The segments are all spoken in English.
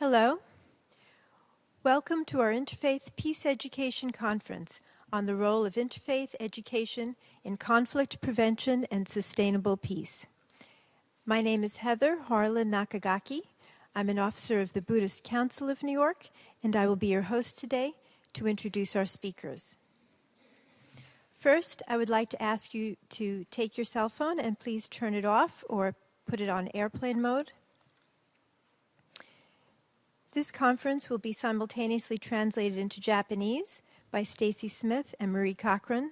Hello. Welcome to our Interfaith Peace Education Conference on the role of interfaith education in conflict prevention and sustainable peace. My name is Heather Harlan Nakagaki. I'm an officer of the Buddhist Council of New York, and I will be your host today to introduce our speakers. First, I would like to ask you to take your cell phone and please turn it off or put it on airplane mode. This conference will be simultaneously translated into Japanese by Stacy Smith and Marie Cochran.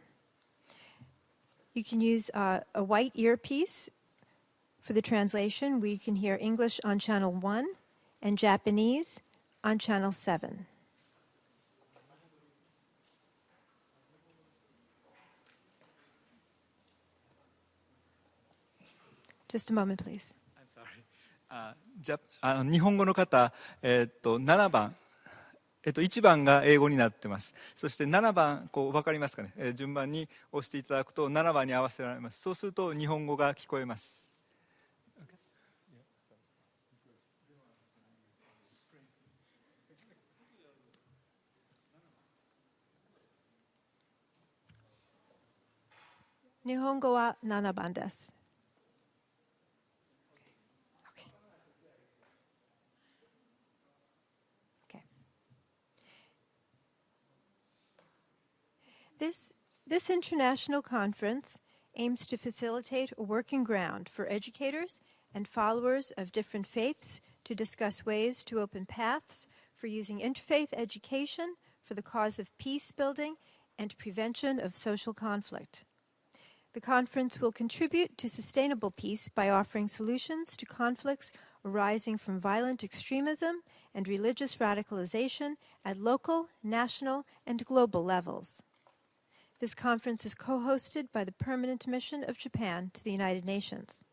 You can use a white earpiece for the translation, where you can hear English on channel 1 and Japanese on channel 7. Just a moment, please. I'm sorry. 日本語の方、7番、1番が英語になってます。そして7番、分かりますかね、順番に押していただくと7番に合わせられます。そうすると日本語が聞こえます。日本語は7番です。This international conference aims to facilitate a working ground for educators and followers of different faiths to discuss ways to open paths for using interfaith education for the cause of peace building and prevention of social conflict. The conference will contribute to sustainable peace by offering solutions to conflicts arising from violent extremism and religious radicalization at local, national, and global levels. This conference is co-hosted by the Permanent Mission of Japan to the United Nations.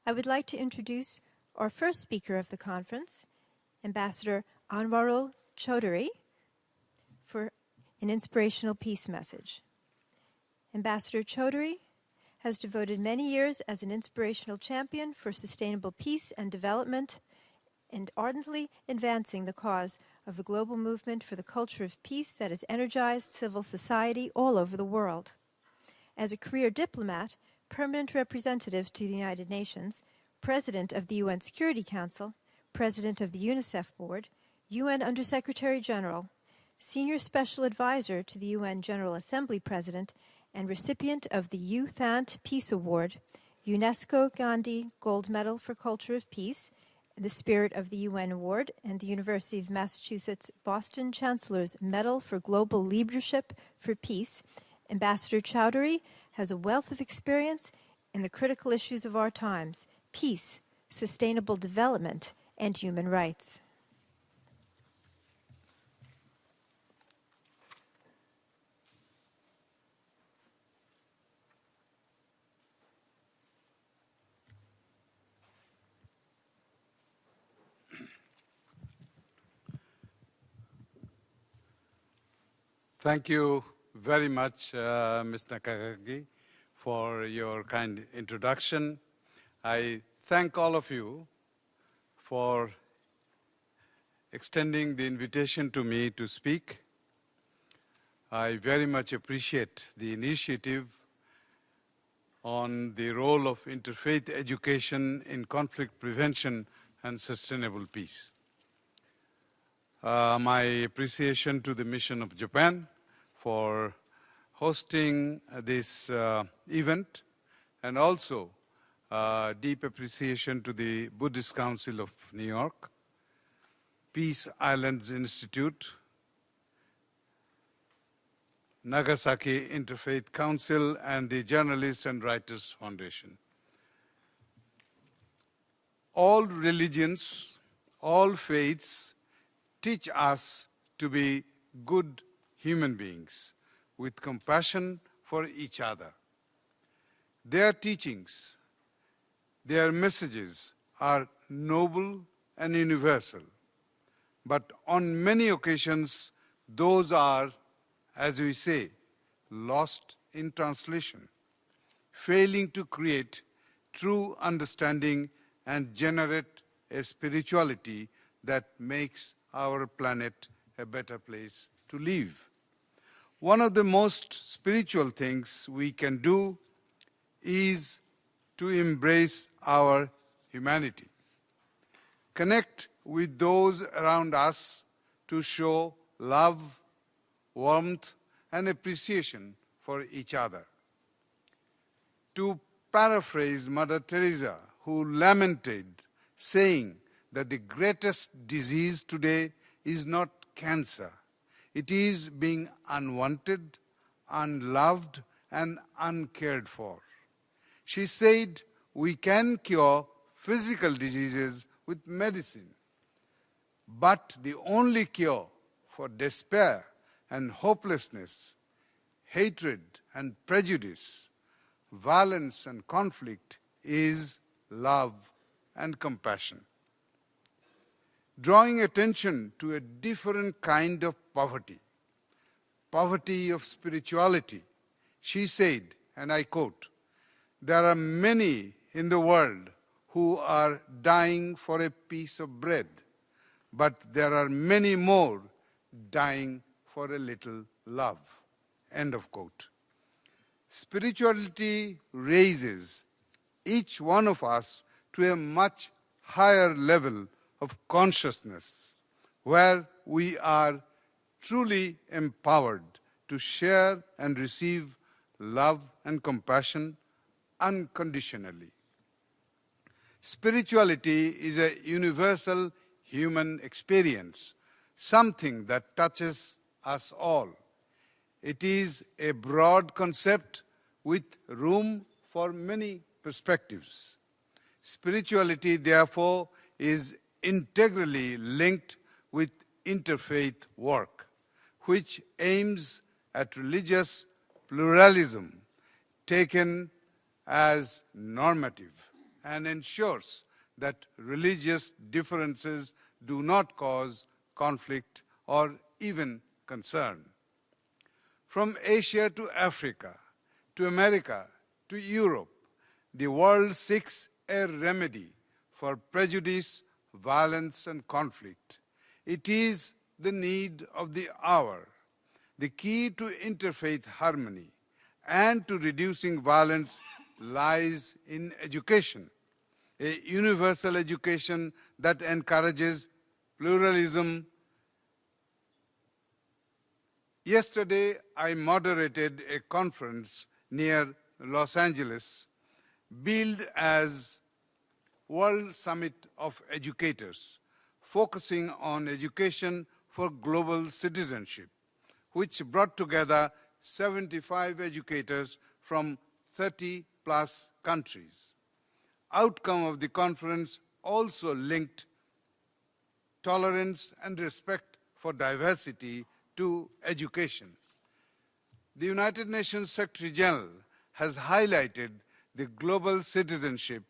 I would like to introduce our first speaker of the conference, Ambassador Anwarul Chaudhary, for an inspirational peace message. Ambassador Chaudhary has devoted many years as an inspirational champion for sustainable peace and development and ardently advancing the cause of the global movement for the culture of peace that has energized civil society all over the world. As a career diplomat, permanent representative to the United Nations, president of the UN Security Council, president of the UNICEF Board, UN Undersecretary General, senior special advisor to the UN General Assembly President, and recipient of the U-Thant Peace Award, UNESCO Gandhi Gold Medal for Culture of Peace, the Spirit of the UN Award, and the University of Massachusetts Boston Chancellor's Medal for Global Leadership for Peace, Ambassador Chaudhary has a wealth of experience in the critical issues of our times: peace, sustainable development, and human rights. Thank you very much, Ms. Nakagaki, for your kind introduction. I thank all of you for extending the invitation to me to speak. I very much appreciate the initiative on the role of interfaith education in conflict prevention and sustainable peace. My appreciation to the Mission of Japan for hosting this event, and also deep appreciation to the Buddhist Council of New York, Peace Islands Institute, Nagasaki Interfaith Council, and the Journalists and Writers Foundation. All religions, all faiths teach us to be good human beings with compassion for each other. Their teachings, their messages are noble and universal, but on many occasions those are, as we say, lost in translation, failing to create true understanding and generate a spirituality that makes our planet a better place to live. One of the most spiritual things we can do is to embrace our humanity. Connect with those around us to show love, warmth, and appreciation for each other. To paraphrase Mother Teresa, who lamented, saying that the greatest disease today is not cancer. It is being unwanted, unloved, and uncared for. She said, we can cure physical diseases with medicine, but the only cure for despair and hopelessness, hatred and prejudice, violence and conflict is love and compassion. Drawing attention to a different kind of poverty, poverty of spirituality, she said, and I quote, "There are many in the world who are dying for a piece of bread, but there are many more dying for a little love." End of quote. Spirituality raises each one of us to a much higher level of consciousness, where we are truly empowered to share and receive love and compassion unconditionally. Spirituality is a universal human experience, something that touches us all. It is a broad concept with room for many perspectives. Spirituality, therefore, is integrally linked with interfaith work, which aims at religious pluralism taken as normative and ensures that religious differences do not cause conflict or even concern. From Asia to Africa, to America, to Europe, the world seeks a remedy for prejudice, violence, and conflict. It is the need of the hour. The key to interfaith harmony and to reducing violence lies in education, a universal education that encourages pluralism. Yesterday, I moderated a conference near Los Angeles, billed as World Summit of Educators, focusing on education for global citizenship, which brought together 75 educators from 30-plus countries. Outcome of the conference also linked tolerance and respect for diversity to education. The United Nations Secretary General has highlighted the global citizenship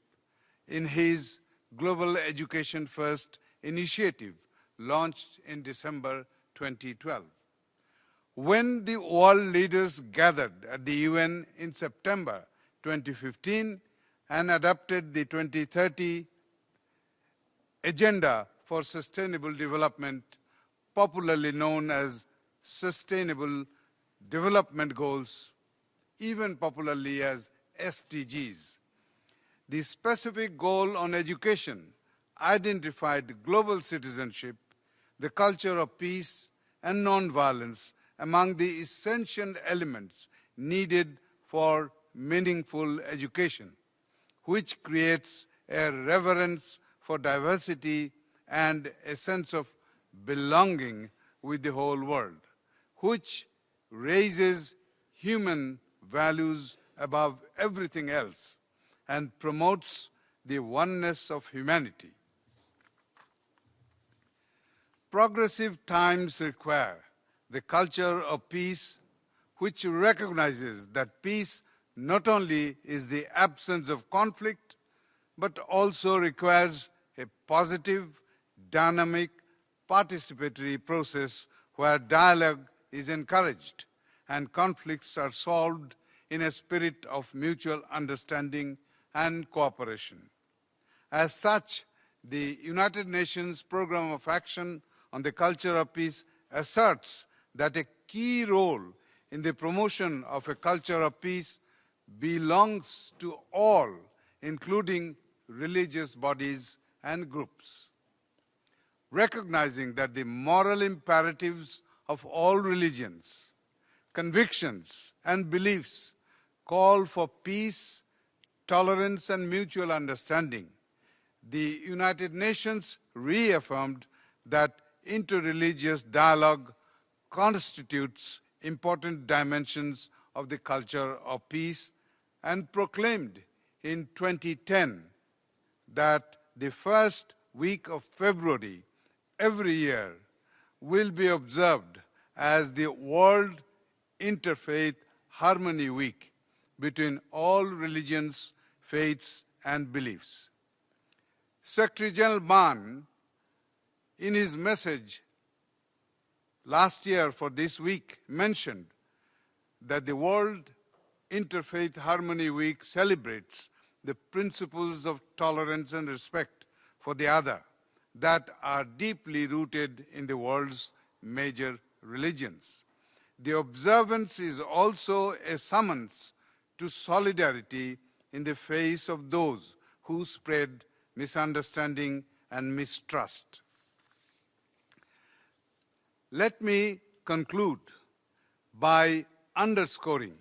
in his Global Education First initiative, launched in December 2012. When the world leaders gathered at the UN in September 2015 and adopted the 2030 Agenda for Sustainable Development, popularly known as Sustainable Development Goals, even popularly as SDGs. The specific goal on education identified global citizenship, the culture of peace and nonviolence among the essential elements needed for meaningful education, which creates a reverence for diversity and a sense of belonging with the whole world, which raises human values above everything else and promotes the oneness of humanity. Progressive times require the culture of peace, which recognizes that peace not only is the absence of conflict, but also requires a positive, dynamic, participatory process where dialogue is encouraged and conflicts are solved in a spirit of mutual understanding and cooperation. As such, the United Nations Program of Action on the Culture of Peace asserts that a key role in the promotion of a culture of peace belongs to all, including religious bodies and groups. Recognizing that the moral imperatives of all religions, convictions, and beliefs call for peace, tolerance, and mutual understanding, the United Nations reaffirmed that interreligious dialogue constitutes important dimensions of the culture of peace and proclaimed in 2010 that the first week of February every year will be observed as the World Interfaith Harmony Week between all religions, faiths, and beliefs. Secretary General Ban, in his message last year for this week, mentioned that the World Interfaith Harmony Week celebrates the principles of tolerance and respect for the other that are deeply rooted in the world's major religions. The observance is also a summons to solidarity in the face of those who spread misunderstanding and mistrust. Let me conclude by underscoring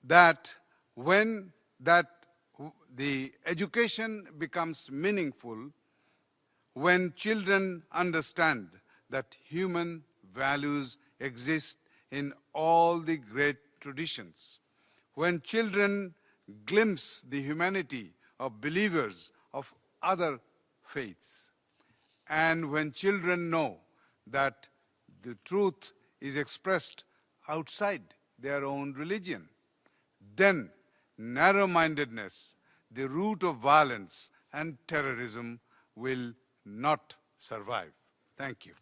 that when the education becomes meaningful, when children understand that human values exist in all the great traditions, when children glimpse the humanity of believers of other faiths, and when children know that the truth is expressed outside their own religion, then narrow-mindedness, the root of violence and terrorism, will not survive. Thank you.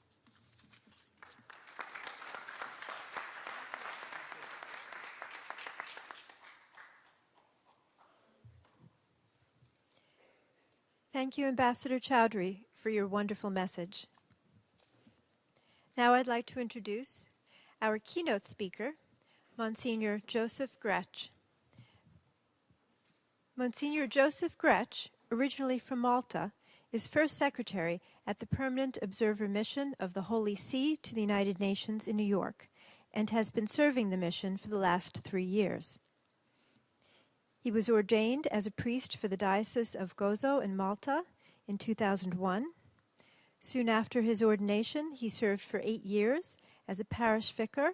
Thank you, Ambassador Chowdhury, for your wonderful message. Now I'd like to introduce our keynote speaker, Monsignor Joseph Grech. Monsignor Joseph Grech, originally from Malta, is First Secretary at the Permanent Observer Mission of the Holy See to the United Nations in New York, and has been serving the mission for the last 3 years. He was ordained as a priest for the Diocese of Gozo in Malta in 2001. Soon after his ordination, he served for 8 years as a parish vicar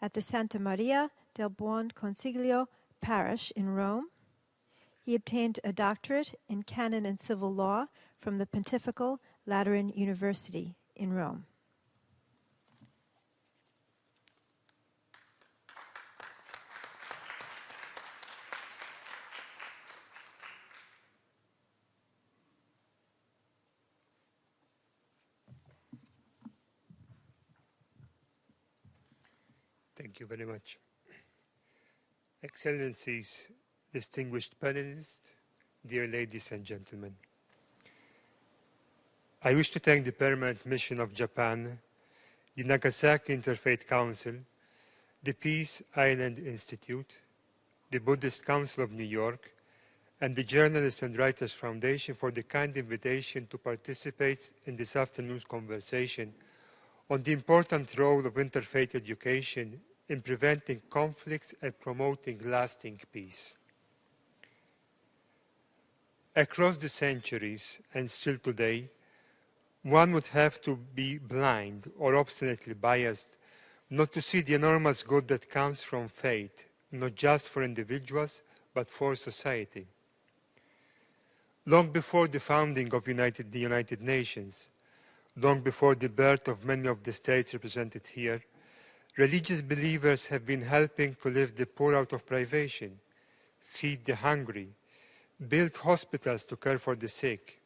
at the Santa Maria del Buon Consiglio parish in Rome. He obtained a doctorate in canon and civil law from the Pontifical Lateran University in Rome. Thank you very much. Excellencies, distinguished panelists, dear ladies and gentlemen. I wish to thank the Permanent Mission of Japan, the Nagasaki Interfaith Council, the Peace Island Institute, the Buddhist Council of New York, and the Journalists and Writers Foundation for the kind invitation to participate in this afternoon's conversation on the important role of interfaith education in preventing conflicts and promoting lasting peace. Across the centuries, and still today, one would have to be blind or obstinately biased not to see the enormous good that comes from faith, not just for individuals, but for society. Long before the founding of the United Nations, long before the birth of many of the states represented here, religious believers have been helping to lift the poor out of privation, feed the hungry, build hospitals to care for the sick,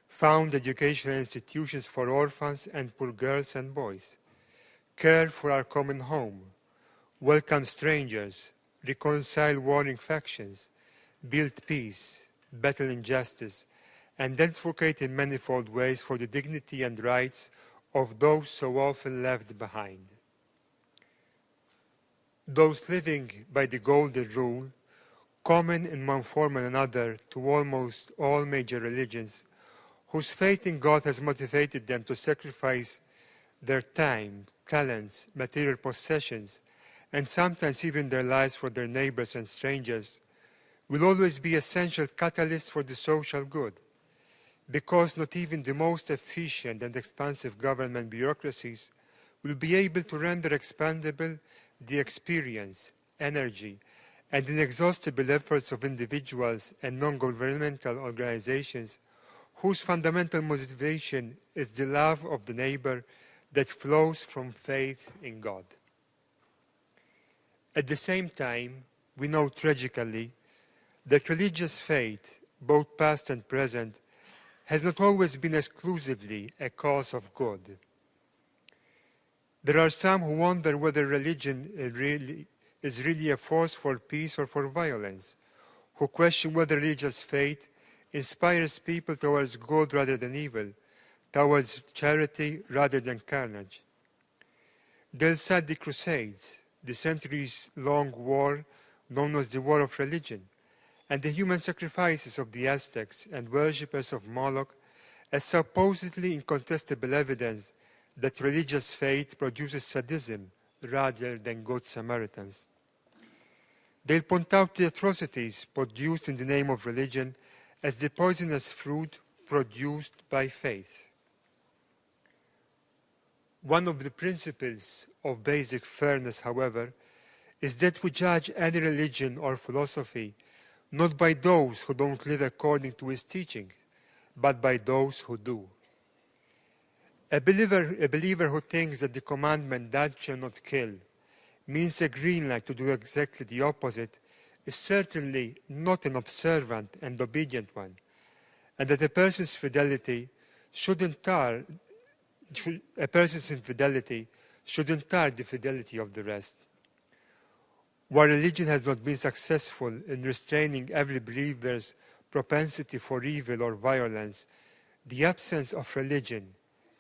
found educational institutions for orphans and poor girls and boys, care for our common home, welcome strangers, reconcile warring factions, build peace, battle injustice, and advocate in manifold ways for the dignity and rights of those so often left behind. Those living by the Golden Rule, common in one form or another to almost all major religions, whose faith in God has motivated them to sacrifice their time, talents, material possessions, and sometimes even their lives for their neighbors and strangers, will always be essential catalysts for the social good, because not even the most efficient and expansive government bureaucracies will be able to render expendable the experience, energy, and inexhaustible efforts of individuals and non-governmental organizations whose fundamental motivation is the love of the neighbor that flows from faith in God. At the same time, we know tragically that religious faith, both past and present, has not always been exclusively a cause of good. There are some who wonder whether religion is really a force for peace or for violence, who question whether religious faith inspires people towards good rather than evil, towards charity rather than carnage. They'll cite the Crusades, the centuries-long war known as the War of Religion, and the human sacrifices of the Aztecs and worshippers of Moloch as supposedly incontestable evidence that religious faith produces sadism rather than good Samaritans. They'll point out the atrocities produced in the name of religion as the poisonous fruit produced by faith. One of the principles of basic fairness, however, is that we judge any religion or philosophy not by those who don't live according to its teaching, but by those who do. A believer who thinks that the commandment "thou shalt not kill" means a green light to do exactly the opposite is certainly not an observant and obedient one, and that a person's infidelity should entir the fidelity of the rest. While religion has not been successful in restraining every believer's propensity for evil or violence, the absence of religion,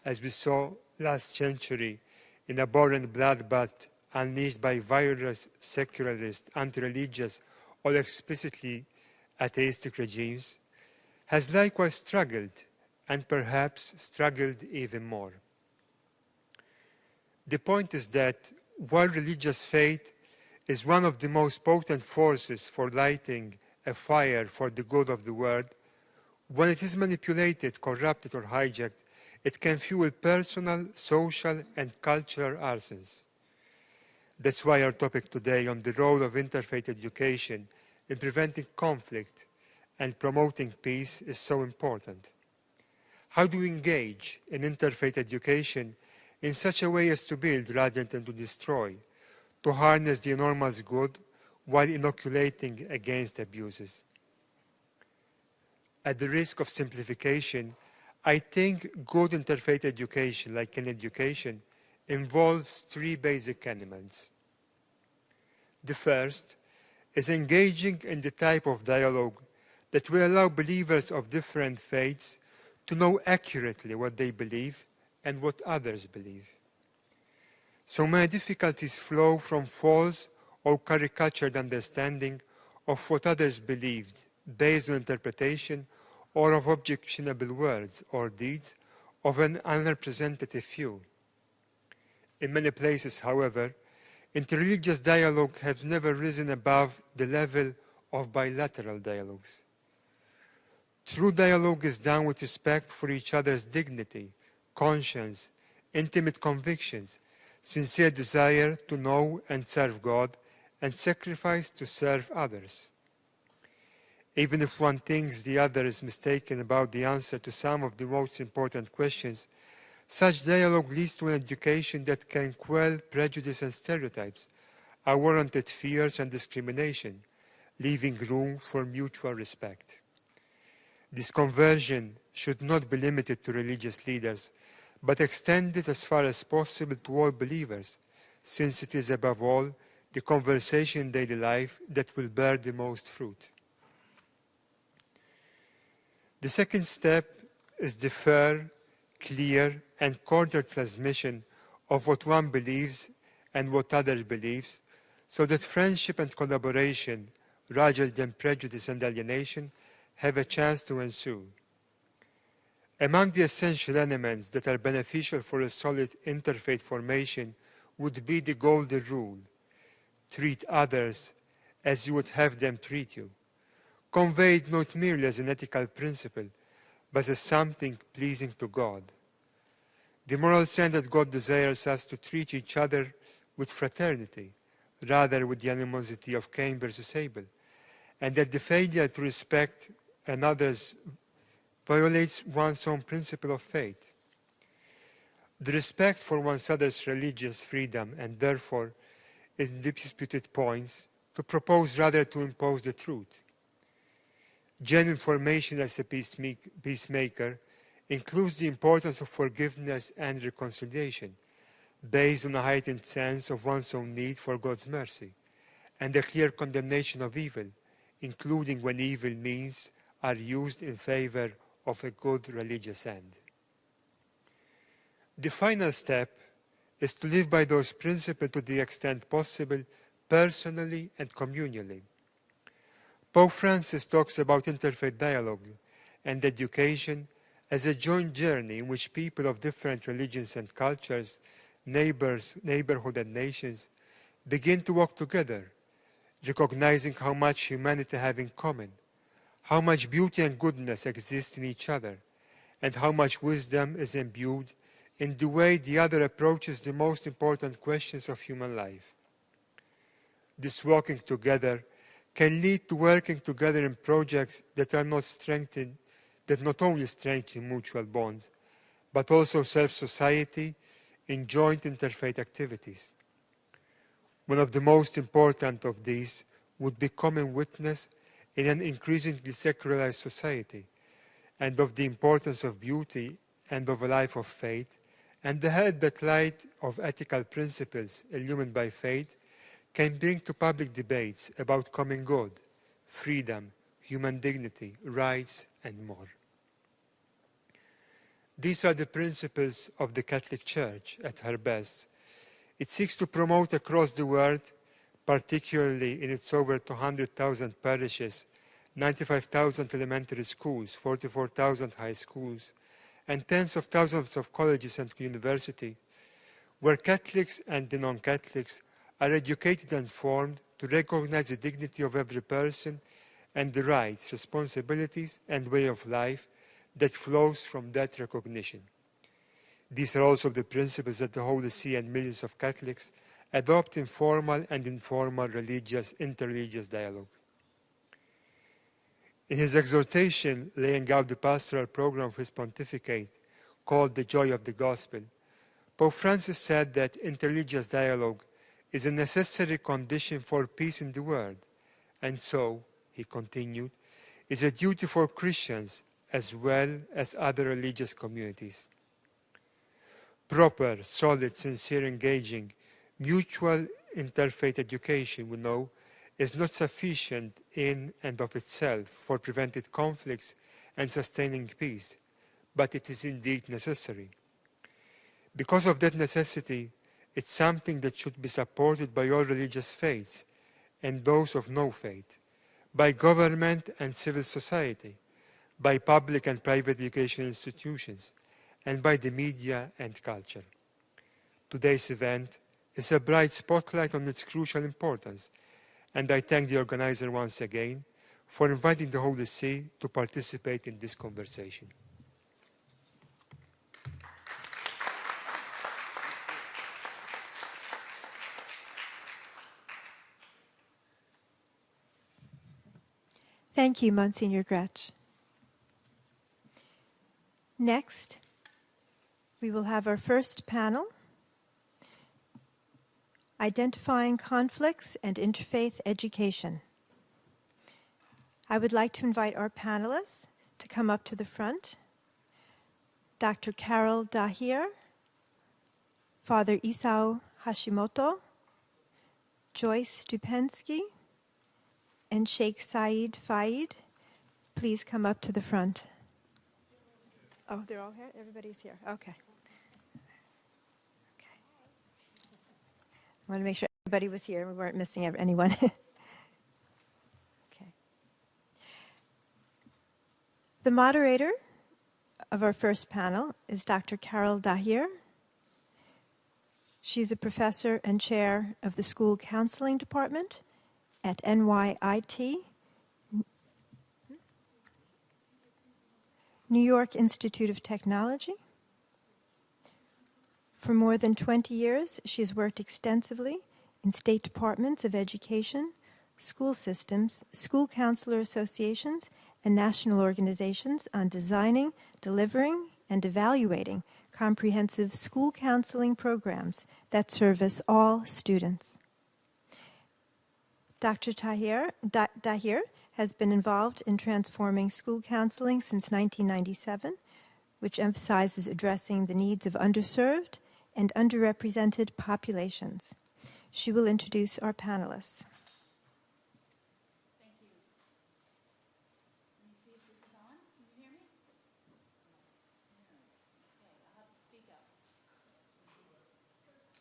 as we saw last century in a abhorrent bloodbath unleashed by virus, secularist, anti-religious, or explicitly atheistic regimes, has likewise struggled, and perhaps struggled even more. The point is that while religious faith is one of the most potent forces for lighting a fire for the good of the world, when it is manipulated, corrupted, or hijacked, it can fuel personal, social, and cultural arsons. That's why our topic today on the role of interfaith education in preventing conflict and promoting peace is so important. How do we engage in interfaith education in such a way as to build rather than to destroy, to harness the enormous good while inoculating against abuses? At the risk of simplification, I think good interfaith education, like any education, involves three basic elements. The first is engaging in the type of dialogue that will allow believers of different faiths to know accurately what they believe and what others believe. So many difficulties flow from false or caricatured understanding of what others believed based on interpretation or of objectionable words or deeds of an unrepresentative few. In many places, however, interreligious dialogue has never risen above the level of bilateral dialogues. True dialogue is done with respect for each other's dignity, conscience, intimate convictions, sincere desire to know and serve God, and sacrifice to serve others. Even if one thinks the other is mistaken about the answer to some of the most important questions, such dialogue leads to an education that can quell prejudice and stereotypes, unwarranted fears and discrimination, leaving room for mutual respect. This conversion should not be limited to religious leaders, but extended as far as possible to all believers, since it is above all the conversation in daily life that will bear the most fruit. The second step is the fair, clear, and cordial transmission of what one believes and what others believes, so that friendship and collaboration, rather than prejudice and alienation, have a chance to ensue. Among the essential elements that are beneficial for a solid interfaith formation would be the golden rule: treat others as you would have them treat you, conveyed not merely as an ethical principle, but as something pleasing to God. The moral sense that God desires us to treat each other with fraternity, rather with the animosity of Cain versus Abel, and that the failure to respect another's violates one's own principle of faith. The respect for one's other's religious freedom, and therefore, in disputed points, to propose rather to impose the truth. Genuine formation as a peacemaker includes the importance of forgiveness and reconciliation, based on a heightened sense of one's own need for God's mercy, and a clear condemnation of evil, including when evil means are used in favor of a good religious end. The final step is to live by those principles to the extent possible, personally and communally. Pope Francis talks about interfaith dialogue and education as a joint journey in which people of different religions and cultures, neighborhood and nations begin to walk together, recognizing how much humanity have in common, how much beauty and goodness exist in each other, and how much wisdom is imbued in the way the other approaches the most important questions of human life. This walking together can lead to working together in projects that not only strengthen mutual bonds, but also serve society in joint interfaith activities. One of the most important of these would be common witness in an increasingly secularized society, and of the importance of beauty and of a life of faith, and the help that light of ethical principles illumined by faith can bring to public debates about common good, freedom, human dignity, rights, and more. These are the principles of the Catholic Church at her best. It seeks to promote across the world, particularly in its over 200,000 parishes, 95,000 elementary schools, 44,000 high schools, and tens of thousands of colleges and universities, where Catholics and the non-Catholics are educated and formed to recognize the dignity of every person and the rights, responsibilities, and way of life that flows from that recognition. These are also the principles that the Holy See and millions of Catholics adopt in formal and informal interreligious dialogue. In his exhortation laying out the pastoral program of his pontificate, called The Joy of the Gospel, Pope Francis said that interreligious dialogue is a necessary condition for peace in the world, and so, he continued, is a duty for Christians as well as other religious communities. Proper, solid, sincere, engaging, mutual interfaith education, we know, is not sufficient in and of itself for preventing conflicts and sustaining peace, but it is indeed necessary. Because of that necessity, it's something that should be supported by all religious faiths and those of no faith, by government and civil society, by public and private education institutions, and by the media and culture. Today's event is a bright spotlight on its crucial importance, and I thank the organizer once again for inviting the Holy See to participate in this conversation. Thank you, Monsignor Gretsch. Next, we will have our first panel, Identifying Conflicts and Interfaith Education. I would like to invite our panelists to come up to the front. Dr. Carol Dahir, Father Isao Hashimoto, Joyce Dupensky, and Sheikh Saeed Faid. Please come up to the front. Oh, they're all here? Everybody's here. Okay. Okay. I want to make sure everybody was here. We weren't missing anyone. Okay. The moderator of our first panel is Dr. Carol Dahir. She's a professor and chair of the School Counseling Department at NYIT, New York Institute of Technology. For more than 20 years, she has worked extensively in state departments of education, school systems, school counselor associations, and national organizations on designing, delivering, and evaluating comprehensive school counseling programs that service all students. Dr. Dahir has been involved in transforming school counseling since 1997, which emphasizes addressing the needs of underserved and underrepresented populations. She will introduce our panelists. Thank you. Let me see if this is on. Can you hear me? Okay, I'll have to speak up.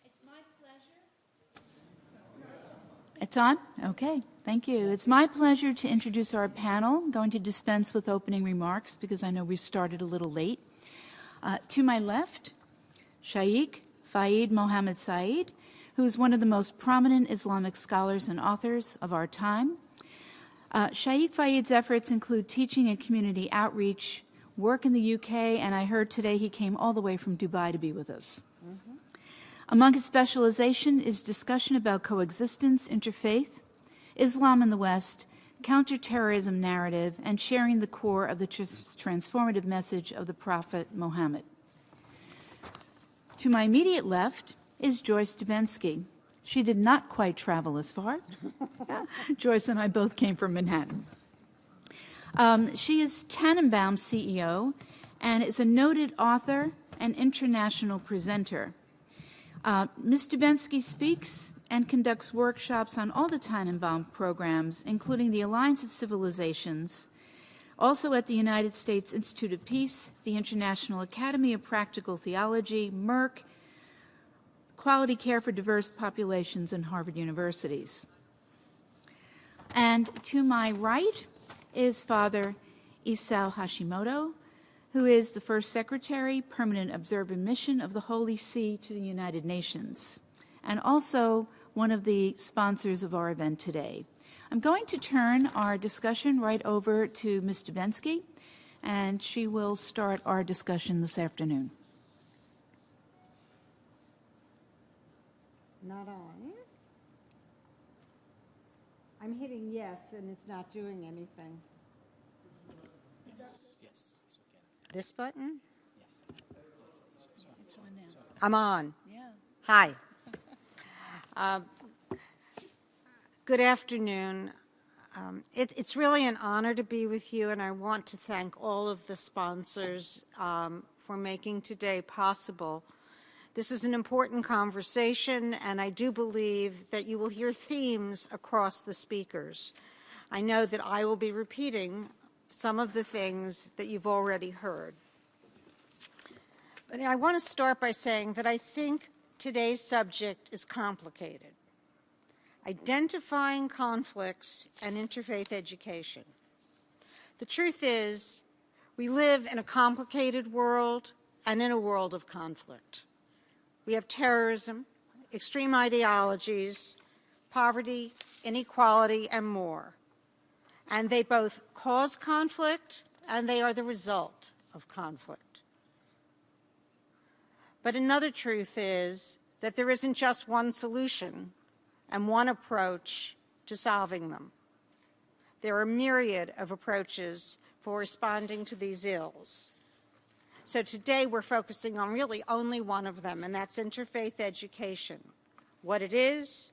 It's my pleasure. It's on? Okay, thank you. It's my pleasure to introduce our panel. I'm going to dispense with opening remarks because I know we've started a little late. To my left, Shaykh Fahid Mohammed Saeed, who is one of the most prominent Islamic scholars and authors of our time. Shaykh Fahid's efforts include teaching and community outreach, work in the UK, and I heard today he came all the way from Dubai to be with us. Mm-hmm. Among his specialization is discussion about coexistence, interfaith, Islam in the West, counterterrorism narrative, and sharing the core of the transformative message of the Prophet Muhammad. To my immediate left is Joyce Dubensky. She did not quite travel as far. Joyce and I both came from Manhattan. She is Tannenbaum's CEO and is a noted author and international presenter. Ms. Dubensky speaks and conducts workshops on all the Tannenbaum programs, including the Alliance of Civilizations, also at the United States Institute of Peace, the International Academy of Practical Theology, Merck, Quality Care for Diverse Populations, and Harvard Universities. And to my right is Father Isao Hashimoto, who is the first Secretary, Permanent Observer Mission of the Holy See to the United Nations, and also one of the sponsors of our event today. I'm going to turn our discussion right over to Ms. Dubensky, and she will start our discussion this afternoon. Not on. I'm hitting yes, and it's not doing anything. Yes. This button? It's on now. I'm on. Yeah. Hi. Good afternoon. It's really an honor to be with you, and I want to thank all of the sponsors for making today possible. This is an important conversation, and I do believe that you will hear themes across the speakers. I know that I will be repeating some of the things that you've already heard. But I want to start by saying that I think today's subject is complicated. Identifying conflicts and interfaith education. The truth is, we live in a complicated world and in a world of conflict. We have terrorism, extreme ideologies, poverty, inequality, and more. And they both cause conflict and they are the result of conflict. But another truth is that there isn't just one solution and one approach to solving them. There are a myriad of approaches for responding to these ills. So today we're focusing on really only one of them, and that's interfaith education. What it is,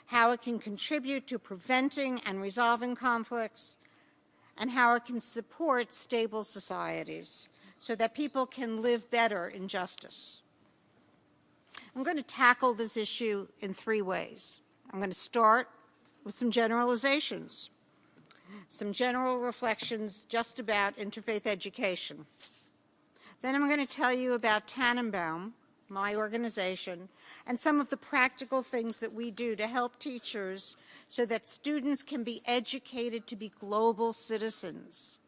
how it can contribute to preventing and resolving conflicts, and how it can support stable societies so that people can live better in justice. I'm going to tackle this issue in three ways. I'm going to start with some generalizations, some general reflections just about interfaith education. Then I'm going to tell you about Tannenbaum, my organization, and some of the practical things that we do to help teachers so that students can be educated to be global citizens,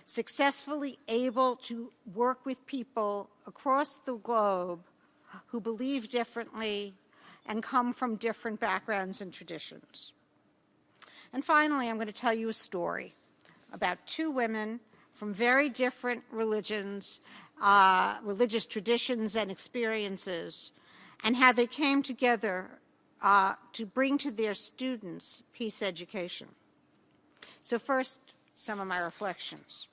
successfully able to work with people across the globe who believe differently and come from different backgrounds and traditions. And finally, I'm going to tell you a story about two women from very different religions, religious traditions and experiences, and how they came together to bring to their students peace education. So first, some of my reflections.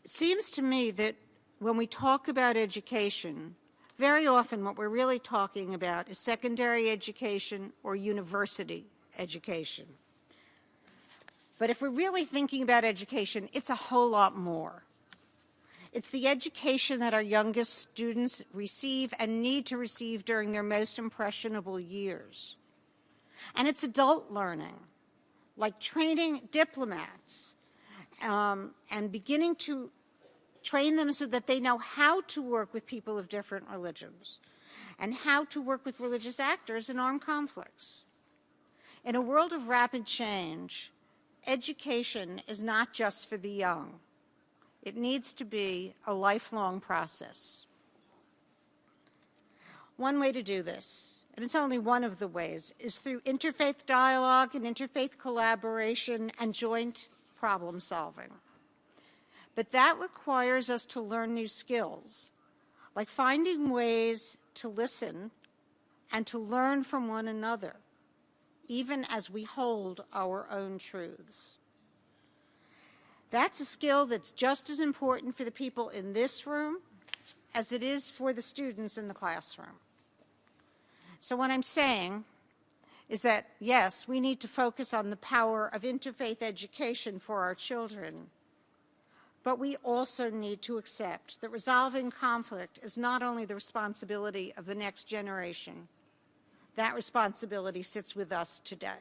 It seems to me that when we talk about education, very often what we're really talking about is secondary education or university education. But if we're really thinking about education, it's a whole lot more. It's the education that our youngest students receive and need to receive during their most impressionable years. And it's adult learning, like training diplomats and beginning to train them so that they know how to work with people of different religions and how to work with religious actors in armed conflicts. In a world of rapid change, education is not just for the young. It needs to be a lifelong process. One way to do this, and it's only one of the ways, is through interfaith dialogue and interfaith collaboration and joint problem solving. But that requires us to learn new skills, like finding ways to listen and to learn from one another, even as we hold our own truths. That's a skill that's just as important for the people in this room as it is for the students in the classroom. So what I'm saying is that, yes, we need to focus on the power of interfaith education for our children, but we also need to accept that resolving conflict is not only the responsibility of the next generation. That responsibility sits with us today.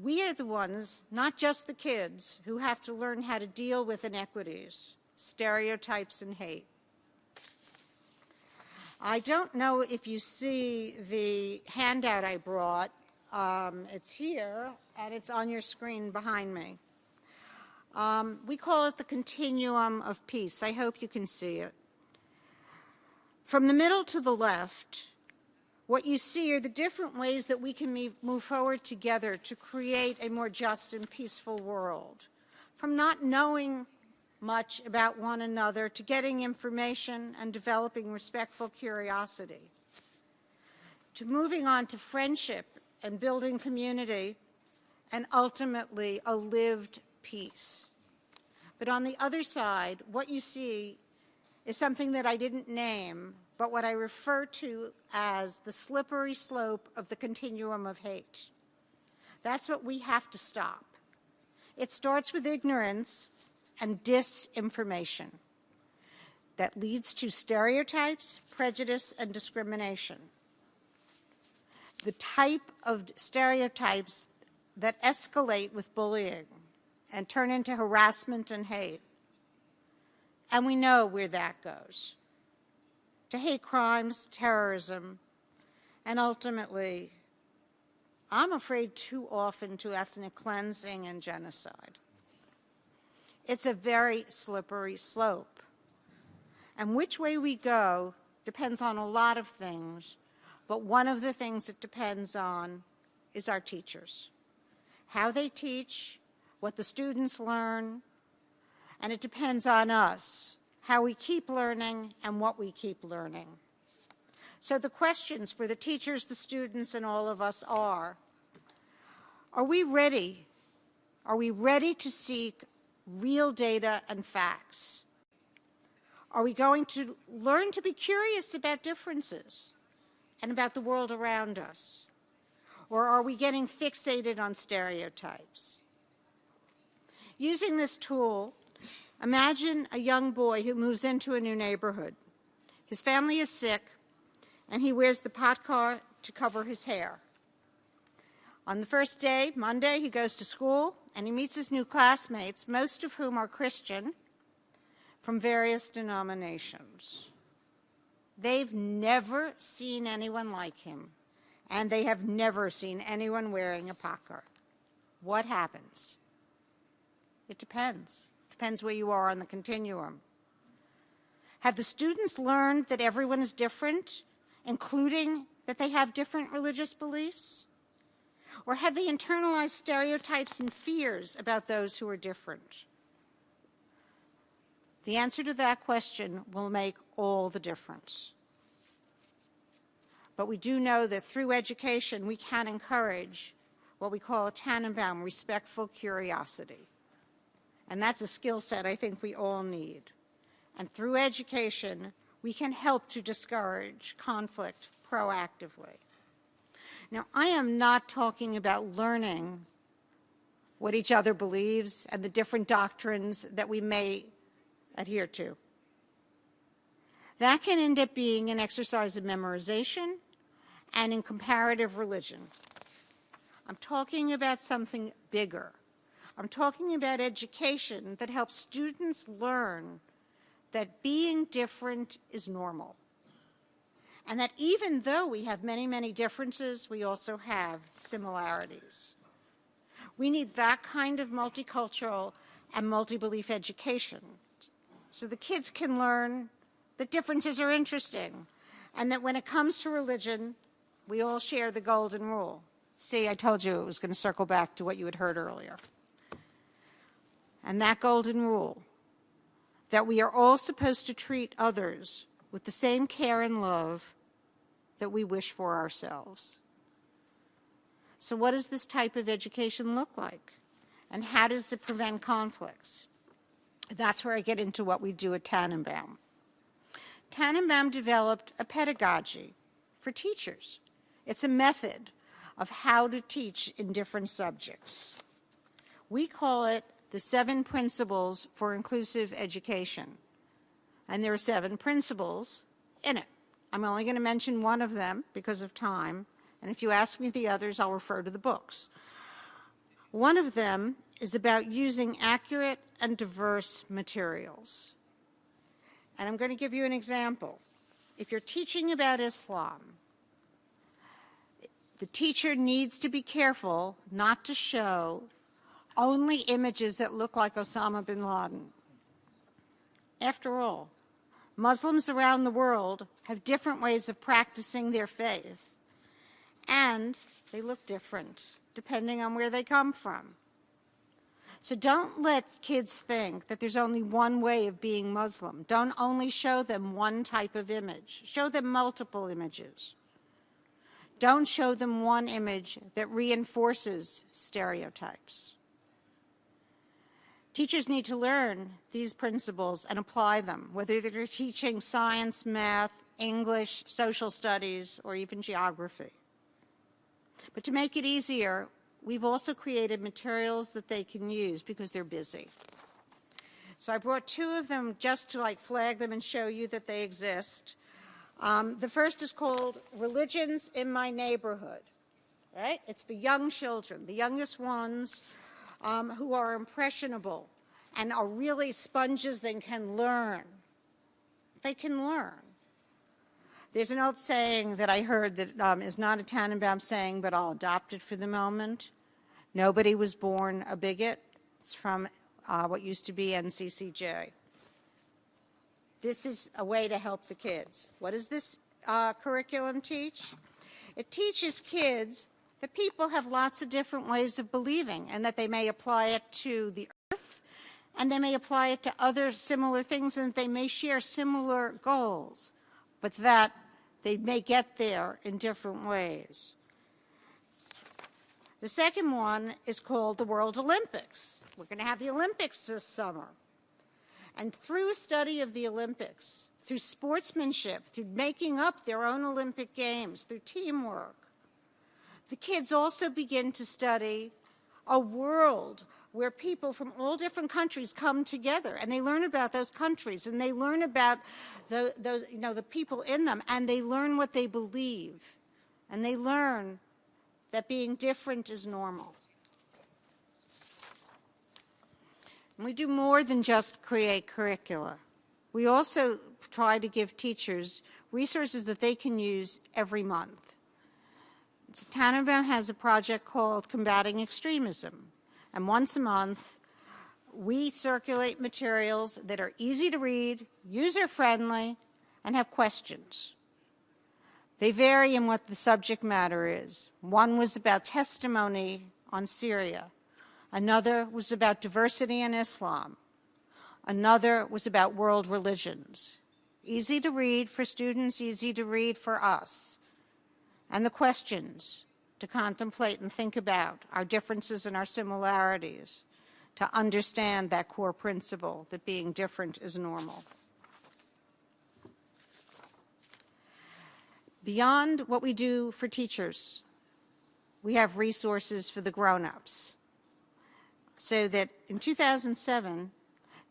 We are the ones, not just the kids, who have to learn how to deal with inequities, stereotypes, and hate. I don't know if you see the handout I brought. It's here, and it's on your screen behind me. We call it the continuum of peace. I hope you can see it. From the middle to the left, what you see are the different ways that we can move forward together to create a more just and peaceful world. From not knowing much about one another to getting information and developing respectful curiosity, to moving on to friendship and building community, and ultimately a lived peace. But on the other side, what you see is something that I didn't name, but what I refer to as the slippery slope of the continuum of hate. That's what we have to stop. It starts with ignorance and disinformation that leads to stereotypes, prejudice, and discrimination. The type of stereotypes that escalate with bullying and turn into harassment and hate. And we know where that goes. To hate crimes, terrorism, and ultimately, I'm afraid too often, to ethnic cleansing and genocide. It's a very slippery slope. And which way we go depends on a lot of things, but one of the things it depends on is our teachers. How they teach, what the students learn, and it depends on us, how we keep learning and what we keep learning. So the questions for the teachers, the students, and all of us are we ready? Are we ready to seek real data and facts? Are we going to learn to be curious about differences and about the world around us? Or are we getting fixated on stereotypes? Using this tool, imagine a young boy who moves into a new neighborhood. His family is sick, and he wears the pot car to cover his hair. On the first day, Monday, he goes to school and he meets his new classmates, most of whom are Christian, from various denominations. They've never seen anyone like him, and they have never seen anyone wearing a pakar. What happens? It depends. Depends where you are on the continuum. Have the students learned that everyone is different, including that they have different religious beliefs? Or have they internalized stereotypes and fears about those who are different? The answer to that question will make all the difference. But we do know that through education, we can encourage what we call a Tannenbaum, respectful curiosity. And that's a skill set I think we all need. And through education, we can help to discourage conflict proactively. Now, I am not talking about learning what each other believes and the different doctrines that we may adhere to. That can end up being an exercise in memorization and in comparative religion. I'm talking about something bigger. I'm talking about education that helps students learn that being different is normal. And that even though we have many, many differences, we also have similarities. We need that kind of multicultural and multi-belief education so the kids can learn that differences are interesting and that when it comes to religion, we all share the golden rule. See, I told you it was going to circle back to what you had heard earlier. And that golden rule, that we are all supposed to treat others with the same care and love that we wish for ourselves. So what does this type of education look like? And how does it prevent conflicts? That's where I get into what we do at Tannenbaum. Tannenbaum developed a pedagogy for teachers. It's a method of how to teach in different subjects. We call it the 7 Principles for Inclusive Education. And there are 7 principles in it. I'm only going to mention one of them because of time, and if you ask me the others, I'll refer to the books. One of them is about using accurate and diverse materials. And I'm going to give you an example. If you're teaching about Islam, the teacher needs to be careful not to show only images that look like Osama bin Laden. After all, Muslims around the world have different ways of practicing their faith, and they look different depending on where they come from. So don't let kids think that there's only one way of being Muslim. Don't only show them one type of image. Show them multiple images. Don't show them one image that reinforces stereotypes. Teachers need to learn these principles and apply them, whether they're teaching science, math, English, social studies, or even geography. But to make it easier, we've also created materials that they can use because they're busy. So I brought 2 of them just to flag them and show you that they exist. The first is called Religions in My Neighborhood. Right? It's for young children, the youngest ones who are impressionable and are really sponges and can learn. They can learn. There's an old saying that I heard that is not a Tannenbaum saying, but I'll adopt it for the moment. Nobody was born a bigot. It's from what used to be NCCJ. This is a way to help the kids. What does this curriculum teach? It teaches kids that people have lots of different ways of believing and that they may apply it to the earth and they may apply it to other similar things and they may share similar goals, but that they may get there in different ways. The second one is called the World Olympics. We're going to have the Olympics this summer. And through a study of the Olympics, through sportsmanship, through making up their own Olympic Games, through teamwork, the kids also begin to study a world where people from all different countries come together, and they learn about those countries, and they learn about the people in them, and they learn what they believe, and they learn that being different is normal. And we do more than just create curricula. We also try to give teachers resources that they can use every month. So Tannenbaum has a project called Combating Extremism, and once a month we circulate materials that are easy to read, user-friendly, and have questions. They vary in what the subject matter is. One was about testimony on Syria. Another was about diversity in Islam. Another was about world religions. Easy to read for students, easy to read for us. And the questions to contemplate and think about our differences and our similarities, to understand that core principle that being different is normal. Beyond what we do for teachers, we have resources for the grown-ups. So that in 2007,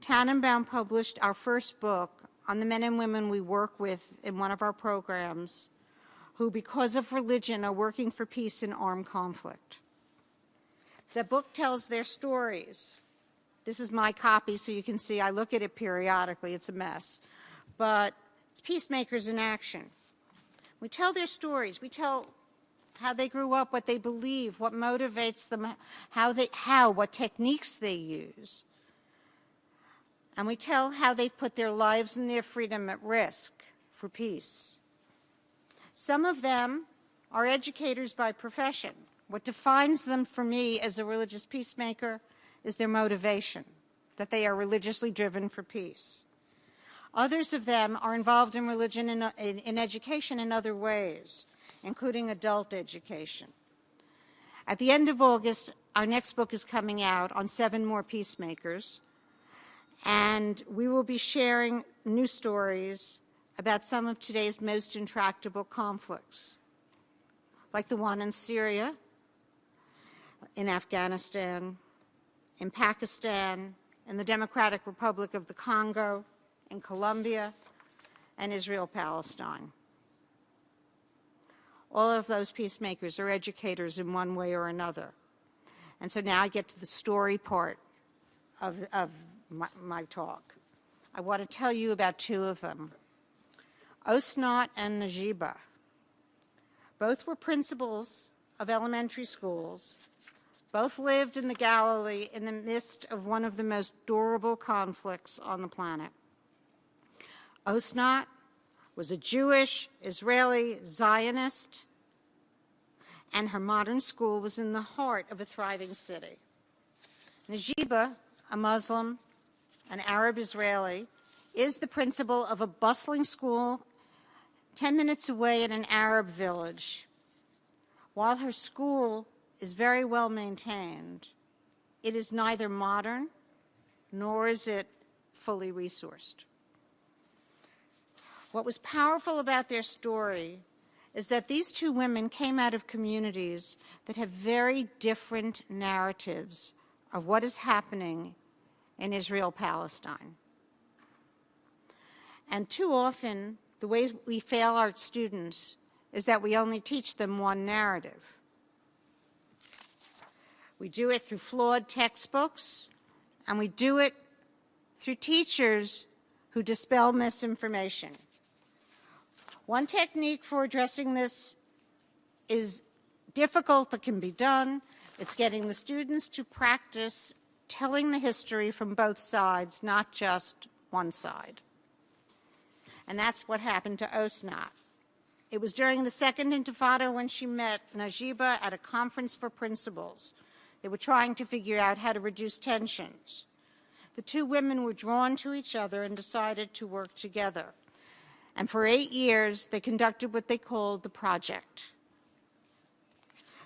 Tannenbaum published our first book on the men and women we work with in one of our programs who, because of religion, are working for peace in armed conflict. The book tells their stories. This is my copy, so you can see I look at it periodically. It's a mess. But it's Peacemakers in Action. We tell their stories. We tell how they grew up, what they believe, what motivates them, what techniques they use. And we tell how they've put their lives and their freedom at risk for peace. Some of them are educators by profession. What defines them for me as a religious peacemaker is their motivation, that they are religiously driven for peace. Others of them are involved in religion in education in other ways, including adult education. At the end of August, our next book is coming out on 7 more peacemakers, and we will be sharing new stories about some of today's most intractable conflicts, like the one in Syria, in Afghanistan, in Pakistan, in the Democratic Republic of the Congo, in Colombia, and Israel-Palestine. All of those peacemakers are educators in one way or another. And so now I get to the story part of my talk. I want to tell you about 2 of them. Osnat and Najiba. Both were principals of elementary schools. Both lived in the Galilee in the midst of one of the most durable conflicts on the planet. Osnat was a Jewish Israeli Zionist, and her modern school was in the heart of a thriving city. Najiba, a Muslim, an Arab Israeli, is the principal of a bustling school 10 minutes away in an Arab village. While her school is very well maintained, it is neither modern nor is it fully resourced. What was powerful about their story is that these 2 women came out of communities that have very different narratives of what is happening in Israel-Palestine. And too often, the ways we fail our students is that we only teach them one narrative. We do it through flawed textbooks, and we do it through teachers who dispel misinformation. One technique for addressing this is difficult but can be done. It's getting the students to practice telling the history from both sides, not just one side. And that's what happened to Osnat. It was during the Second Intifada when she met Najiba at a conference for principals. They were trying to figure out how to reduce tensions. The 2 women were drawn to each other and decided to work together. And for 8 years, they conducted what they called the project.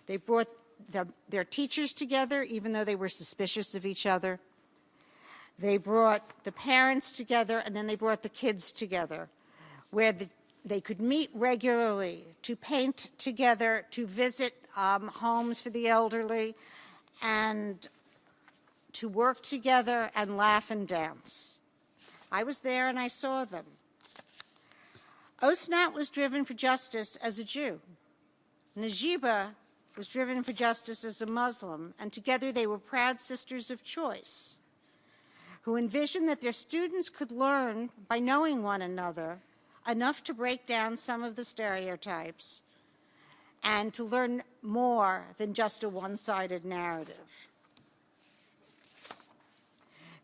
They brought their teachers together, even though they were suspicious of each other. They brought the parents together, and then they brought the kids together, where they could meet regularly to paint together, to visit homes for the elderly, and to work together and laugh and dance. I was there and I saw them. Osnat was driven for justice as a Jew. Najiba was driven for justice as a Muslim, and together they were proud sisters of choice, who envisioned that their students could learn by knowing one another enough to break down some of the stereotypes and to learn more than just a one-sided narrative.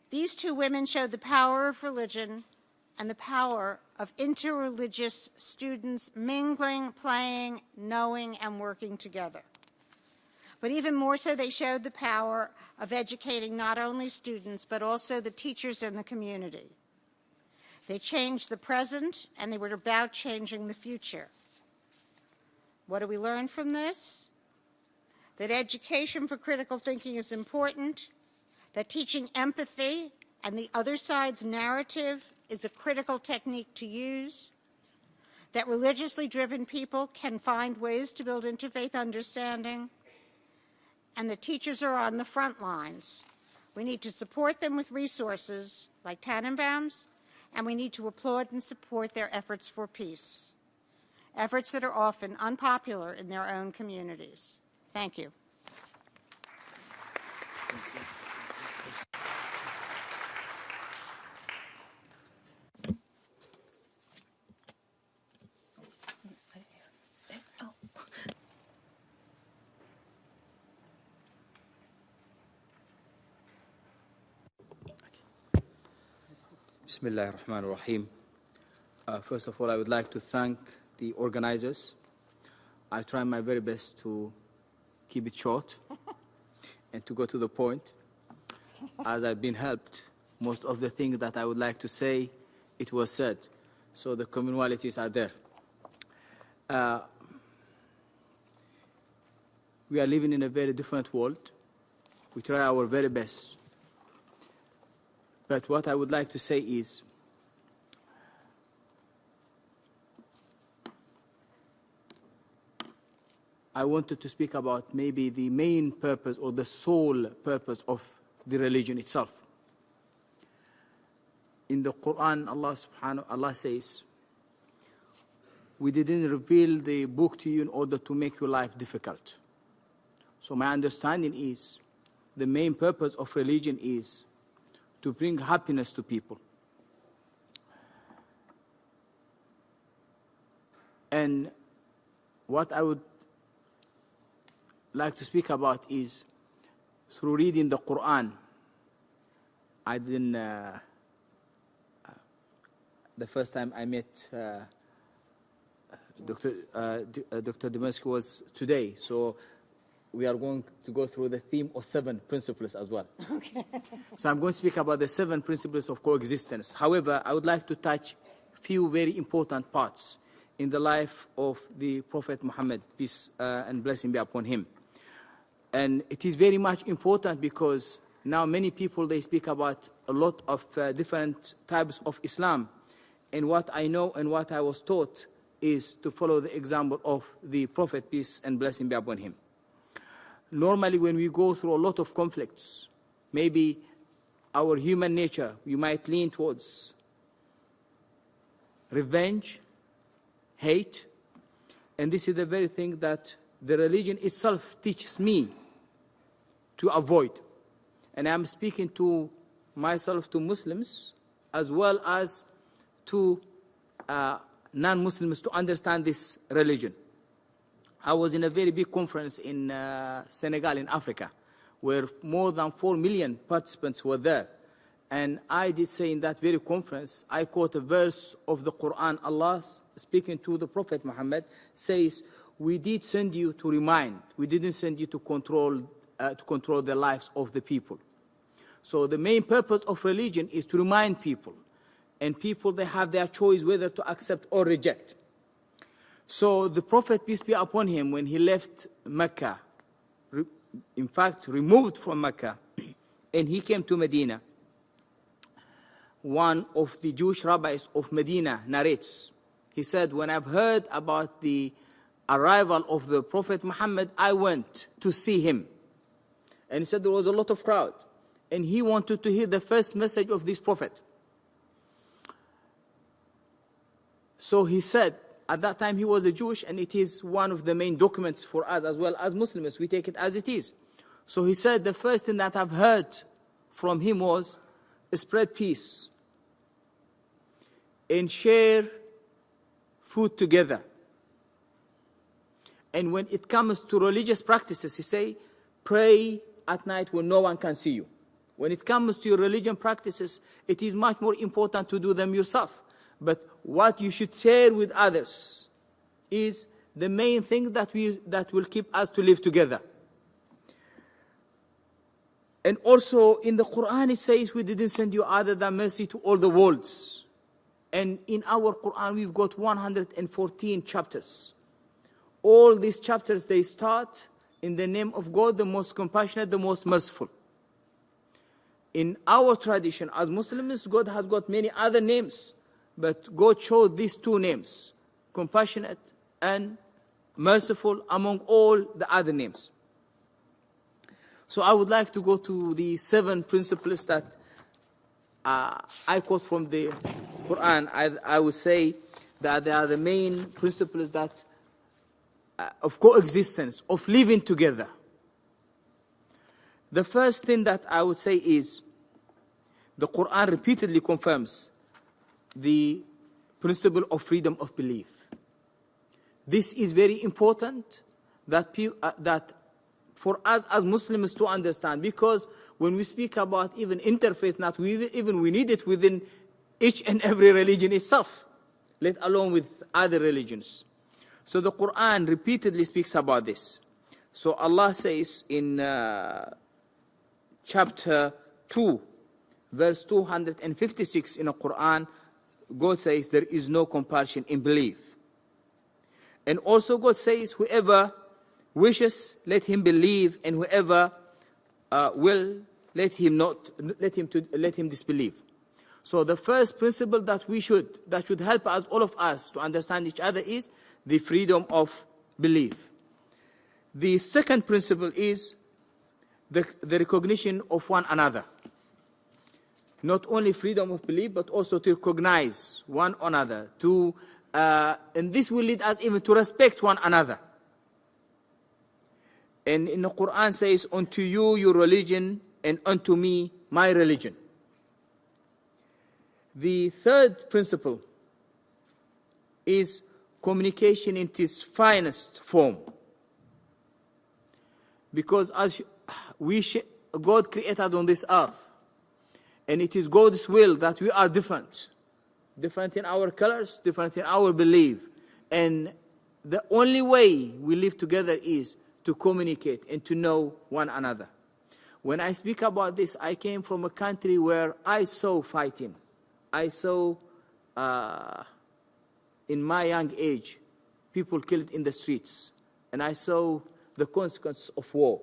These two women showed the power of religion and the power of interreligious students mingling, playing, knowing, and working together. But even more so, they showed the power of educating not only students, but also the teachers and the community. They changed the present, and they were about changing the future. What do we learn from this? That education for critical thinking is important, that teaching empathy and the other side's narrative is a critical technique to use, that religiously driven people can find ways to build interfaith understanding, and the teachers are on the front lines. We need to support them with resources like Tannenbaum's, and we need to applaud and support their efforts for peace, efforts that are often unpopular in their own communities. Thank you. Bismillah ar-Rahman ar-Rahim. First of all, I would like to thank the organizers. I try my very best to keep it short and to go to the point. As I've been helped, most of the things that I would like to say, it was said. So the commonalities are there. We are living in a very different world. We try our very best. But what I would like to say is, I wanted to speak about maybe the main purpose or the sole purpose of the religion itself. In the Quran, Allah says, we didn't reveal the book to you in order to make your life difficult. So my understanding is, the main purpose of religion is to bring happiness to people. And what I would like to speak about is, through reading the Quran, I didn't, the first time I met Dr. Demaski was today, so we are going to go through the theme of 7 principles as well. Okay. So I'm going to speak about the 7 principles of coexistence. However, I would like to touch few very important parts in the life of the Prophet Muhammad, peace and blessing be upon him. And it is very much important because now many people, they speak about a lot of different types of Islam. And what I know and what I was taught is to follow the example of the Prophet, peace and blessing be upon him. Normally, when we go through a lot of conflicts, maybe our human nature, we might lean towards revenge, hate, and this is the very thing that the religion itself teaches me to avoid. And I'm speaking to myself, to Muslims, as well as to non-Muslims to understand this religion. I was in a very big conference in Senegal, in Africa, where more than 4 million participants were there. And I did say in that very conference, I quote a verse of the Quran. Allah, speaking to the Prophet Muhammad, says, we did send you to remind. We didn't send you to control the lives of the people. So the main purpose of religion is to remind people. And people, they have their choice whether to accept or reject. So the Prophet, peace be upon him, when he left Mecca, in fact, removed from Mecca, and he came to Medina, one of the Jewish rabbis of Medina narrates, he said, when I've heard about the arrival of the Prophet Muhammad, I went to see him. And he said there was a lot of crowd. And he wanted to hear the first message of this Prophet. So he said, at that time he was a Jewish, and it is one of the main documents for us as well as Muslims. We take it as it is. So he said, the first thing that I've heard from him was, spread peace and share food together. And when it comes to religious practices, he say, pray at night when no one can see you. When it comes to your religion practices, it is much more important to do them yourself. But what you should share with others is the main thing that will keep us to live together. And also in the Quran it says, we didn't send you other than mercy to all the worlds. And in our Quran we've got 114 chapters. All these chapters, they start in the name of God, the most compassionate, the most merciful. In our tradition as Muslims, God has got many other names, but God chose these two names, compassionate and merciful, among all the other names. So I would like to go to the 7 principles that I quote from the Quran. I would say that they are the main principles that of coexistence, of living together. The first thing that I would say is, the Quran repeatedly confirms the principle of freedom of belief. This is very important that for us as Muslims to understand, because when we speak about even interfaith, we need it within each and every religion itself, let alone with other religions. So the Quran repeatedly speaks about this. So Allah says in chapter 2, verse 256 in the Quran, God says there is no compulsion in belief. And also God says, whoever wishes, let him believe, and whoever will, let him disbelieve. So the first principle that should help us, all of us, to understand each other is the freedom of belief. The second principle is the recognition of one another. Not only freedom of belief, but also to recognize one another. And this will lead us even to respect one another. And in the Quran says, unto you your religion, and unto me my religion. The third principle is communication in its finest form. Because as God created on this earth, and it is God's will that we are different. Different in our colors, different in our belief. And the only way we live together is to communicate and to know one another. When I speak about this, I came from a country where I saw fighting. I saw, in my young age, people killed in the streets. And I saw the consequences of war.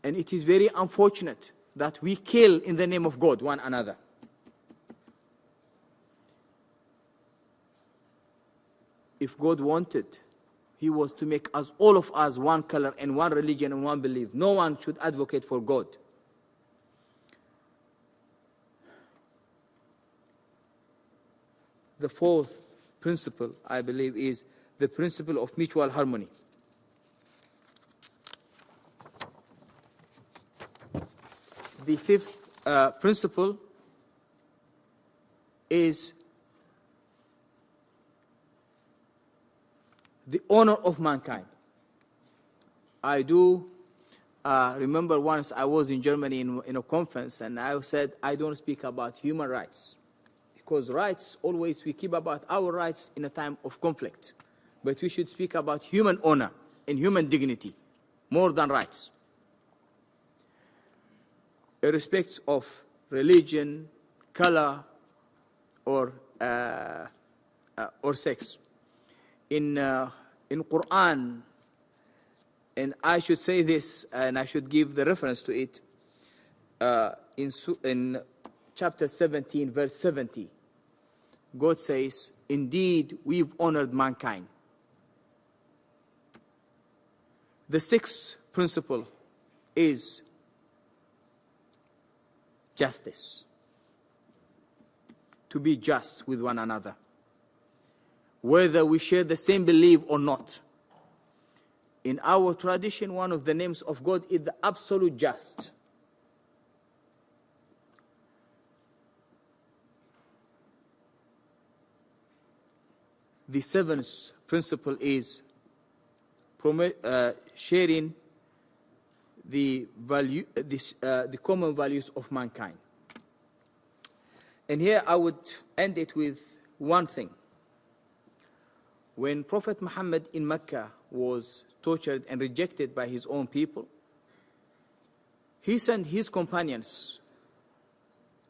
And it is very unfortunate that we kill in the name of God one another. If God wanted, He was to make us, all of us, one color and one religion and one belief. No one should advocate for God. The fourth principle, I believe, is the principle of mutual harmony. The fifth principle is the honor of mankind. I do remember once I was in Germany in a conference, and I said, I don't speak about human rights. Because rights, always we keep about our rights in a time of conflict. But we should speak about human honor and human dignity more than rights. Irrespective of religion, color, or sex. In Quran, and I should say this, and I should give the reference to it, in chapter 17, verse 70, God says, indeed, we've honored mankind. The sixth principle is justice. to be just with one another, whether we share the same belief or not. In our tradition, one of the names of God is the absolute just. The seventh principle is sharing the common values of mankind. And here I would end it with one thing. When Prophet Muhammad in Mecca was tortured and rejected by his own people, he sent his companions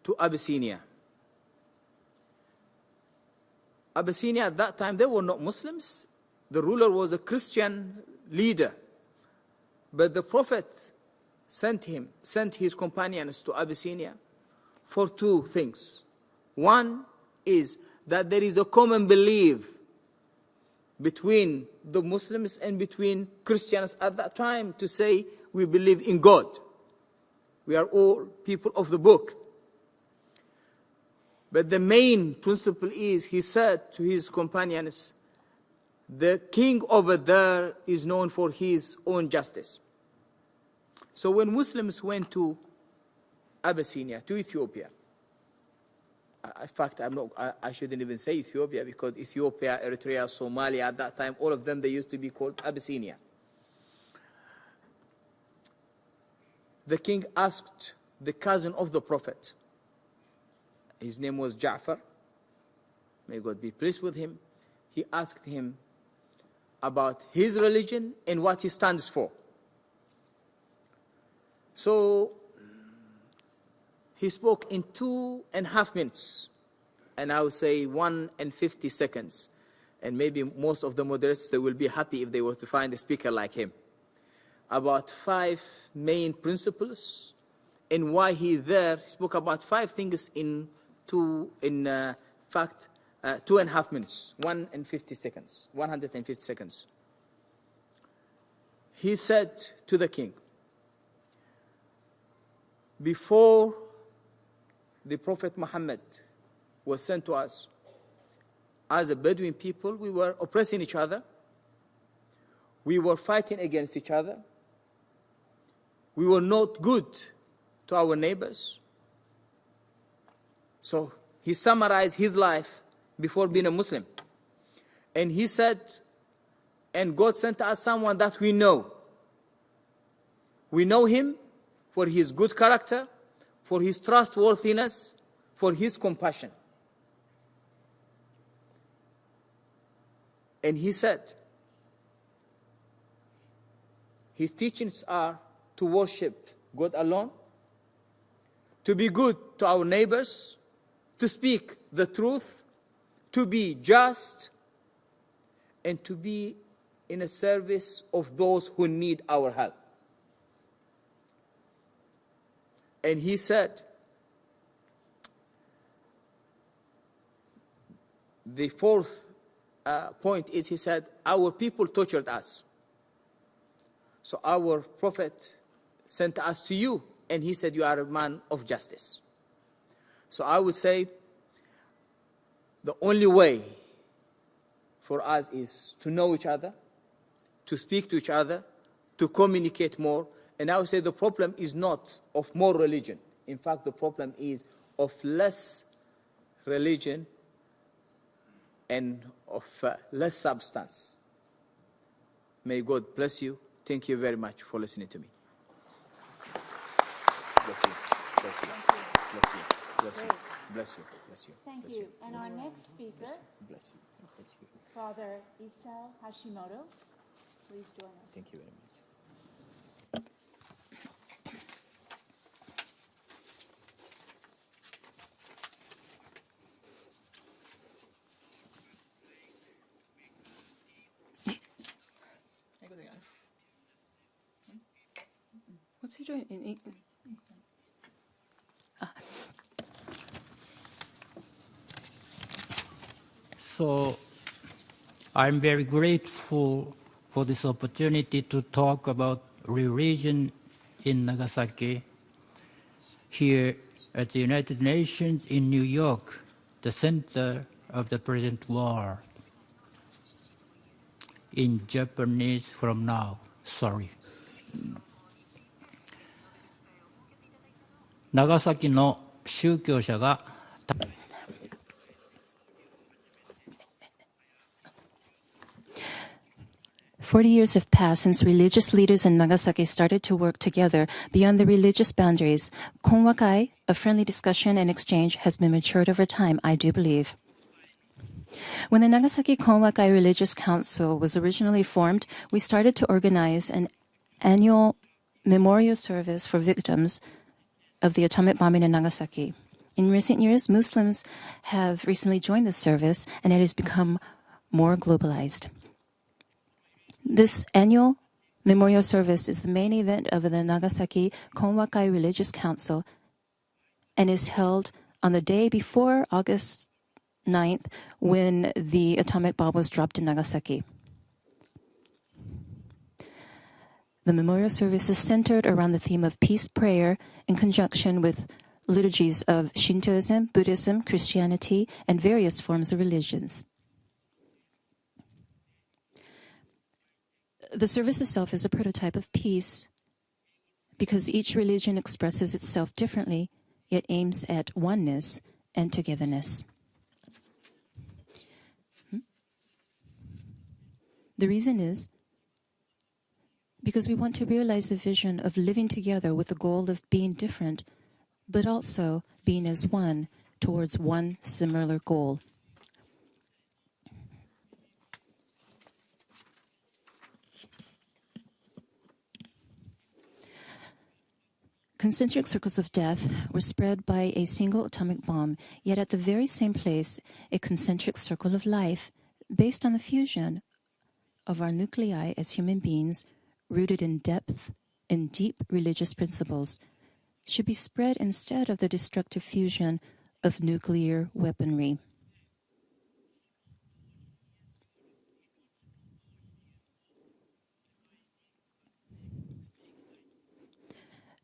to Abyssinia. Abyssinia at that time, they were not Muslims. The ruler was a Christian leader. But the Prophet sent his companions to Abyssinia for two things. One is that there is a common belief between the Muslims and between Christians at that time to say we believe in God. We are all people of the book. But the main principle is, he said to his companions, the king over there is known for his own justice. So when Muslims went to Abyssinia, to Ethiopia, in fact, I shouldn't even say Ethiopia, because Ethiopia, Eritrea, Somalia, at that time, all of them, they used to be called Abyssinia. The king asked the cousin of the Prophet, his name was Ja'far, may God be pleased with him. He asked him about his religion and what he stands for. So he spoke in 2.5 minutes, and I would say 1 and 50 seconds. And maybe most of the moderators, they will be happy if they were to find a speaker like him. About 5 main principles and why he there spoke about 5 things in 2.5 minutes, 150 seconds, 150 seconds. He said to the king, before the Prophet Muhammad was sent to us, as a Bedouin people, we were oppressing each other. We were fighting against each other. We were not good to our neighbors. So he summarized his life before being a Muslim. And he said, and God sent us someone that we know. We know him for his good character, for his trustworthiness, for his compassion. And he said, his teachings are to worship God alone, to be good to our neighbors, to speak the truth, to be just, and to be in a service of those who need our help. And he said, the fourth point is, he said, our people tortured us. So our Prophet sent us to you, and he said, you are a man of justice. So I would say, the only way for us is to know each other, to speak to each other, to communicate more. And I would say the problem is not of more religion. In fact, the problem is of less religion and of less substance. May God bless you. Thank you very much for listening to me. Bless you. Bless you. Bless you. Bless you. Bless you. Bless you. Thank you. And our next speaker, Bless you. Bless you. Father Isao Hashimoto. Please join us. Thank you very much. What's he doing? So I'm very grateful for this opportunity to talk about religion in Nagasaki here at the United Nations in New York the center of the present war. In Japanese from now. Sorry. 長崎の宗教者が 40 years have passed since religious leaders in Nagasaki started to work together beyond the religious boundaries. Konwakai, a friendly discussion and exchange, has been matured over time, I do believe. When the Nagasaki Konwakai Religious Council was originally formed, we started to organize an annual memorial service for victims of the atomic bombing in Nagasaki. In recent years, Muslims have recently joined this service, and it has become more globalized. This annual memorial service is the main event of the Nagasaki Konwakai Religious Council and is held on the day before August 9th, when the atomic bomb was dropped in Nagasaki. The memorial service is centered around the theme of peace prayer in conjunction with liturgies of Shintoism, Buddhism, Christianity, and various forms of religions. The service itself is a prototype of peace because each religion expresses itself differently, yet aims at oneness and togetherness. The reason is because we want to realize the vision of living together with the goal of being different, but also being as one towards one similar goal. Concentric circles of death were spread by a single atomic bomb, yet at the very same place, a concentric circle of life, based on the fusion of our nuclei as human beings, rooted in depth and deep religious principles, should be spread instead of the destructive fusion of nuclear weaponry.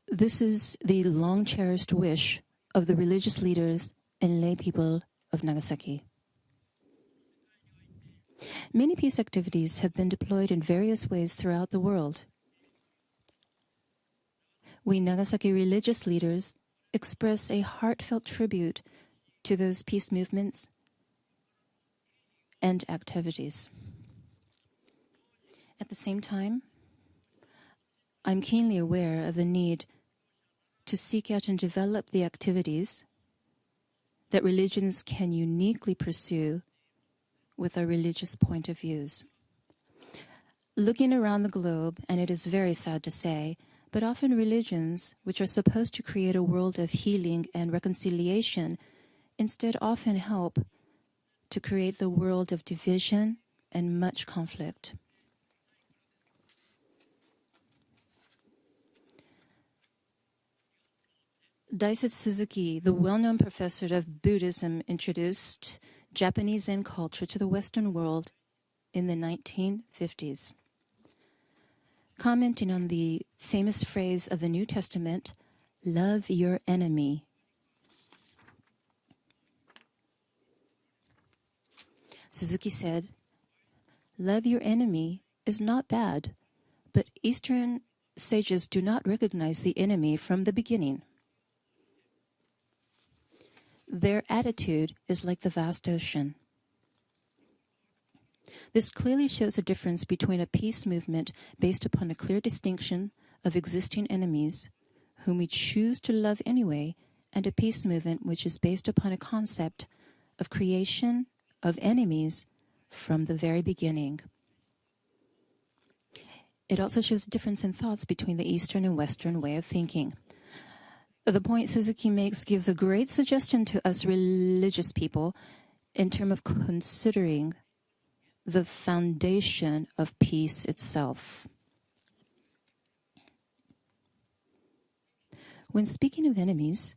This is the long-cherished wish of the religious leaders and lay people of Nagasaki. Many peace activities have been deployed in various ways throughout the world. We Nagasaki religious leaders express a heartfelt tribute to those peace movements and activities. At the same time, I'm keenly aware of the need to seek out and develop the activities that religions can uniquely pursue with our religious point of views. Looking around the globe, and it is very sad to say, but often religions, which are supposed to create a world of healing and reconciliation, instead often help to create the world of division and much conflict. Daisetsu Suzuki, the well-known professor of Buddhism, introduced Japanese Zen culture to the Western world in the 1950s. Commenting on the famous phrase of the New Testament, "Love your enemy," Suzuki said, "Love your enemy is not bad, but Eastern sages do not recognize the enemy from the beginning. Their attitude is like the vast ocean." This clearly shows a difference between a peace movement based upon a clear distinction of existing enemies, whom we choose to love anyway, and a peace movement which is based upon a concept of creation of enemies from the very beginning. It also shows a difference in thoughts between the Eastern and Western way of thinking. The point Suzuki makes gives a great suggestion to us religious people in terms of considering the foundation of peace itself. When speaking of enemies,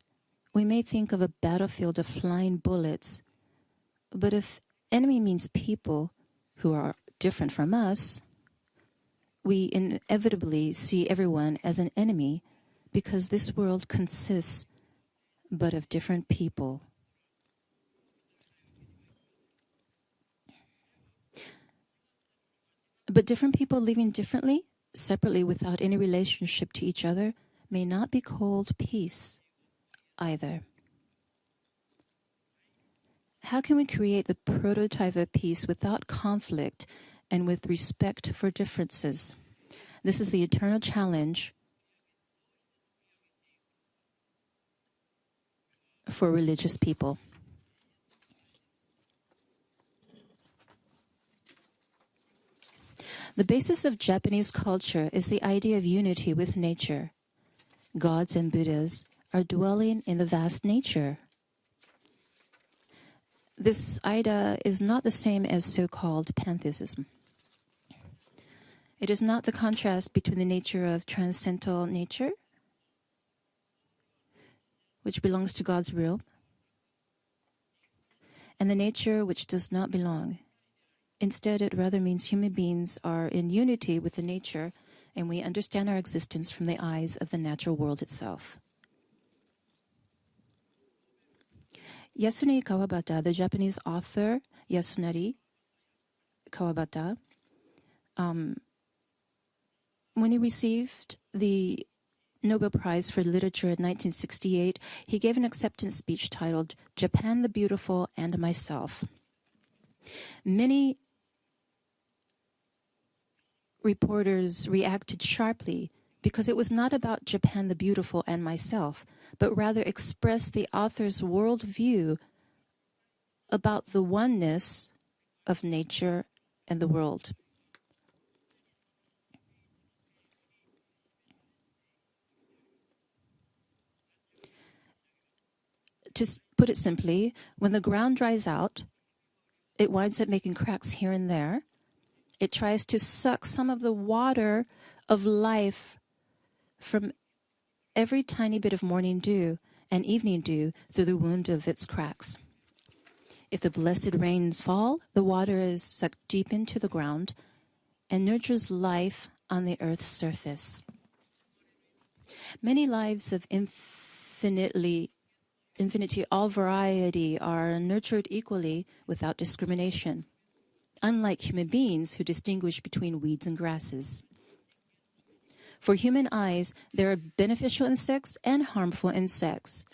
we may think of a battlefield of flying bullets, but if enemy means people who are different from us, we inevitably see everyone as an enemy because this world consists but of different people. But different people living differently, separately without any relationship to each other, may not be called peace either. How can we create the prototype of peace without conflict and with respect for differences? This is the eternal challenge for religious people. The basis of Japanese culture is the idea of unity with nature. Gods and Buddhas are dwelling in the vast nature. This idea is not the same as so-called pantheism. It is not the contrast between the nature of transcendental nature, which belongs to God's realm, and the nature which does not belong. Instead, it rather means human beings are in unity with the nature, and we understand our existence from the eyes of the natural world itself. Yasunari Kawabata, the Japanese author Yasunari Kawabata, when he received the Nobel Prize for Literature in 1968, he gave an acceptance speech titled Japan the Beautiful and Myself. Many reporters reacted sharply because it was not about Japan the Beautiful and myself, but rather expressed the author's worldview about the oneness of nature and the world. To put it simply, when the ground dries out, it winds up making cracks here and there. It tries to suck some of the water of life from every tiny bit of morning dew and evening dew through the wound of its cracks. If the blessed rains fall, the water is sucked deep into the ground and nurtures life on the earth's surface. Many lives of infinity, all variety, are nurtured equally without discrimination, unlike human beings who distinguish between weeds and grasses. For human eyes, there are beneficial insects and harmful insects.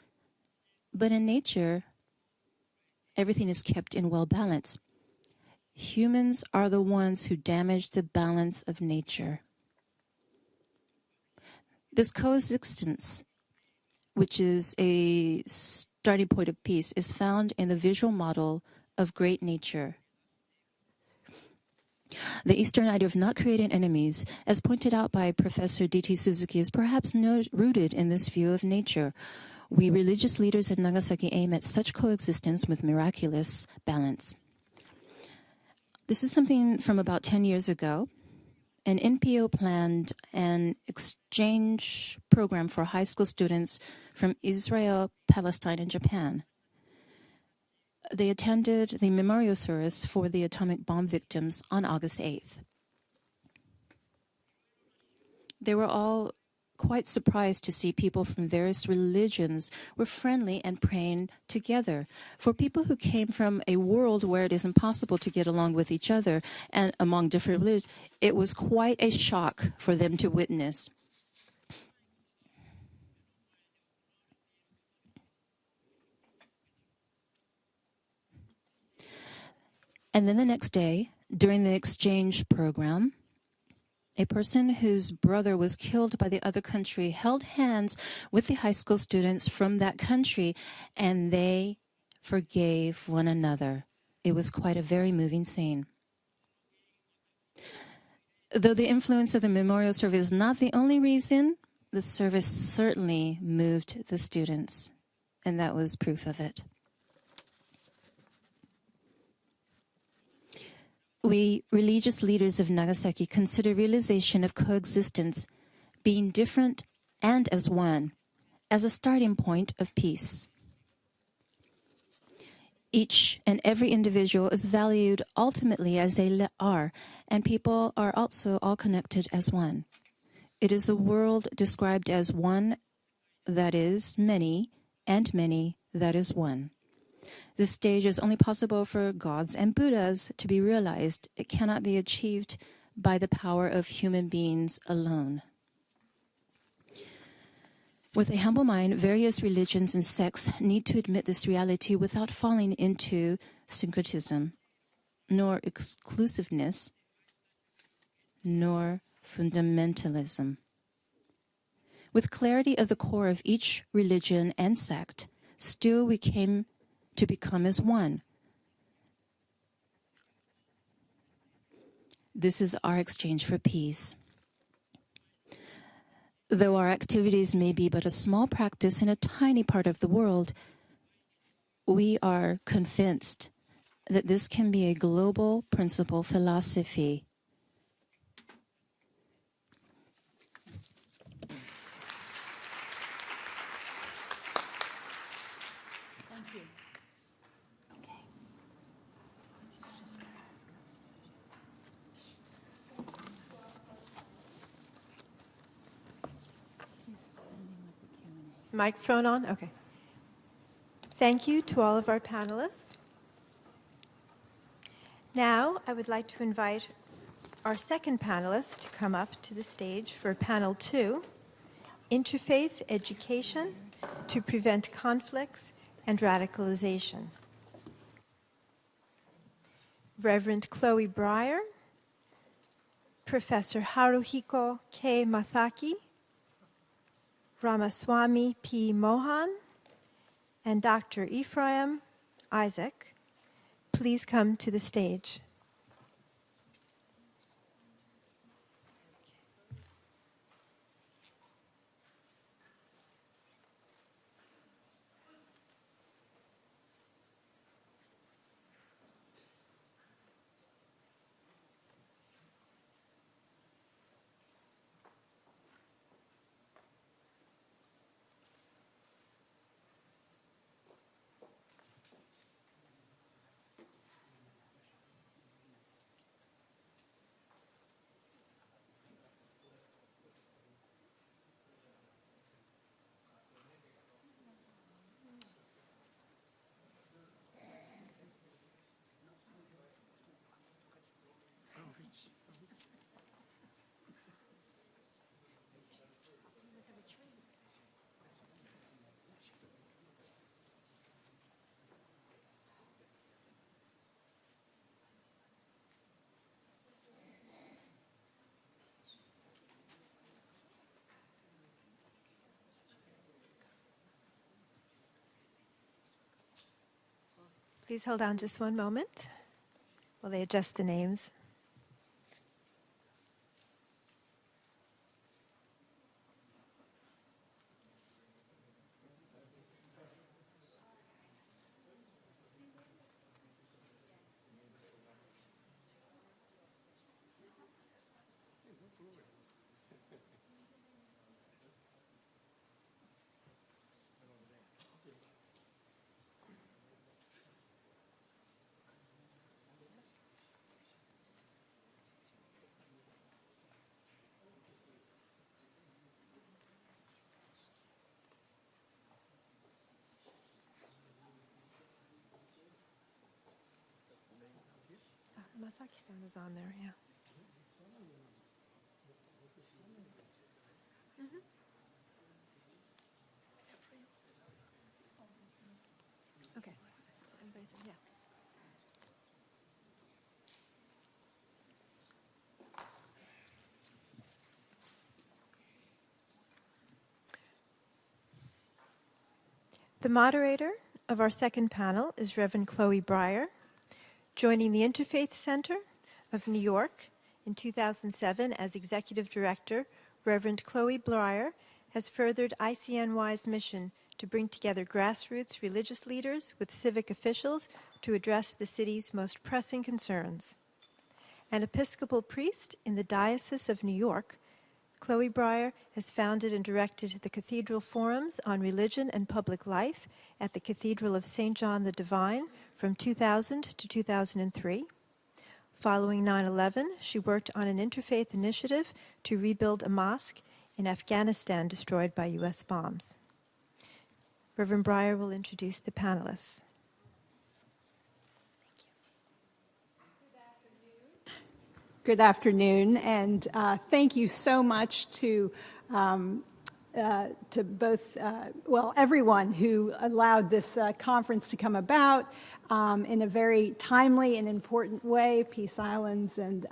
But in nature, everything is kept in well balance. Humans are the ones who damage the balance of nature. This coexistence, which is a starting point of peace, is found in the visual model of great nature. The Eastern idea of not creating enemies, as pointed out by Professor D.T. Suzuki, is perhaps rooted in this view of nature. We religious leaders in Nagasaki aim at such coexistence with miraculous balance. This is something from about 10 years ago. An NPO planned an exchange program for high school students from Israel, Palestine, and Japan. They attended the memorial service for the atomic bomb victims on August 8th. They were all quite surprised to see people from various religions were friendly and praying together. For people who came from a world where it is impossible to get along with each other and among different religions, it was quite a shock for them to witness. And then the next day, during the exchange program, a person whose brother was killed by the other country held hands with the high school students from that country, and they forgave one another. It was quite a very moving scene. Though the influence of the memorial service is not the only reason, the service certainly moved the students, and that was proof of it. We religious leaders of Nagasaki consider realization of coexistence, being different and as one, as a starting point of peace. Each and every individual is valued ultimately as they are, and people are also all connected as one. It is the world described as one that is many, and many that is one. This stage is only possible for gods and Buddhas to be realized. It cannot be achieved by the power of human beings alone. With a humble mind, various religions and sects need to admit this reality without falling into syncretism, nor exclusiveness, nor fundamentalism. With clarity of the core of each religion and sect, still we came to become as one. This is our exchange for peace. Though our activities may be but a small practice in a tiny part of the world, we are convinced that this can be a global principle philosophy. Thank you. Is the microphone on? Okay. Thank you to all of our panelists. Now, I would like to invite our second panelist to come up to the stage for panel 2, Interfaith Education to Prevent Conflicts and Radicalization. Reverend Chloe Breyer, Professor Haruhiko K. Masaki, Ramaswamy P. Mohan, and Dr. Ephraim Isaac, please come to the stage. Please hold on just one moment while they adjust the names. Masaki-san is on there, yeah. Mm-hmm. Okay. Yeah. The moderator of our second panel is Reverend Chloe Breyer, joining the Interfaith Center of New York in 2007 as Executive Director. Reverend Chloe Breyer has furthered ICNY's mission to bring together grassroots religious leaders with civic officials to address the city's most pressing concerns. An Episcopal priest in the Diocese of New York, Chloe Breyer has founded and directed the Cathedral Forums on Religion and Public Life at the Cathedral of St. John the Divine from 2000 to 2003. Following 9/11, she worked on an interfaith initiative to rebuild a mosque in Afghanistan destroyed by U.S. bombs. Reverend Breyer will introduce the panelists. Good afternoon, and thank you so much to both, everyone who allowed this conference to come about in a very timely and important way, Peace Islands and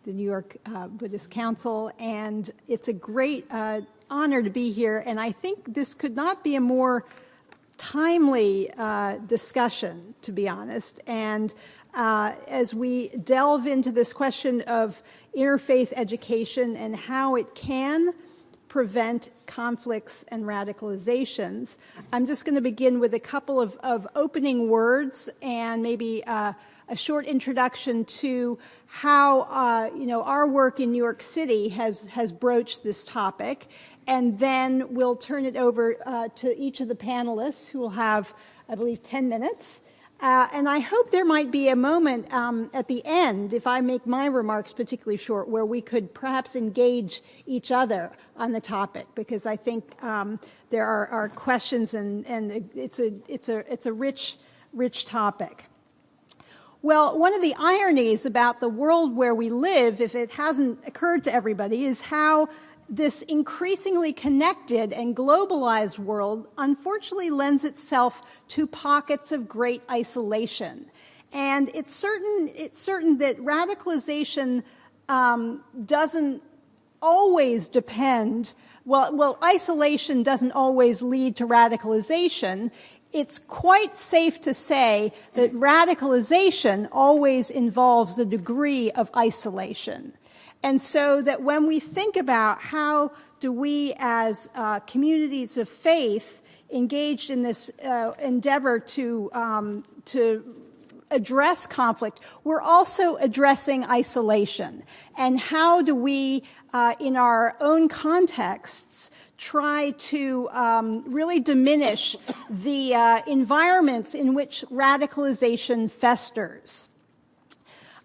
the New York Buddhist Council. And it's a great honor to be here, and I think this could not be a more timely discussion, to be honest. And as we delve into this question of interfaith education and how it can prevent conflicts and radicalizations, I'm just going to begin with a couple of opening words and maybe a short introduction to how our work in New York City has broached this topic, and then we'll turn it over to each of the panelists, who will have, I believe, 10 minutes. And I hope there might be a moment at the end, if I make my remarks particularly short, where we could perhaps engage each other on the topic, because I think there are questions, and it's a rich topic. Well, one of the ironies about the world where we live, if it hasn't occurred to everybody, is how this increasingly connected and globalized world unfortunately lends itself to pockets of great isolation. And it's certain that radicalization doesn't always depend, isolation doesn't always lead to radicalization. It's quite safe to say that radicalization always involves a degree of isolation. And so that when we think about how do we as communities of faith engaged in this endeavor to address conflict, we're also addressing isolation. And how do we, in our own contexts, try to really diminish the environments in which radicalization festers.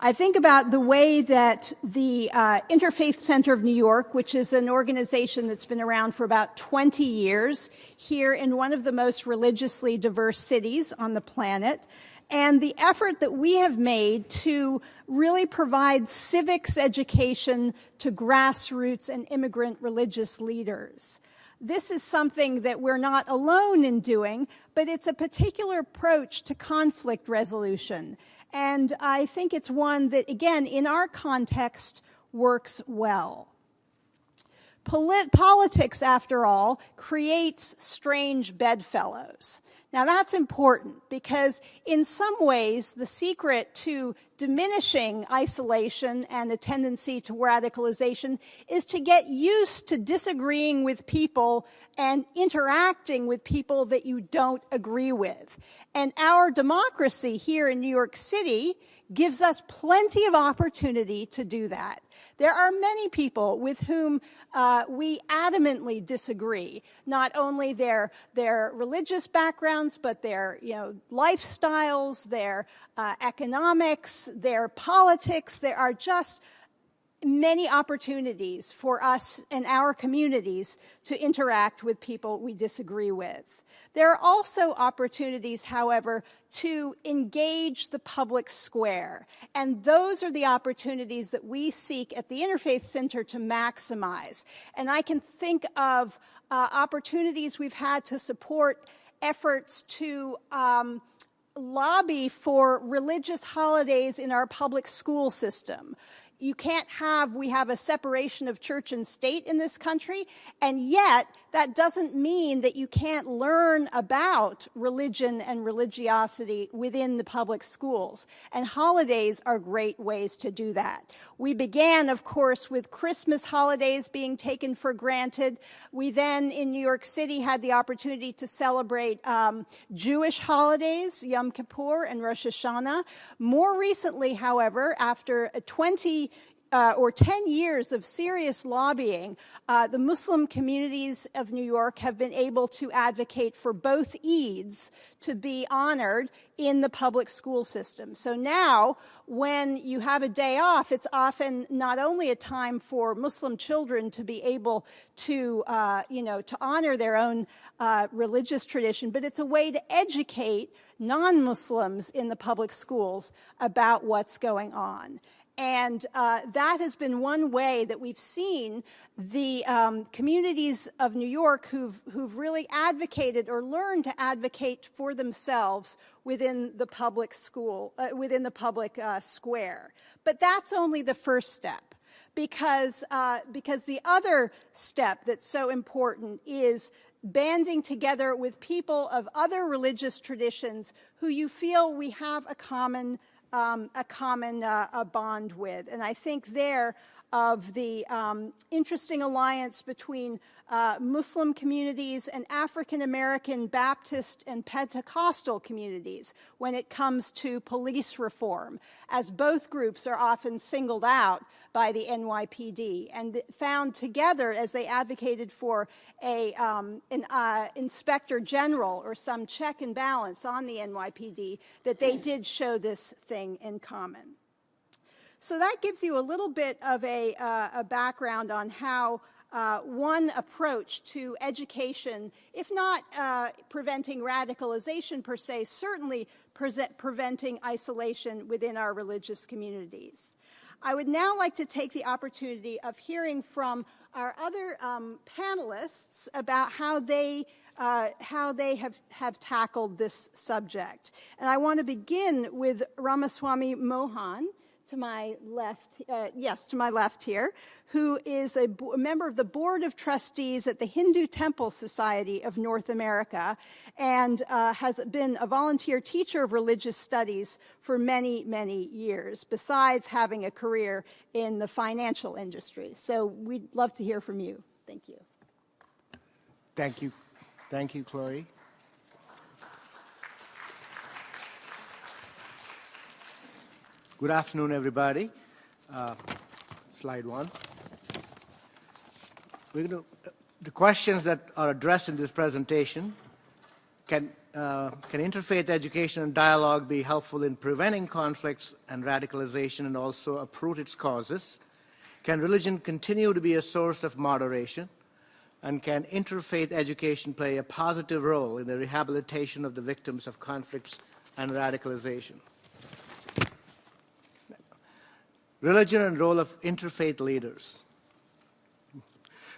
I think about the way that the Interfaith Center of New York, which is an organization that's been around for about 20 years here in one of the most religiously diverse cities on the planet, and the effort that we have made to really provide civics education to grassroots and immigrant religious leaders. This is something that we're not alone in doing, but it's a particular approach to conflict resolution. And I think it's one that, again, in our context, works well. Politics, after all, creates strange bedfellows. Now, that's important because in some ways, the secret to diminishing isolation and the tendency to radicalization is to get used to disagreeing with people and interacting with people that you don't agree with. And our democracy here in New York City gives us plenty of opportunity to do that. There are many people with whom we adamantly disagree, not only their religious backgrounds, but their lifestyles, their economics, their politics. There are just many opportunities for us and our communities to interact with people we disagree with. There are also opportunities, however, to engage the public square. And those are the opportunities that we seek at the Interfaith Center to maximize. And I can think of opportunities we've had to support efforts to lobby for religious holidays in our public school system. We have a separation of church and state in this country, and yet that doesn't mean that you can't learn about religion and religiosity within the public schools. And holidays are great ways to do that. We began, of course, with Christmas holidays being taken for granted. We then, in New York City, had the opportunity to celebrate Jewish holidays, Yom Kippur and Rosh Hashanah. More recently, however, after 10 years of serious lobbying, the Muslim communities of New York have been able to advocate for both Eids to be honored in the public school system. So now, when you have a day off, it's often not only a time for Muslim children to be able to, to honor their own religious tradition, but it's a way to educate non-Muslims in the public schools about what's going on. And that has been one way that we've seen the communities of New York who've really advocated or learned to advocate for themselves within the public school, within the public square. But that's only the first step, because the other step that's so important is banding together with people of other religious traditions who you feel we have a common bond with. And I think there of the interesting alliance between Muslim communities and African American Baptist and Pentecostal communities when it comes to police reform, as both groups are often singled out by the NYPD and found together as they advocated for an inspector general or some check and balance on the NYPD, that they did show this thing in common. So that gives you a little bit of a background on how one approach to education, if not preventing radicalization per se, certainly preventing isolation within our religious communities. I would now like to take the opportunity of hearing from our other panelists about how they have tackled this subject. And I want to begin with Ramaswamy Mohan, to my left, to my left here, who is a member of the Board of Trustees at the Hindu Temple Society of North America and has been a volunteer teacher of religious studies for many, many years, besides having a career in the financial industry. So we'd love to hear from you. Thank you. Thank you. Thank you, Chloe. Good afternoon, everybody. Slide one. The questions that are addressed in this presentation: can interfaith education and dialogue be helpful in preventing conflicts and radicalization and also uproot its causes? Can religion continue to be a source of moderation? And can interfaith education play a positive role in the rehabilitation of the victims of conflicts and radicalization? Religion and role of interfaith leaders.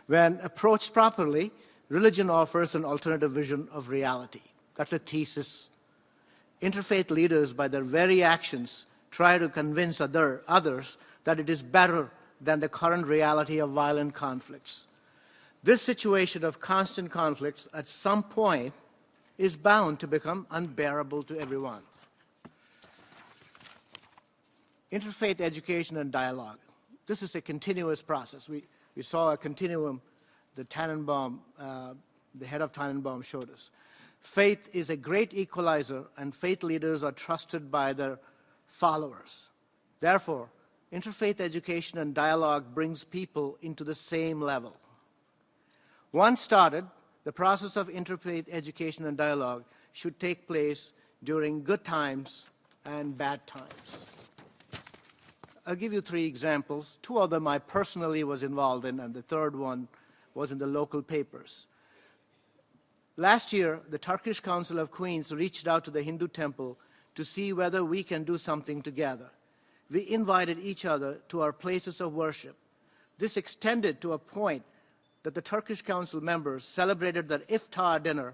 When approached properly, religion offers an alternative vision of reality. That's a thesis. Interfaith leaders, by their very actions, try to convince others that it is better than the current reality of violent conflicts. This situation of constant conflicts at some point is bound to become unbearable to everyone. Interfaith education and dialogue. This is a continuous process. We saw a continuum that Tannenbaum, the head of Tannenbaum, showed us. Faith is a great equalizer, and faith leaders are trusted by their followers. Therefore, interfaith education and dialogue brings people into the same level. Once started, the process of interfaith education and dialogue should take place during good times and bad times. I'll give you 3 examples. 2 of them I personally was involved in, and the third one was in the local papers. Last year, the Turkish Council of Queens reached out to the Hindu temple to see whether we can do something together. We invited each other to our places of worship. This extended to a point that the Turkish Council members celebrated their iftar dinner,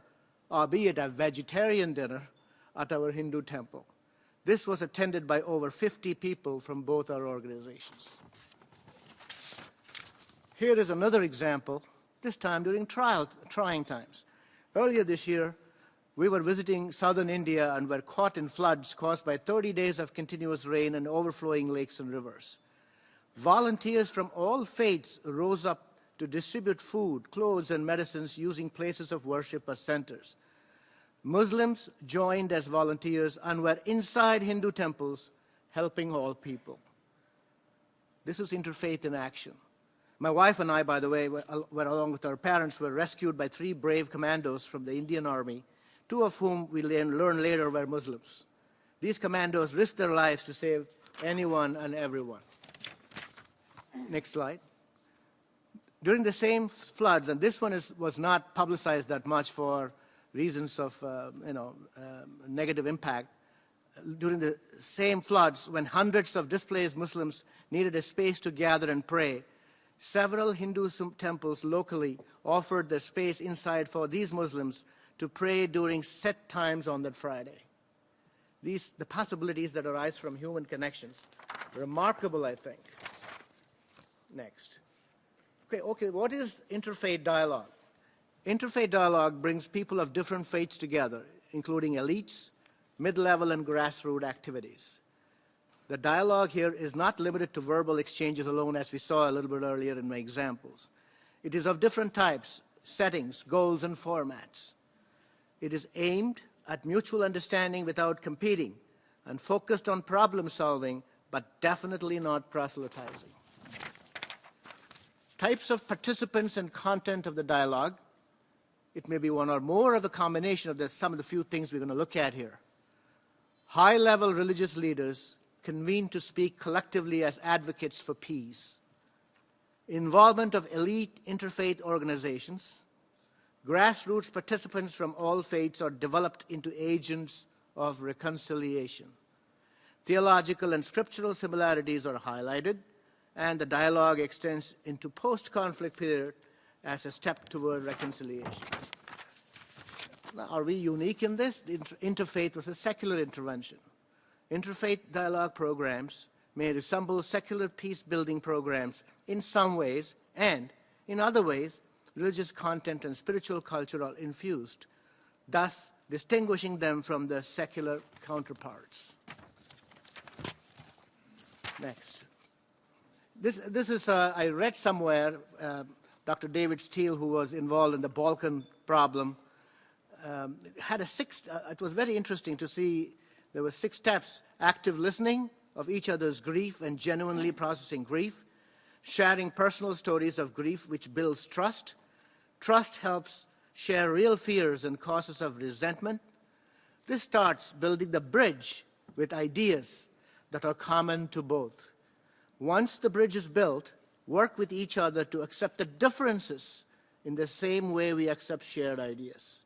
albeit a vegetarian dinner, at our Hindu temple. This was attended by over 50 people from both our organizations. Here is another example, this time during trying times. Earlier this year, we were visiting southern India and were caught in floods caused by 30 days of continuous rain and overflowing lakes and rivers. Volunteers from all faiths rose up to distribute food, clothes, and medicines using places of worship as centers. Muslims joined as volunteers and were inside Hindu temples helping all people. This is interfaith in action. My wife and I, by the way, along with our parents, were rescued by 3 brave commandos from the Indian Army, 2 of whom we learned later were Muslims. These commandos risked their lives to save anyone and everyone. Next slide. During the same floods, and this one was not publicized that much for reasons of negative impact, during the same floods, when hundreds of displaced Muslims needed a space to gather and pray, several Hindu temples locally offered their space inside for these Muslims to pray during set times on that Friday. The possibilities that arise from human connections, remarkable, I think. Next. Okay, what is interfaith dialogue? Interfaith dialogue brings people of different faiths together, including elites, mid-level, and grassroots activities. The dialogue here is not limited to verbal exchanges alone, as we saw a little bit earlier in my examples. It is of different types, settings, goals, and formats. It is aimed at mutual understanding without competing and focused on problem solving, but definitely not proselytizing. Types of participants and content of the dialogue. It may be one or more of the combination of some of the few things we're going to look at here. High-level religious leaders convene to speak collectively as advocates for peace. Involvement of elite interfaith organizations. Grassroots participants from all faiths are developed into agents of reconciliation. Theological and scriptural similarities are highlighted, and the dialogue extends into post-conflict period as a step toward reconciliation. Now, are we unique in this? Interfaith was a secular intervention. Interfaith dialogue programs may resemble secular peace-building programs in some ways, and in other ways, religious content and spiritual culture are infused, thus distinguishing them from their secular counterparts. Next. This is, I read somewhere, Dr. David Steele, who was involved in the Balkan problem, had it was very interesting to see there were 6 steps: active listening of each other's grief and genuinely processing grief, sharing personal stories of grief, which builds trust. Trust helps share real fears and causes of resentment. This starts building the bridge with ideas that are common to both. Once the bridge is built, work with each other to accept the differences in the same way we accept shared ideas.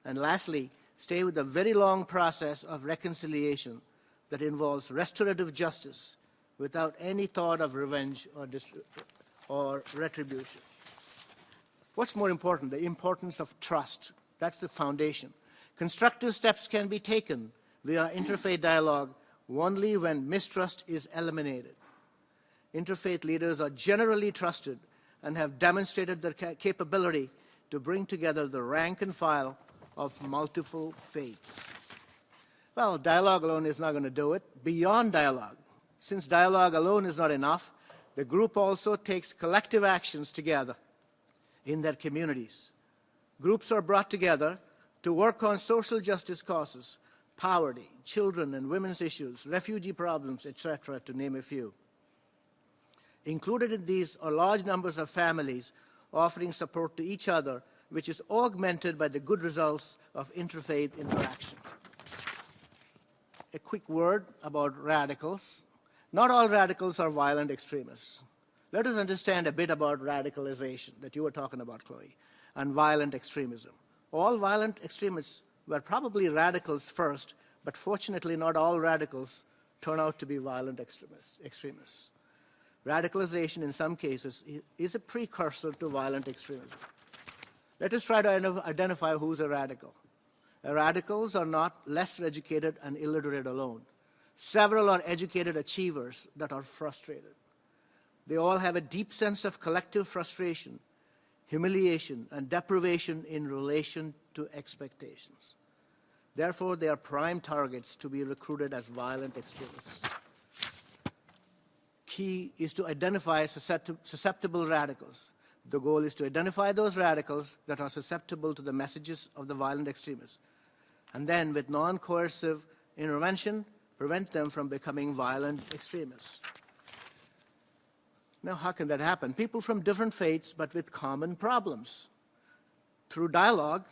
And lastly, stay with the very long process of reconciliation that involves restorative justice without any thought of revenge or retribution. What's more important? The importance of trust. That's the foundation. Constructive steps can be taken via interfaith dialogue only when mistrust is eliminated. Interfaith leaders are generally trusted and have demonstrated their capability to bring together the rank and file of multiple faiths. Well, dialogue alone is not going to do it. Beyond dialogue, since dialogue alone is not enough, the group also takes collective actions together in their communities. Groups are brought together to work on social justice causes, poverty, children and women's issues, refugee problems, etc., to name a few. Included in these are large numbers of families offering support to each other, which is augmented by the good results of interfaith interaction. A quick word about radicals. Not all radicals are violent extremists. Let us understand a bit about radicalization that you were talking about, Chloe, and violent extremism. All violent extremists were probably radicals first, but fortunately not all radicals turn out to be violent extremists. Radicalization in some cases is a precursor to violent extremism. Let us try to identify who's a radical. Radicals are not less educated and illiterate alone. Several are educated achievers that are frustrated. They all have a deep sense of collective frustration, humiliation, and deprivation in relation to expectations. Therefore, they are prime targets to be recruited as violent extremists. Key is to identify susceptible radicals. The goal is to identify those radicals that are susceptible to the messages of the violent extremists, and then with non-coercive intervention, prevent them from becoming violent extremists. Now, how can that happen? People from different faiths, but with common problems. Through dialogue,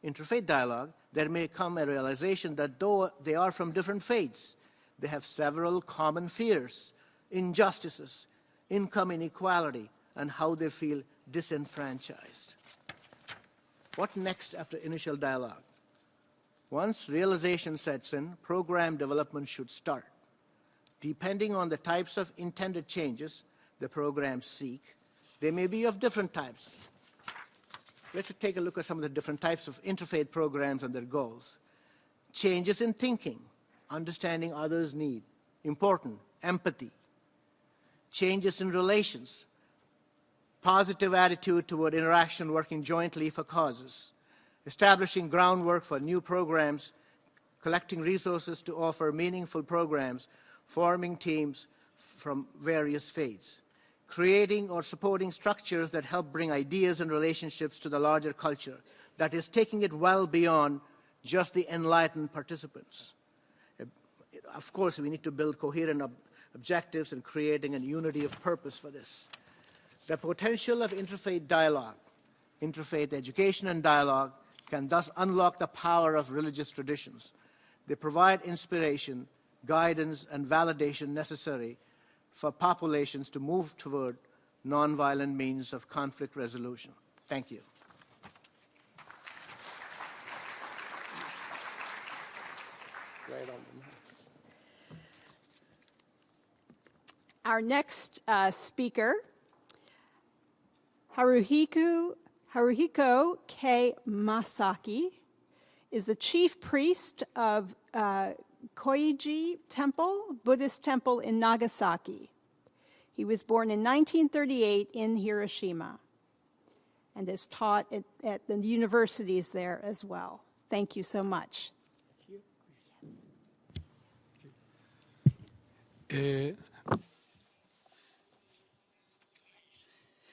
interfaith dialogue, there may come a realization that though they are from different faiths, they have several common fears, injustices, income inequality, and how they feel disenfranchised. What next after initial dialogue? Once realization sets in, program development should start. Depending on the types of intended changes the programs seek, they may be of different types. Let's take a look at some of the different types of interfaith programs and their goals. Changes in thinking, understanding others' need, important, empathy. Changes in relations, positive attitude toward interaction, working jointly for causes. Establishing groundwork for new programs, collecting resources to offer meaningful programs, forming teams from various faiths. Creating or supporting structures that help bring ideas and relationships to the larger culture, that is, taking it well beyond just the enlightened participants. Of course, we need to build coherent objectives and creating a unity of purpose for this. The potential of interfaith dialogue, interfaith education and dialogue, can thus unlock the power of religious traditions. They provide inspiration, guidance, and validation necessary for populations to move toward nonviolent means of conflict resolution. Thank you. Our next speaker, Haruhiko K. Masaki, is the chief priest of Koiji Temple, Buddhist temple in Nagasaki. He was born in 1938 in Hiroshima and is taught at the universities there as well. Thank you so much.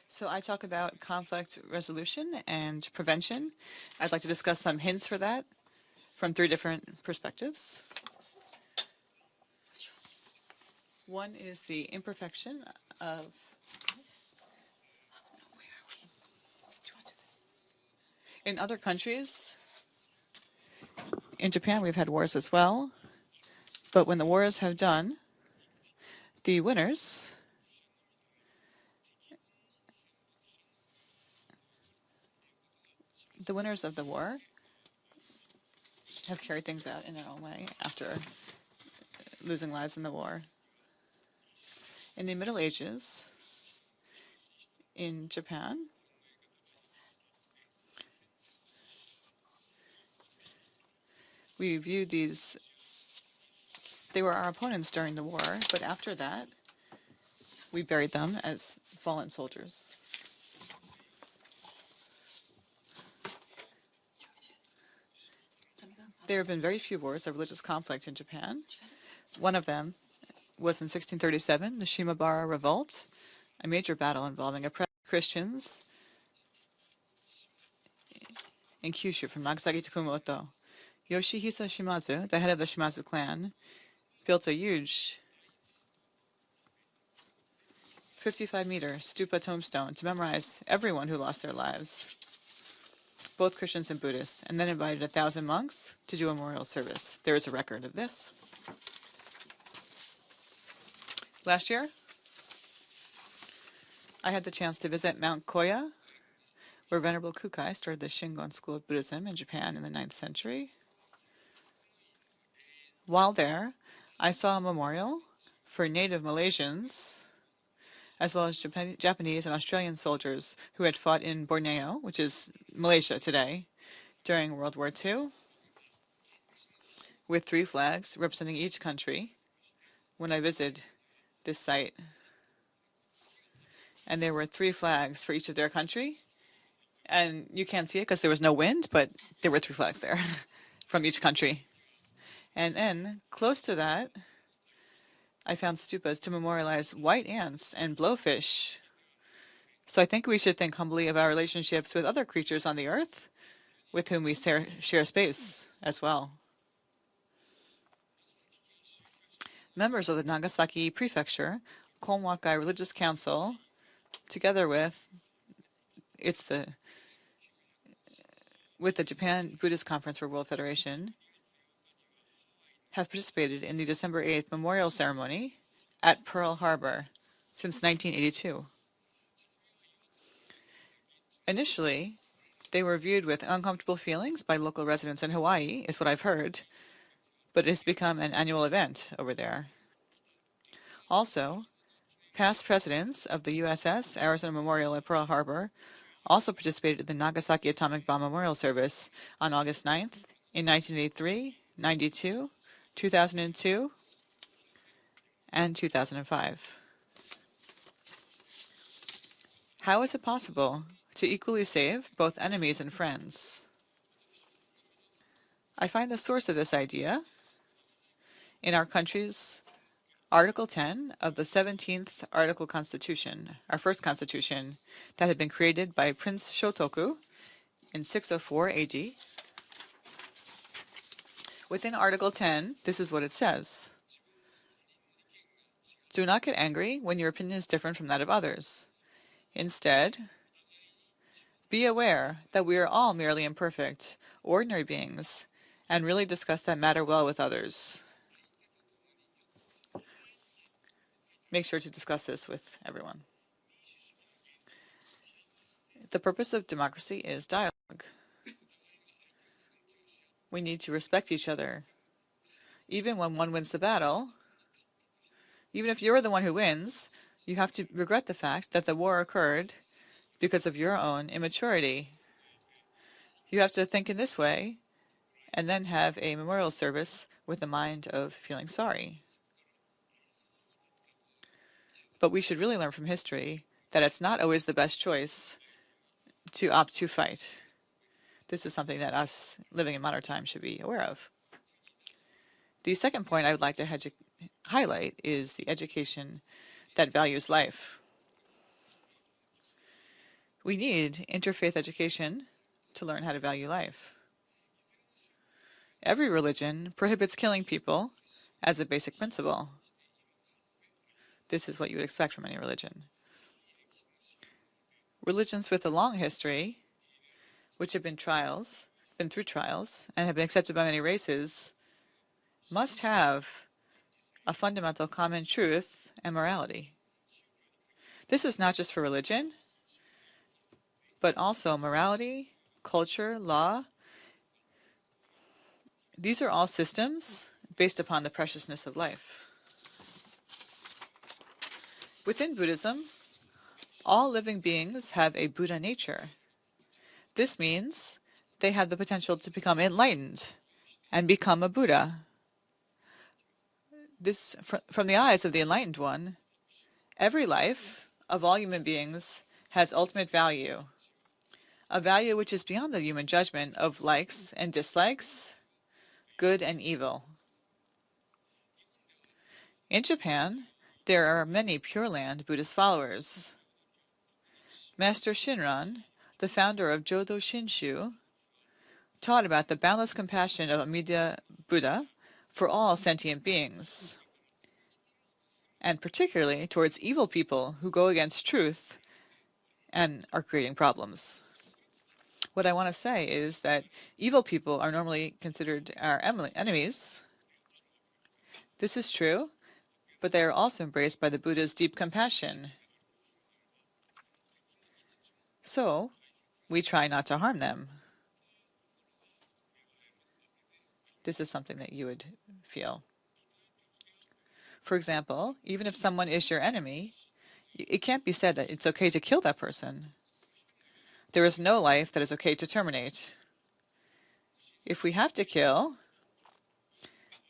So I talk about conflict resolution and prevention. I'd like to discuss some hints for that from 3 different perspectives. One is the imperfection of in other countries. In Japan, we've had wars as well. But when the wars have done, the winners of the war have carried things out in their own way after losing lives in the war. In the Middle Ages, in Japan, we viewed these, they were our opponents during the war, but after that, we buried them as fallen soldiers. There have been very few wars of religious conflict in Japan. One of them was in 1637, the Shimabara Revolt, a major battle involving oppressed Christians in Kyushu from Nagasaki to Kumamoto. Yoshihisa Shimazu, the head of the Shimazu clan, built a huge 55-meter stupa tombstone to memorize everyone who lost their lives, both Christians and Buddhists, and then invited 1,000 monks to do a memorial service. There is a record of this. Last year, I had the chance to visit Mount Koya, where Venerable Kukai started the Shingon school of Buddhism in Japan in the 9th century. While there, I saw a memorial for native Malaysians, as well as Japanese and Australian soldiers who had fought in Borneo, which is Malaysia today, during World War II, with 3 flags representing each country when I visited this site. And there were 3 flags for each of their country. And you can't see it because there was no wind, but there were 3 flags there from each country. And then, close to that, I found stupas to memorialize white ants and blowfish. So I think we should think humbly of our relationships with other creatures on the earth, with whom we share space as well. Members of the Nagasaki Prefecture, Konwakai Religious Council, together with the Japan Buddhist Conference for World Federation, have participated in the December 8th memorial ceremony at Pearl Harbor since 1982. Initially, They were viewed with uncomfortable feelings by local residents in Hawaii, is what I've heard, but it's become an annual event over there. Also, past presidents of the USS Arizona Memorial at Pearl Harbor also participated in the Nagasaki Atomic Bomb Memorial Service on August 9th in 1983, 92, 2002, and 2005. How is it possible to equally save both enemies and friends? I find the source of this idea in our country's Article 10 of the 17th Article Constitution, our first constitution that had been created by Prince Shotoku in 604 AD. Within Article 10, this is what it says. Do not get angry when your opinion is different from that of others. Instead, be aware that we are all merely imperfect, ordinary beings, and really discuss that matter well with others. Make sure to discuss this with everyone. The purpose of democracy is dialogue. We need to respect each other. Even when one wins the battle, even if you're the one who wins, you have to regret the fact that the war occurred because of your own immaturity. You have to think in this way and then have a memorial service with the mind of feeling sorry. But we should really learn from history that it's not always the best choice to opt to fight. This is something that us living in modern times should be aware of. The second point I would like to highlight is the education that values life. We need interfaith education to learn how to value life. Every religion prohibits killing people as a basic principle. This is what you would expect from any religion. Religions with a long history, which have been through trials, and have been accepted by many races, must have a fundamental common truth and morality. This is not just for religion, but also morality, culture, law. These are all systems based upon the preciousness of life. Within Buddhism, all living beings have a Buddha nature. This means they have the potential to become enlightened and become a Buddha. This, from the eyes of the enlightened one, every life of all human beings has ultimate value, a value which is beyond the human judgment of likes and dislikes, good and evil. In Japan, there are many Pure Land Buddhist followers. Master Shinran, the founder of Jodo Shinshu, taught about the boundless compassion of Amida Buddha for all sentient beings, and particularly towards evil people who go against truth and are creating problems. What I want to say is that evil people are normally considered our enemies. This is true, but they are also embraced by the Buddha's deep compassion. So, we try not to harm them. This is something that you would feel. For example, even if someone is your enemy, it can't be said that it's okay to kill that person. There is no life that is okay to terminate. If we have to kill,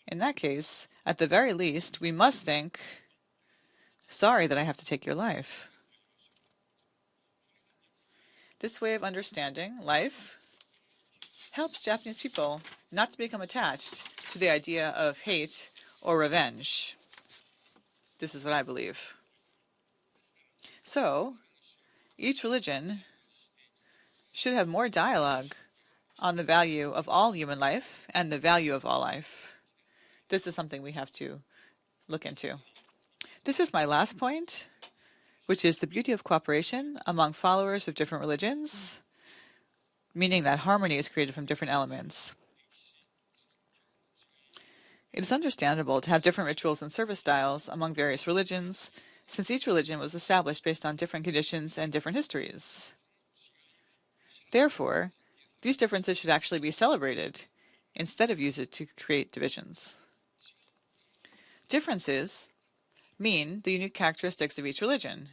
in that case, at the very least, we must think, sorry that I have to take your life. This way of understanding life helps Japanese people not to become attached to the idea of hate or revenge. This is what I believe. So, each religion should have more dialogue on the value of all human life and the value of all life. This is something we have to look into. This is my last point, which is the beauty of cooperation among followers of different religions, meaning that harmony is created from different elements. It is understandable to have different rituals and service styles among various religions, since each religion was established based on different conditions and different histories. Therefore, these differences should actually be celebrated instead of used to create divisions. Differences mean the unique characteristics of each religion.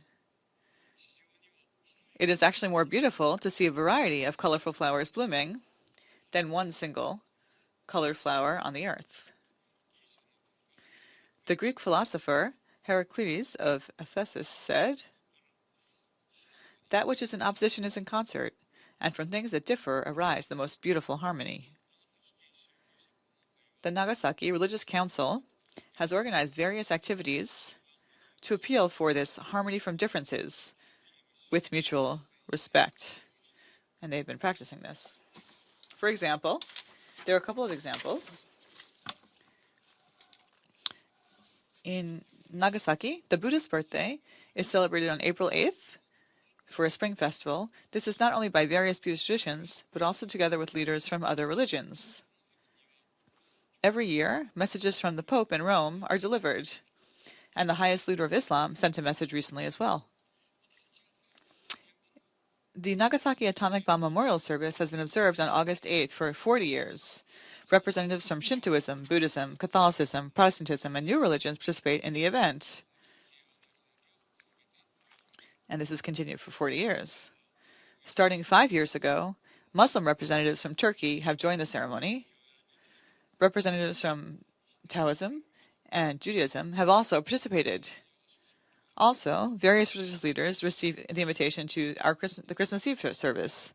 It is actually more beautiful to see a variety of colorful flowers blooming than one single colored flower on the earth. The Greek philosopher Heraclitus of Ephesus said, "That which is in opposition is in concert, and from things that differ arise the most beautiful harmony." The Nagasaki Religious Council has organized various activities to appeal for this harmony from differences with mutual respect, and they've been practicing this. For example, there are a couple of examples. In Nagasaki, the Buddhist birthday is celebrated on April 8th for a spring festival. This is not only by various Buddhist traditions, but also together with leaders from other religions. Every year, messages from the Pope in Rome are delivered, and the highest leader of Islam sent a message recently as well. The Nagasaki Atomic Bomb Memorial Service has been observed on August 8th for 40 years. Representatives from Shintoism, Buddhism, Catholicism, Protestantism, and new religions participate in the event. And this has continued for 40 years. Starting 5 years ago, Muslim representatives from Turkey have joined the ceremony. Representatives from Taoism and Judaism have also participated. Also, various religious leaders receive the invitation to the Christmas Eve service.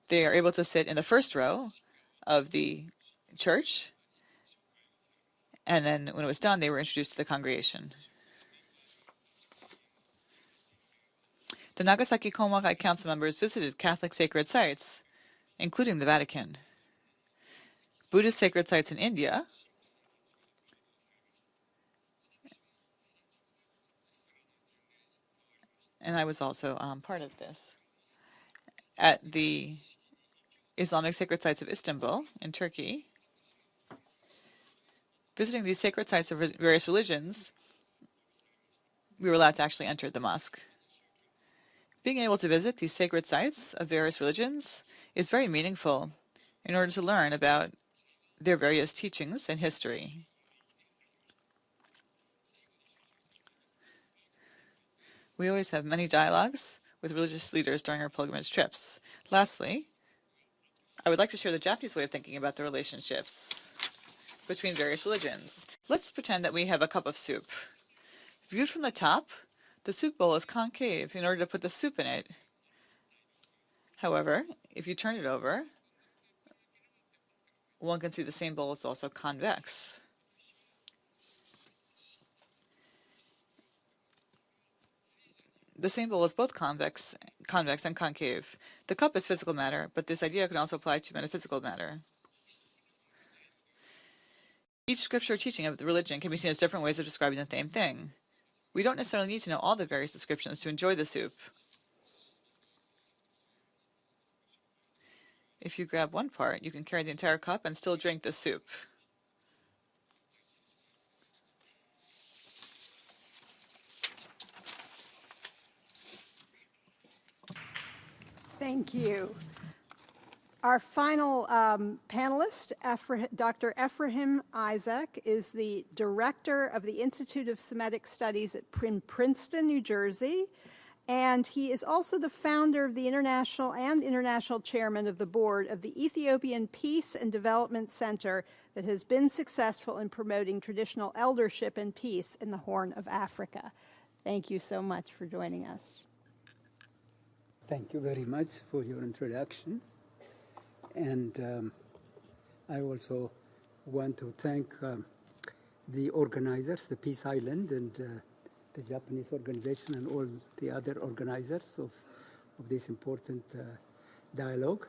They are able to sit in the first row of the church, and then when it was done, they were introduced to the congregation. The Nagasaki Konwakai Council members visited Catholic sacred sites, including the Vatican, Buddhist sacred sites in India, and I was also part of this, at the Islamic sacred sites of Istanbul in Turkey. Visiting these sacred sites of various religions, we were allowed to actually enter the mosque. Being able to visit these sacred sites of various religions is very meaningful in order to learn about their various teachings and history. We always have many dialogues with religious leaders during our pilgrimage trips. Lastly, I would like to share the Japanese way of thinking about the relationships between various religions. Let's pretend that we have a cup of soup. Viewed from the top, the soup bowl is concave in order to put the soup in it. However, if you turn it over, one can see the same bowl is also convex. The same bowl is both convex and concave. The cup is physical matter, but this idea can also apply to metaphysical matter. Each scripture or teaching of the religion can be seen as different ways of describing the same thing. We don't necessarily need to know all the various descriptions to enjoy the soup. If you grab one part, you can carry the entire cup and still drink the soup. Thank you. Our final panelist, Dr. Ephraim Isaac, is the director of the Institute of Semitic Studies at Princeton, New Jersey, and he is also the founder of the international chairman of the board of the Ethiopian Peace and Development Center that has been successful in promoting traditional eldership and peace in the Horn of Africa. Thank you so much for joining us. Thank you very much for your introduction. And I also want to thank the organizers, the Peace Island and the Japanese organization and all the other organizers of this important dialogue.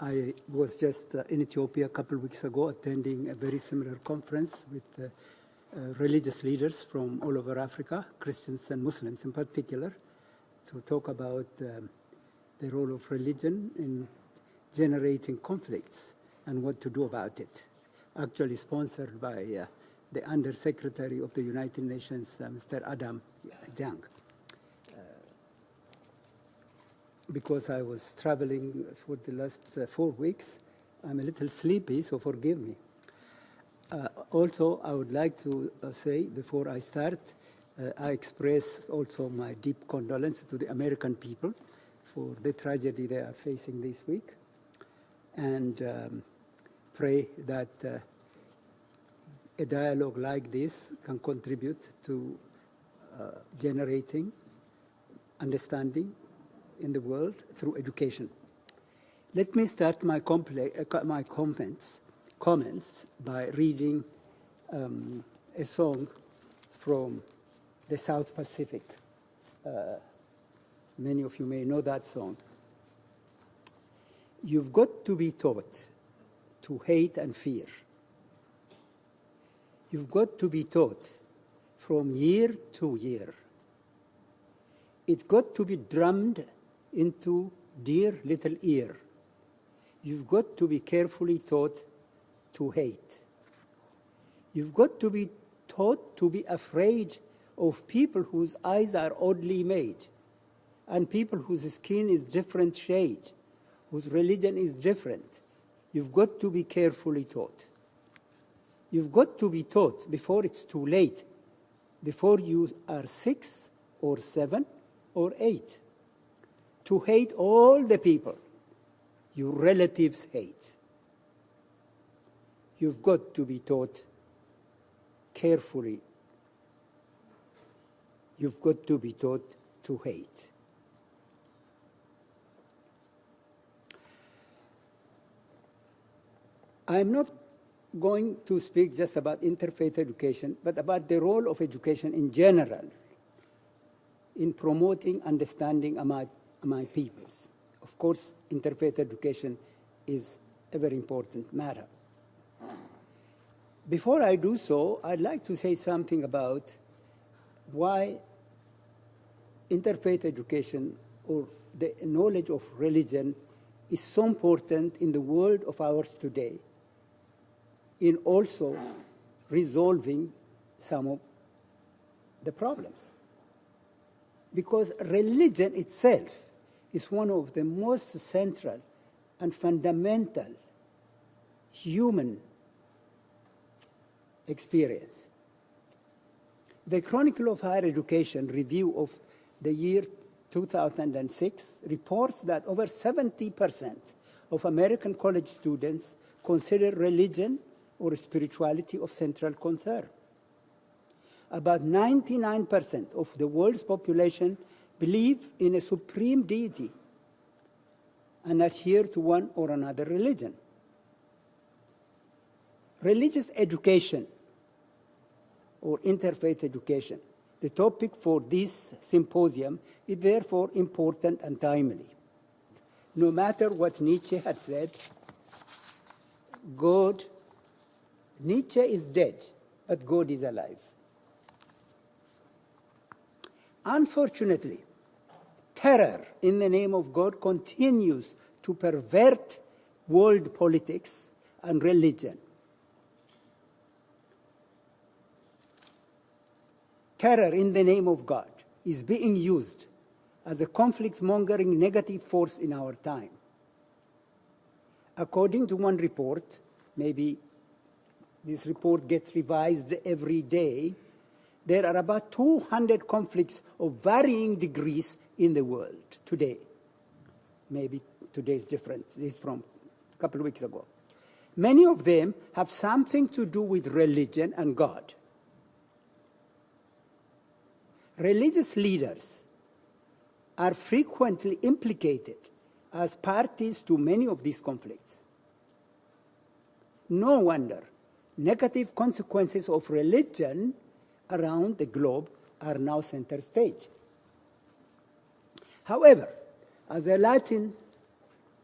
I was just in Ethiopia a couple of weeks ago attending a very similar conference with religious leaders from all over Africa, Christians and Muslims in particular, to talk about the role of religion in generating conflicts and what to do about it. Actually sponsored by the Under-Secretary of the United Nations, Mr. Adam Jang. because I was traveling for the last 4 weeks. I'm a little sleepy, so forgive me. Also, I would like to say, before I start, I express also my deep condolence to the American people for the tragedy they are facing this week, and pray that a dialogue like this can contribute to generating understanding in the world through education. Let me start my comments by reading a song from the South Pacific. Many of you may know that song. You've got to be taught to hate and fear. You've got to be taught from year to year. It's got to be drummed into dear little ear. You've got to be carefully taught to hate. You've got to be taught to be afraid of people whose eyes are oddly made, and people whose skin is different shade, whose religion is different. You've got to be carefully taught. You've got to be taught before it's too late, before you are 6 or 7 or 8, to hate all the people your relatives hate. You've got to be taught carefully. You've got to be taught to hate. I'm not going to speak just about interfaith education, but about the role of education in general in promoting understanding among peoples. Of course, interfaith education is a very important matter. Before I do so, I'd like to say something about why interfaith education or the knowledge of religion is so important in the world of ours today, in also resolving some of the problems. Because religion itself is one of the most central and fundamental human experience. The Chronicle of Higher Education review of the year 2006 reports that over 70% of American college students consider religion or spirituality of central concern. About 99% of the world's population believe in a supreme deity and adhere to one or another religion. Religious education or interfaith education, the topic for this symposium, is therefore important and timely. No matter what Nietzsche had said, Nietzsche is dead, but God is alive. Unfortunately, terror in the name of God continues to pervert world politics and religion. Terror in the name of God is being used as a conflict-mongering negative force in our time. According to one report, maybe this report gets revised every day, there are about 200 conflicts of varying degrees in the world today. Maybe today is different. This is from a couple of weeks ago. Many of them have something to do with religion and God. Religious leaders are frequently implicated as parties to many of these conflicts. No wonder negative consequences of religion around the globe are now center stage. However, as a Latin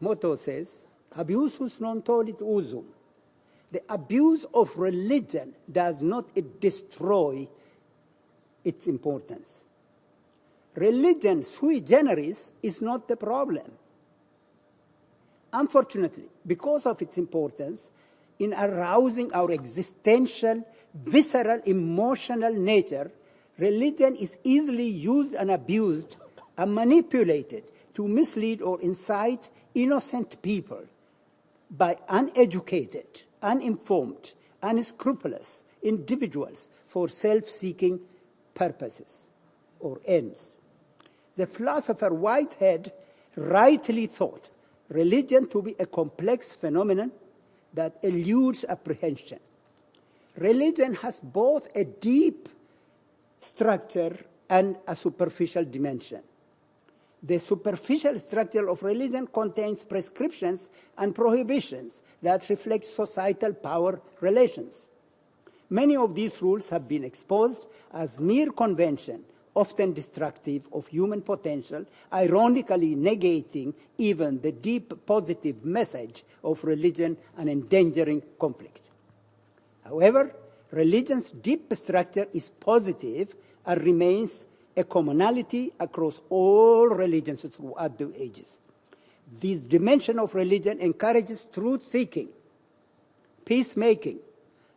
motto says, abusus non tollit usum. The abuse of religion does not destroy its importance. Religion sui generis is not the problem. Unfortunately, because of its importance in arousing our existential, visceral, emotional nature, religion is easily used and abused and manipulated to mislead or incite innocent people by uneducated, uninformed, unscrupulous individuals for self-seeking purposes or ends. The philosopher Whitehead rightly thought religion to be a complex phenomenon that eludes apprehension. Religion has both a deep structure and a superficial dimension. The superficial structure of religion contains prescriptions and prohibitions that reflect societal power relations. Many of these rules have been exposed as mere convention, often destructive of human potential, ironically negating even the deep positive message of religion and endangering conflict. However, religion's deep structure is positive and remains a commonality across all religions throughout the ages. This dimension of religion encourages truth-seeking, peacemaking,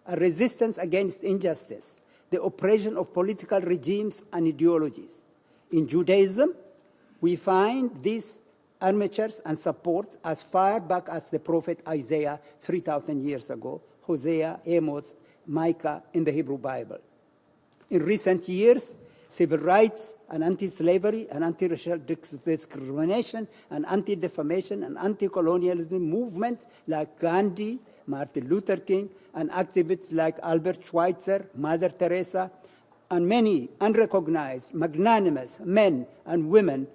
a resistance against injustice, the oppression of political regimes and ideologies. In Judaism, we find these armatures and supports as far back as the prophet Isaiah 3,000 years ago, Hosea, Amos, Micah in the Hebrew Bible. In recent years, civil rights and anti-slavery and anti-racial discrimination and anti-defamation and anti-colonialism movements like Gandhi, Martin Luther King, and activists like Albert Schweitzer, Mother Teresa, and many unrecognized, magnanimous men and women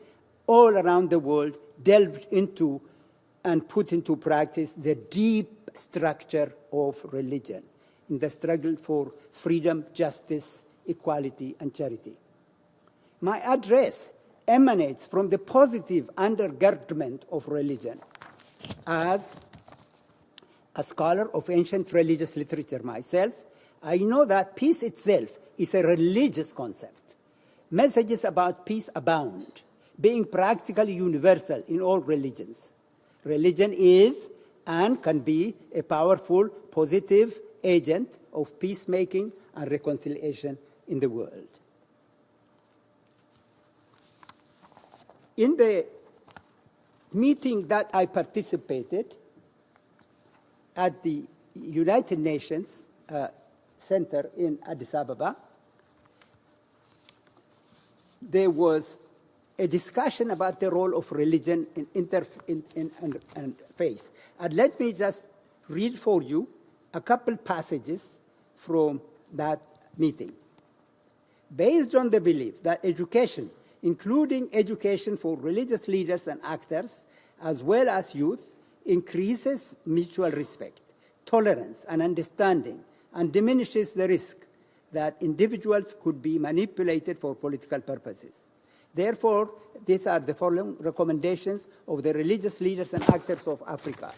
all around the world delved into and put into practice the deep structure of religion in the struggle for freedom, justice, equality, and charity. My address emanates from the positive undergirdment of religion. As a scholar of ancient religious literature myself, I know that peace itself is a religious concept. Messages about peace abound, being practically universal in all religions. Religion is and can be a powerful, positive agent of peacemaking and reconciliation in the world. In the meeting that I participated at the United Nations Center in Addis Ababa, there was a discussion about the role of religion in faith. And let me just read for you a couple passages from that meeting. Based on the belief that education, including education for religious leaders and actors, as well as youth, increases mutual respect, tolerance, and understanding, and diminishes the risk that individuals could be manipulated for political purposes. Therefore, these are the following recommendations of the religious leaders and actors of Africa.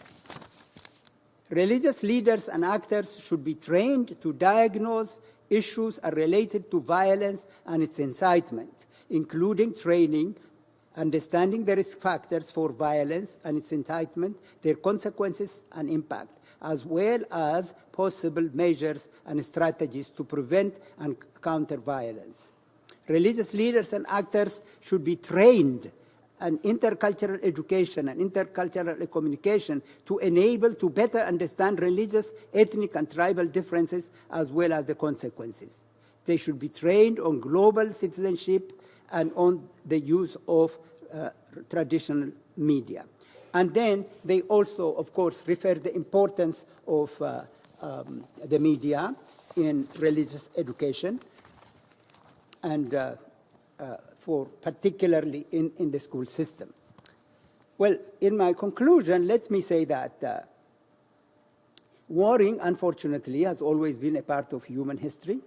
Religious leaders and actors should be trained to diagnose issues related to violence and its incitement, including training, understanding the risk factors for violence and its incitement, their consequences and impact, as well as possible measures and strategies to prevent and counter violence. Religious leaders and actors should be trained in intercultural education and intercultural communication to enable to better understand religious, ethnic, and tribal differences as well as the consequences. They should be trained on global citizenship and on the use of traditional media. And then they also, of course, refer the importance of the media in religious education, and for particularly in the school system. Well, in my conclusion, let me say that warring, unfortunately, has always been a part of human history.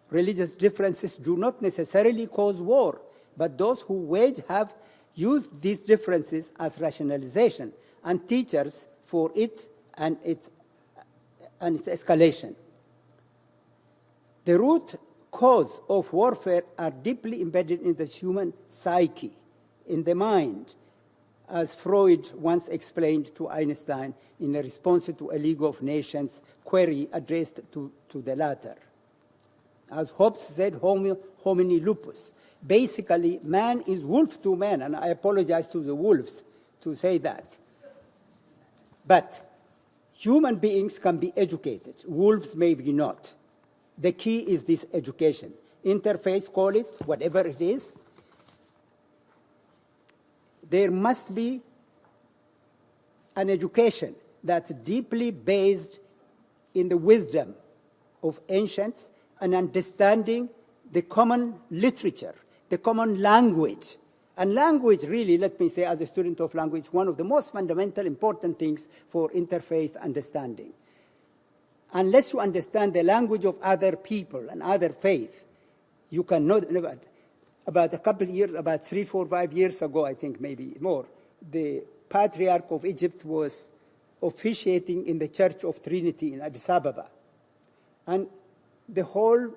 Religious differences do not necessarily cause war, but those who wage have used these differences as rationalization and teachers for it and its escalation. The root cause of warfare are deeply embedded in the human psyche, in the mind, as Freud once explained to Einstein in a response to a League of Nations query addressed to the latter. As Hobbes said, homini lupus. Basically, man is wolf to man, and I apologize to the wolves to say that. But human beings can be educated. Wolves maybe not. The key is this education. Interfaith, call it, whatever it is. There must be an education that's deeply based in the wisdom of ancients and understanding the common literature, the common language. And language, really, let me say, as a student of language, is one of the most fundamental, important things for interfaith understanding. Unless you understand the language of other people and other faith, you cannot. About a couple of years, about 3, 4, 5 years ago, I think maybe more, the Patriarch of Egypt was officiating in the Church of Trinity in Addis Ababa. And the whole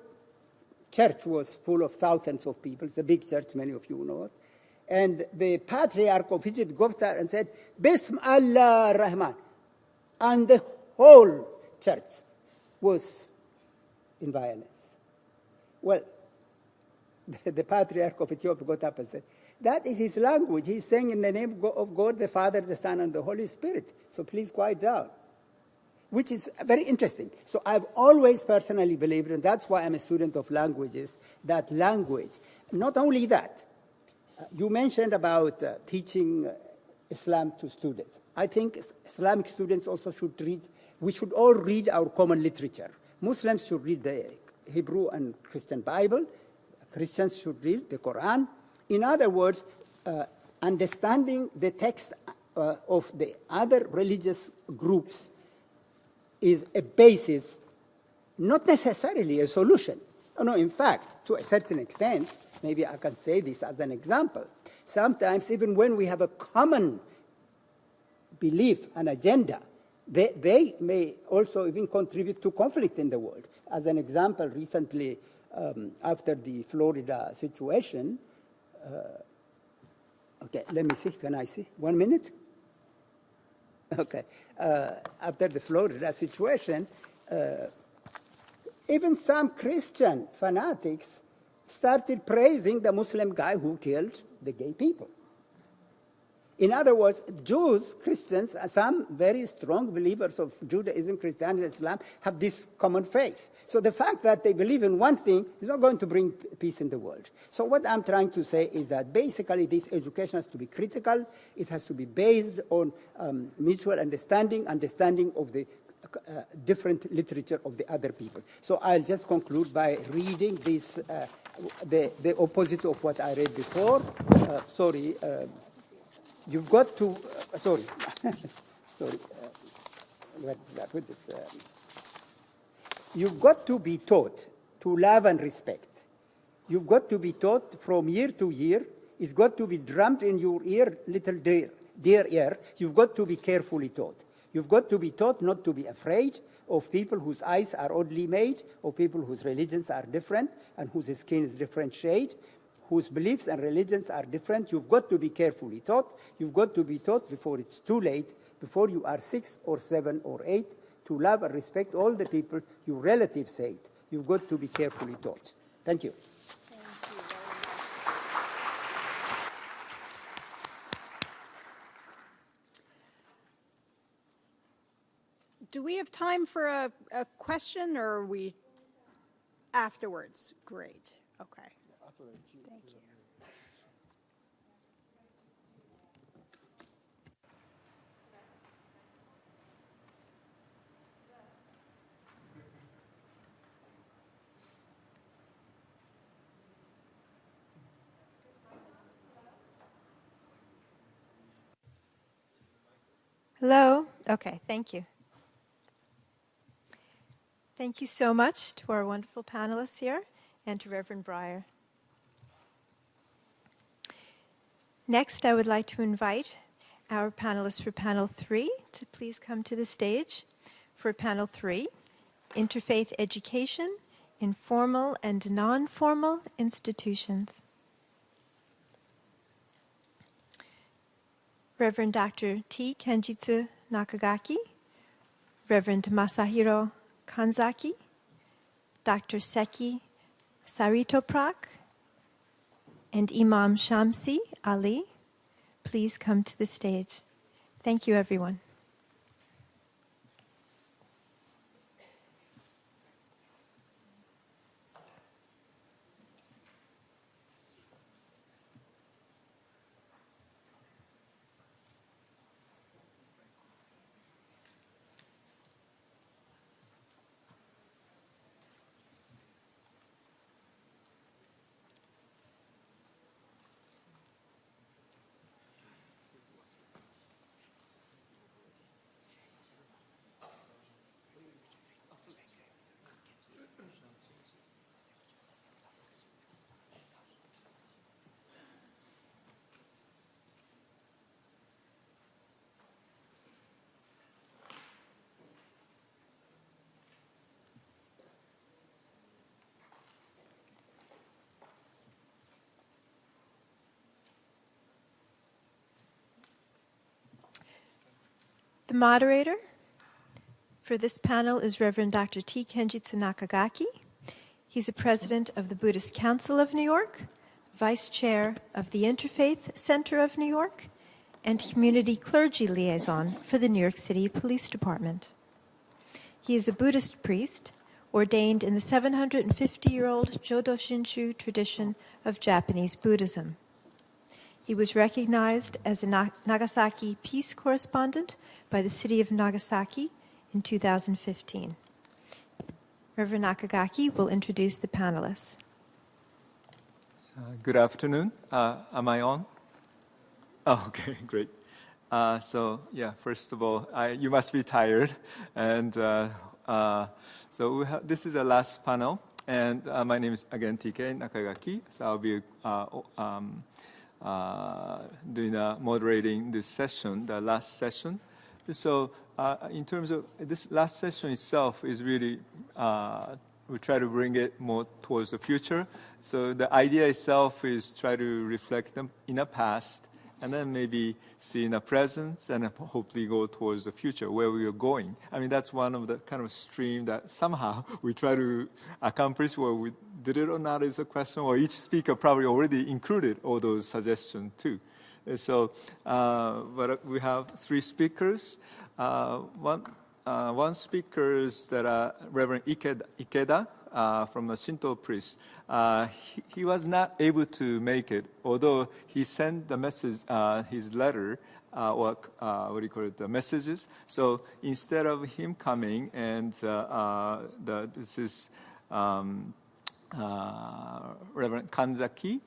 church was full of thousands of people. It's a big church, many of you know it. And the Patriarch of Egypt got there and said, Bism Allah Rahman. And the whole church was in violence. Well, the Patriarch of Ethiopia got up and said, that is his language. He's saying in the name of God, the Father, the Son, and the Holy Spirit. So please quiet down. Which is very interesting. So I've always personally believed, and that's why I'm a student of languages, that language. Not only that, you mentioned about teaching Islam to students. I think Islamic students also should read, we should all read our common literature. Muslims should read the Hebrew and Christian Bible. Christians should read the Quran. In other words, understanding the text of the other religious groups is a basis, not necessarily a solution. No, in fact, to a certain extent, maybe I can say this as an example. Sometimes, even when we have a common belief and agenda, they may also even contribute to conflict in the world. As an example, recently, after the Florida situation, okay, let me see, can I see? 1 minute? Okay. After the Florida situation, even some Christian fanatics started praising the Muslim guy who killed the gay people. In other words, Jews, Christians, some very strong believers of Judaism, Christianity, Islam, have this common faith. So the fact that they believe in one thing is not going to bring peace in the world. So what I'm trying to say is that basically this education has to be critical. It has to be based on mutual understanding of the different literature of the other people. So I'll just conclude by reading this, the opposite of what I read before. You've got to, you've got to be taught to love and respect. You've got to be taught from year to year. It's got to be drummed in your ear, little dear ear. You've got to be carefully taught. You've got to be taught not to be afraid of people whose eyes are oddly made, of people whose religions are different and whose skin is different shade, whose beliefs and religions are different. You've got to be carefully taught. You've got to be taught before it's too late, before you are 6 or 7 or 8, to love and respect all the people your relatives hate. You've got to be carefully taught. Thank you. Do we have time for a question, or are we afterwards? Great. Okay. Thank you. Hello? Okay, thank you. Thank you so much to our wonderful panelists here and to Reverend Breyer. Next, I would like to invite our panelists for Panel 3 to please come to the stage for Panel 3, Interfaith Education in Formal and Non-Formal Institutions. Reverend Dr. T. Kenjitsu Nakagaki, Reverend Masahiro Kanzaki, Dr. Seki Sarito Prak and Imam Shamsi Ali, please come to the stage. Thank you, everyone. The moderator for this panel is Reverend Dr. T. Kenjitsu Nakagaki. He's a president of the Buddhist Council of New York, vice chair of the Interfaith Center of New York, and community clergy liaison for the New York City Police Department. He is a Buddhist priest ordained in the 750-year-old Jodo Shinshu tradition of Japanese Buddhism. He was recognized as a Nagasaki Peace Correspondent by the city of Nagasaki in 2015. Reverend Nakagaki will introduce the panelists. Good afternoon. Am I on? Oh, okay, great. First of all, you must be tired. And this is the last panel. And my name is, again, TK Nakagaki. So I'll be moderating this session, the last session. So in terms of this last session itself is really, we try to bring it more towards the future. So the idea itself is try to reflect them in the past and then maybe see in the present and hopefully go towards the future, where we are going. I mean, that's one of the kind of stream that somehow we try to accomplish. Whether we did it or not is a question, or each speaker probably already included all those suggestions too. So, but we have three speakers. One speaker is that Reverend Ikeda from the Shinto priest. He was not able to make it, although he sent the message, his letter, the messages. So instead of him coming, and this is Reverend Kanzaki,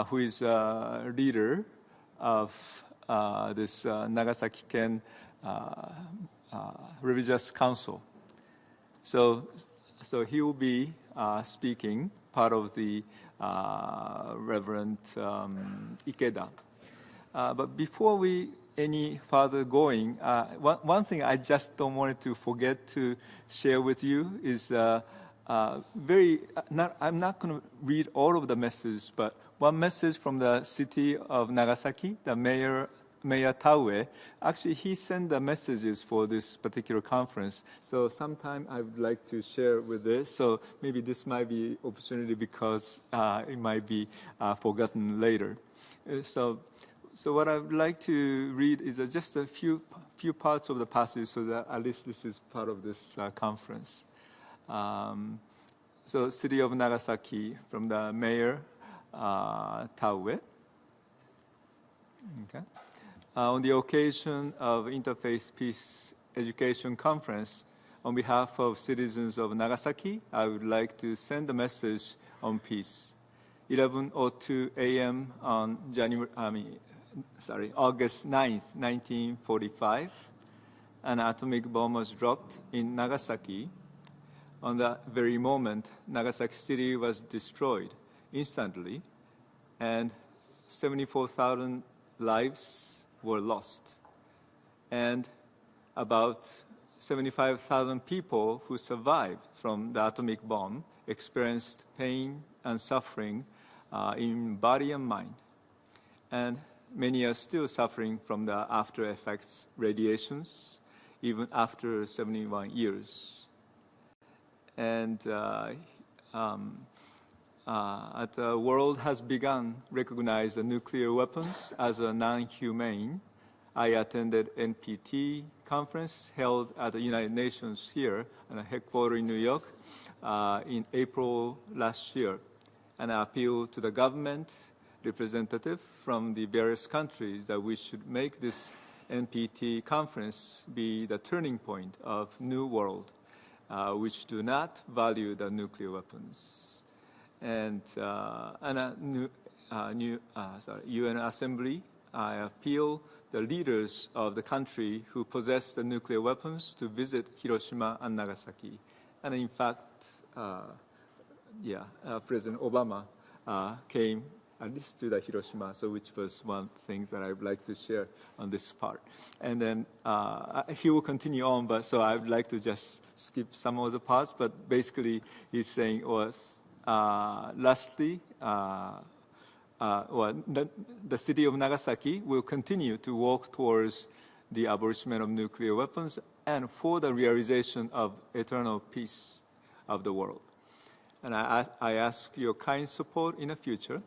who is a leader of this Nagasaki Ken Religious Council. So he will be speaking, part of the Reverend Ikeda. But before we any further going, one thing I just don't want to forget to share with you is I'm not going to read all of the messages, but one message from the city of Nagasaki, the Mayor Taue, actually he sent the messages for this particular conference. So sometime I would like to share with this. So maybe this might be opportunity because it might be forgotten later. So what I would like to read is just a few parts of the passage, so that at least this is part of this conference. So city of Nagasaki, from the Mayor Taue. Okay. On the occasion of Interfaith Peace Education Conference, on behalf of citizens of Nagasaki, I would like to send a message on peace. 11:02 a.m. on August 9th, 1945, an atomic bomb was dropped in Nagasaki. On that very moment, Nagasaki City was destroyed instantly, and 74,000 lives were lost. And about 75,000 people who survived from the atomic bomb experienced pain and suffering in body and mind. And many are still suffering from the after effects radiations, even after 71 years. And the world has begun recognize the nuclear weapons as a non-humane, I attended NPT conference held at the United Nations here at a headquarters in New York in April last year. And I appealed to the government representative from the various countries that we should make this NPT conference be the turning point of new world, which do not value the nuclear weapons. And UN Assembly, I appeal the leaders of the country who possess the nuclear weapons to visit Hiroshima and Nagasaki. And in fact, President Obama came at least to the Hiroshima, so which was one thing that I would like to share on this part. And then he will continue on, but so I would like to just skip some of the parts. But basically, he's saying lastly, the city of Nagasaki will continue to work towards the abolishment of nuclear weapons and for the realization of eternal peace of the world. And I ask your kind support in the future.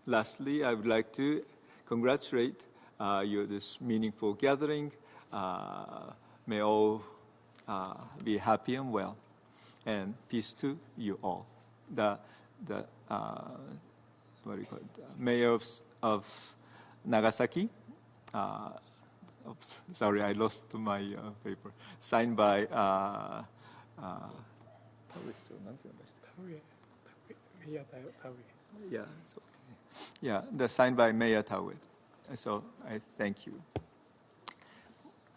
Lastly, I would like to congratulate you this meaningful gathering. May all be happy and well, and peace to you all. The what do you call it? Mayor of Nagasaki. Oops, sorry, I lost my paper. Signed by. Signed by Mayor Taue. So I thank you.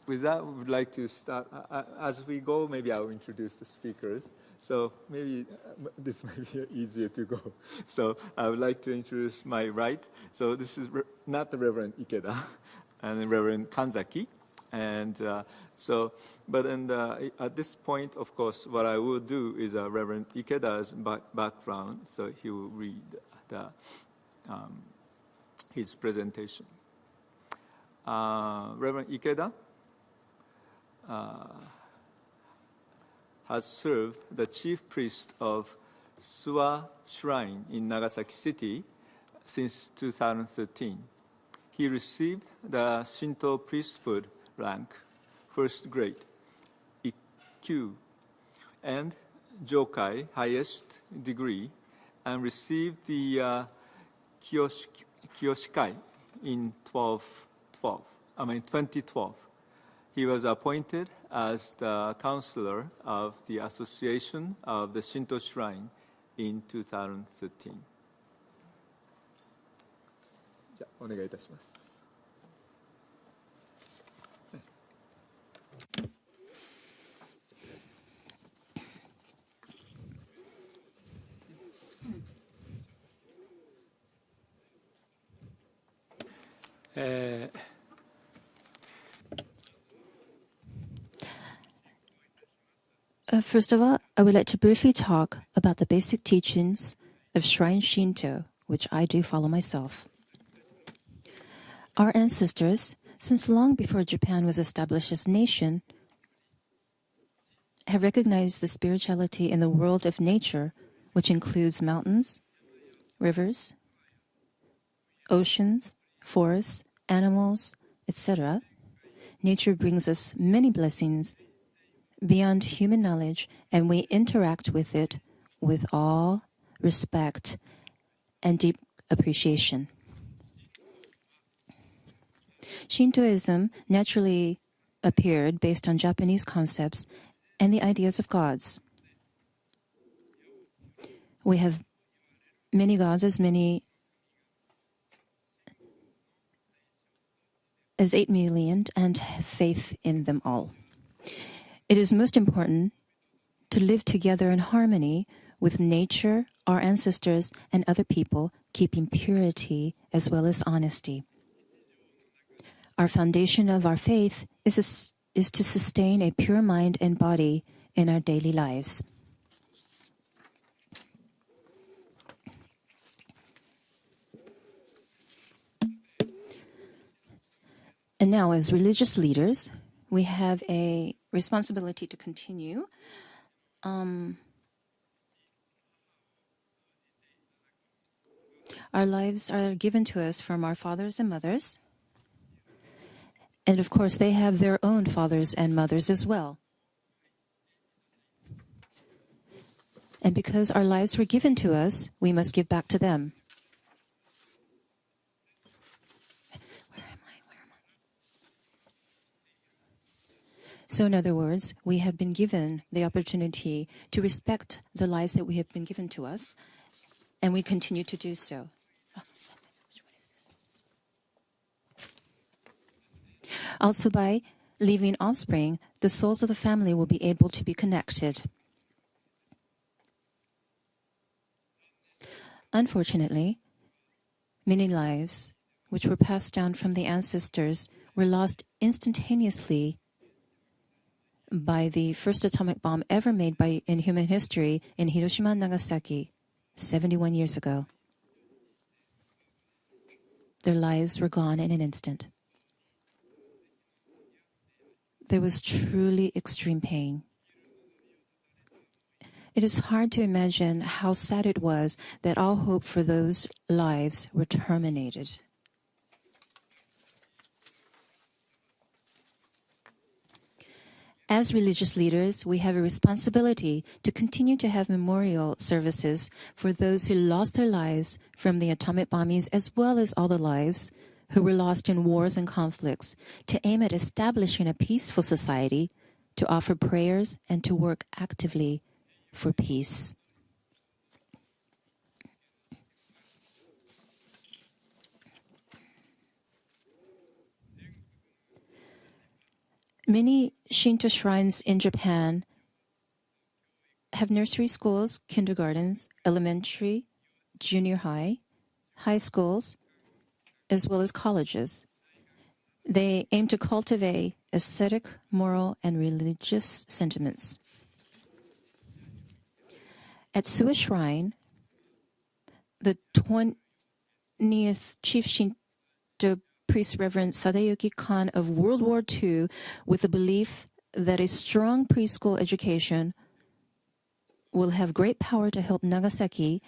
With that, we would like to start. As we go, maybe I'll introduce the speakers. So maybe this might be easier to go. So I would like to introduce my right. So this is not the Reverend Ikeda and the Reverend Kanzaki. And at this point, of course, what I will do is Reverend Ikeda's background. So he will read his presentation. Reverend Ikeda has served the chief priest of Suwa Shrine in Nagasaki City since 2013. He received the Shinto priesthood rank, first grade, Ikkyu, and Jokai, highest degree, and received the Kyoshikai in 2012. He was appointed as the counselor of the Association of the Shinto Shrine in 2013. じゃあお願いいたします。First of all, I would like to briefly talk about the basic teachings of Shrine Shinto, which I do follow myself. Our ancestors, since long before Japan was established as a nation, have recognized the spirituality in the world of nature, which includes mountains, rivers, oceans, forests, animals, etc. Nature brings us many blessings beyond human knowledge, and we interact with it with awe, respect, and deep appreciation. Shintoism naturally appeared based on Japanese concepts and the ideas of gods. We have many gods, as many as 8 million, and faith in them all. It is most important to live together in harmony with nature, our ancestors, and other people, keeping purity as well as honesty. Our foundation of our faith is to sustain a pure mind and body in our daily lives. And now, as religious leaders, we have a responsibility to continue Our lives are given to us from our fathers and mothers. And of course, they have their own fathers and mothers as well. And because our lives were given to us, we must give back to them. So in other words, we have been given the opportunity to respect the lives that we have been given to us, and we continue to do so. Also, by leaving offspring, the souls of the family will be able to be connected. Unfortunately, many lives, which were passed down from the ancestors, were lost instantaneously by the first atomic bomb ever made in human history in Hiroshima and Nagasaki 71 years ago. Their lives were gone in an instant. There was truly extreme pain. It is hard to imagine how sad it was that all hope for those lives were terminated. As religious leaders, we have a responsibility to continue to have memorial services for those who lost their lives from the atomic bombings, as well as all the lives who were lost in wars and conflicts, to aim at establishing a peaceful society, to offer prayers, and to work actively for peace. Many Shinto shrines in Japan have nursery schools, kindergartens, elementary, junior high, high schools, as well as colleges. They aim to cultivate aesthetic, moral, and religious sentiments. At Suwa Shrine, the 20th Chief Shinto priest Reverend Sadayuki Kan of World War II, with the belief that a strong preschool education will have great power to help Nagasaki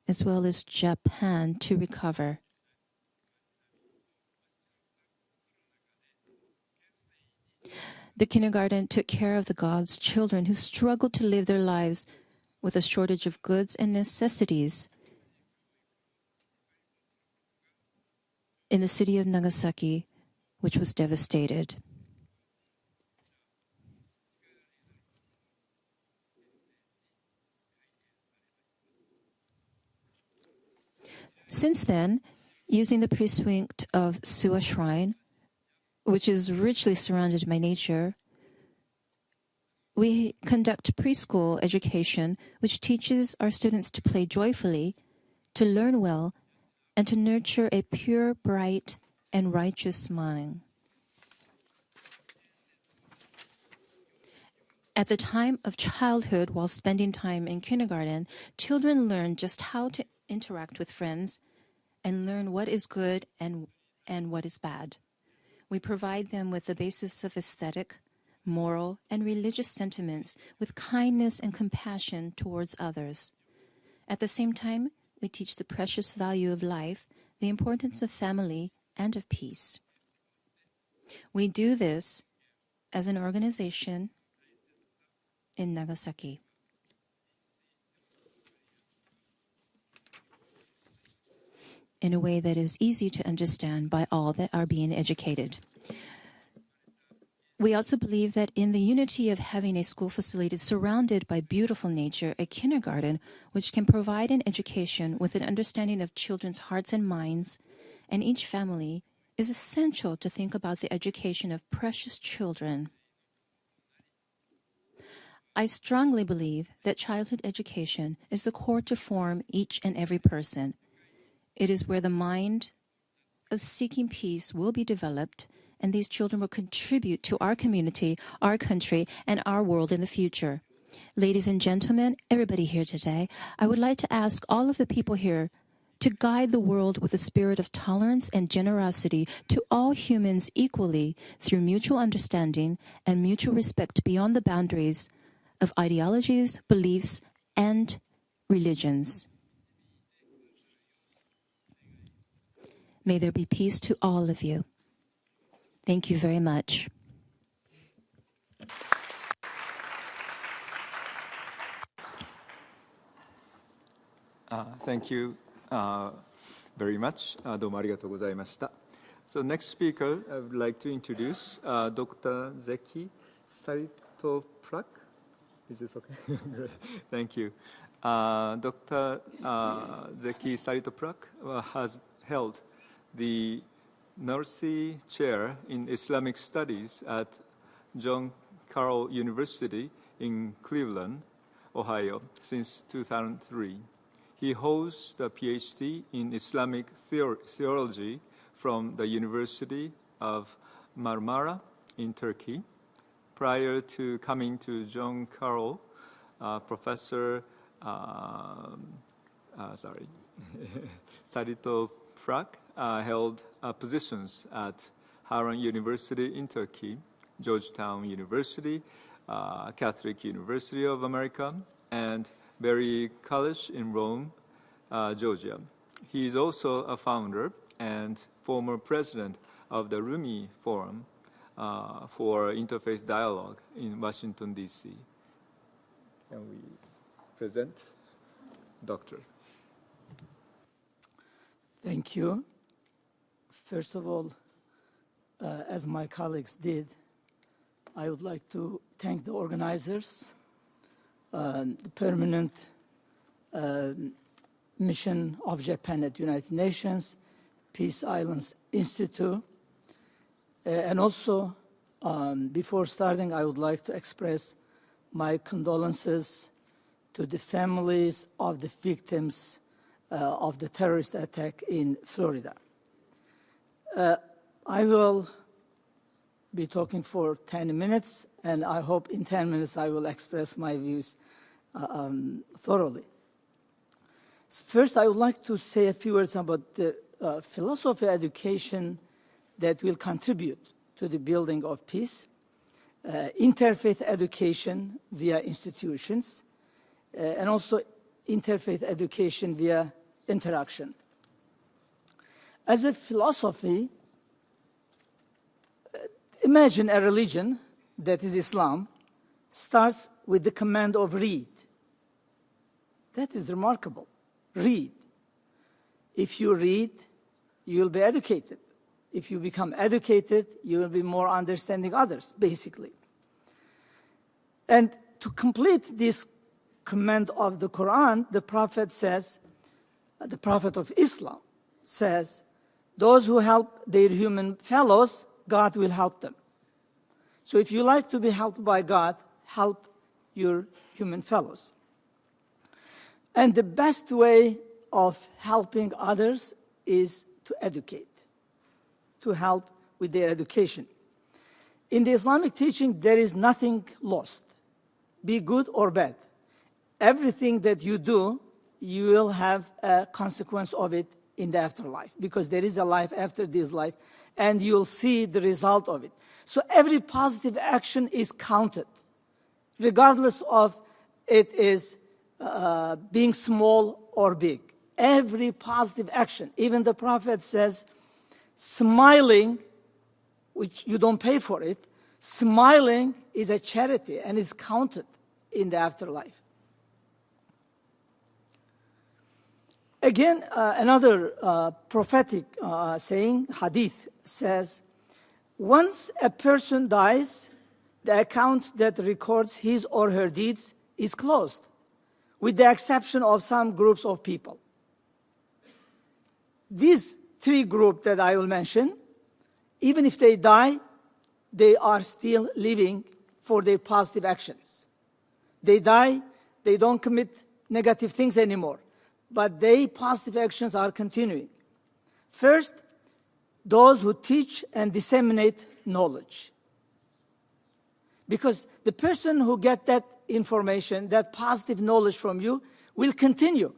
as well as Japan to recover. The kindergarten took care of the God's children who struggled to live their lives with a shortage of goods and necessities. In the city of Nagasaki, which was devastated. Since then, using the precinct of Suwa Shrine, which is richly surrounded by nature, we conduct preschool education, which teaches our students to play joyfully, to learn well, and to nurture a pure, bright, and righteous mind. At the time of childhood, while spending time in kindergarten, children learn just how to interact with friends and learn what is good and what is bad. We provide them with the basis of aesthetic, moral, and religious sentiments with kindness and compassion towards others. At the same time, we teach the precious value of life, the importance of family, and of peace. We do this as an organization in Nagasaki. In a way that is easy to understand by all that are being educated. We also believe that in the unity of having a school facility surrounded by beautiful nature, a kindergarten which can provide an education with an understanding of children's hearts and minds, and each family, is essential to think about the education of precious children. I strongly believe that childhood education is the core to form each and every person. It is where the mind of seeking peace will be developed, and these children will contribute to our community, our country, and our world in the future. Ladies and gentlemen, everybody here today, I would like to ask all of the people here to guide the world with a spirit of tolerance and generosity to all humans equally through mutual understanding and mutual respect beyond the boundaries of ideologies, beliefs, and religions. May there be peace to all of you. Thank you very much. Thank you very much. どうもありがとうございました。So next speaker, I would like to introduce Dr. Zeki Saritoprak. Is this okay? Great. Thank you. Dr. Zeki Saritoprak has held the Narsi Chair in Islamic Studies at John Carroll University in Cleveland, Ohio, since 2003. He holds the PhD in Islamic theology from the University of Marmara in Turkey. Prior to coming to John Carroll, Professor Saritoprak held positions at Harran University in Turkey, Georgetown University, Catholic University of America, and Berry College in Rome, Georgia. He is also a founder and former president of the Rumi Forum for Interfaith Dialogue in Washington, D.C. Can we present Doctor? Thank you. First of all, as my colleagues did, I would like to thank the organizers, the permanent mission of Japan at United Nations, Peace Islands Institute, and also before starting, I would like to express my condolences to the families of the victims of the terrorist attack in Florida. I will be talking for 10 minutes, and I hope in 10 minutes I will express my views thoroughly. First, I would like to say a few words about the philosophy education that will contribute to the building of peace, interfaith education via institutions, and also interfaith education via interaction. As a philosophy, imagine a religion, that is Islam, starts with the command of read. That is remarkable. Read. If you read, you'll be educated. If you become educated, you will be more understanding others, basically. And to complete this command of the Quran, the Prophet says, the Prophet of Islam says, those who help their human fellows, God will help them. So if you like to be helped by God, help your human fellows. And the best way of helping others is to educate, to help with their education. In the Islamic teaching, there is nothing lost, be good or bad. Everything that you do, you will have a consequence of it in the afterlife, because there is a life after this life, and you'll see the result of it. So every positive action is counted, regardless of it is being small or big. Every positive action, even the Prophet says, smiling, which you don't pay for it, smiling is a charity and is counted in the afterlife. Again, another prophetic saying, hadith, says, once a person dies, the account that records his or her deeds is closed, with the exception of some groups of people. These three groups that I will mention, even if they die, they are still living for their positive actions. They die, they don't commit negative things anymore, but their positive actions are continuing. First, those who teach and disseminate knowledge. Because the person who gets that information, that positive knowledge from you, will continue.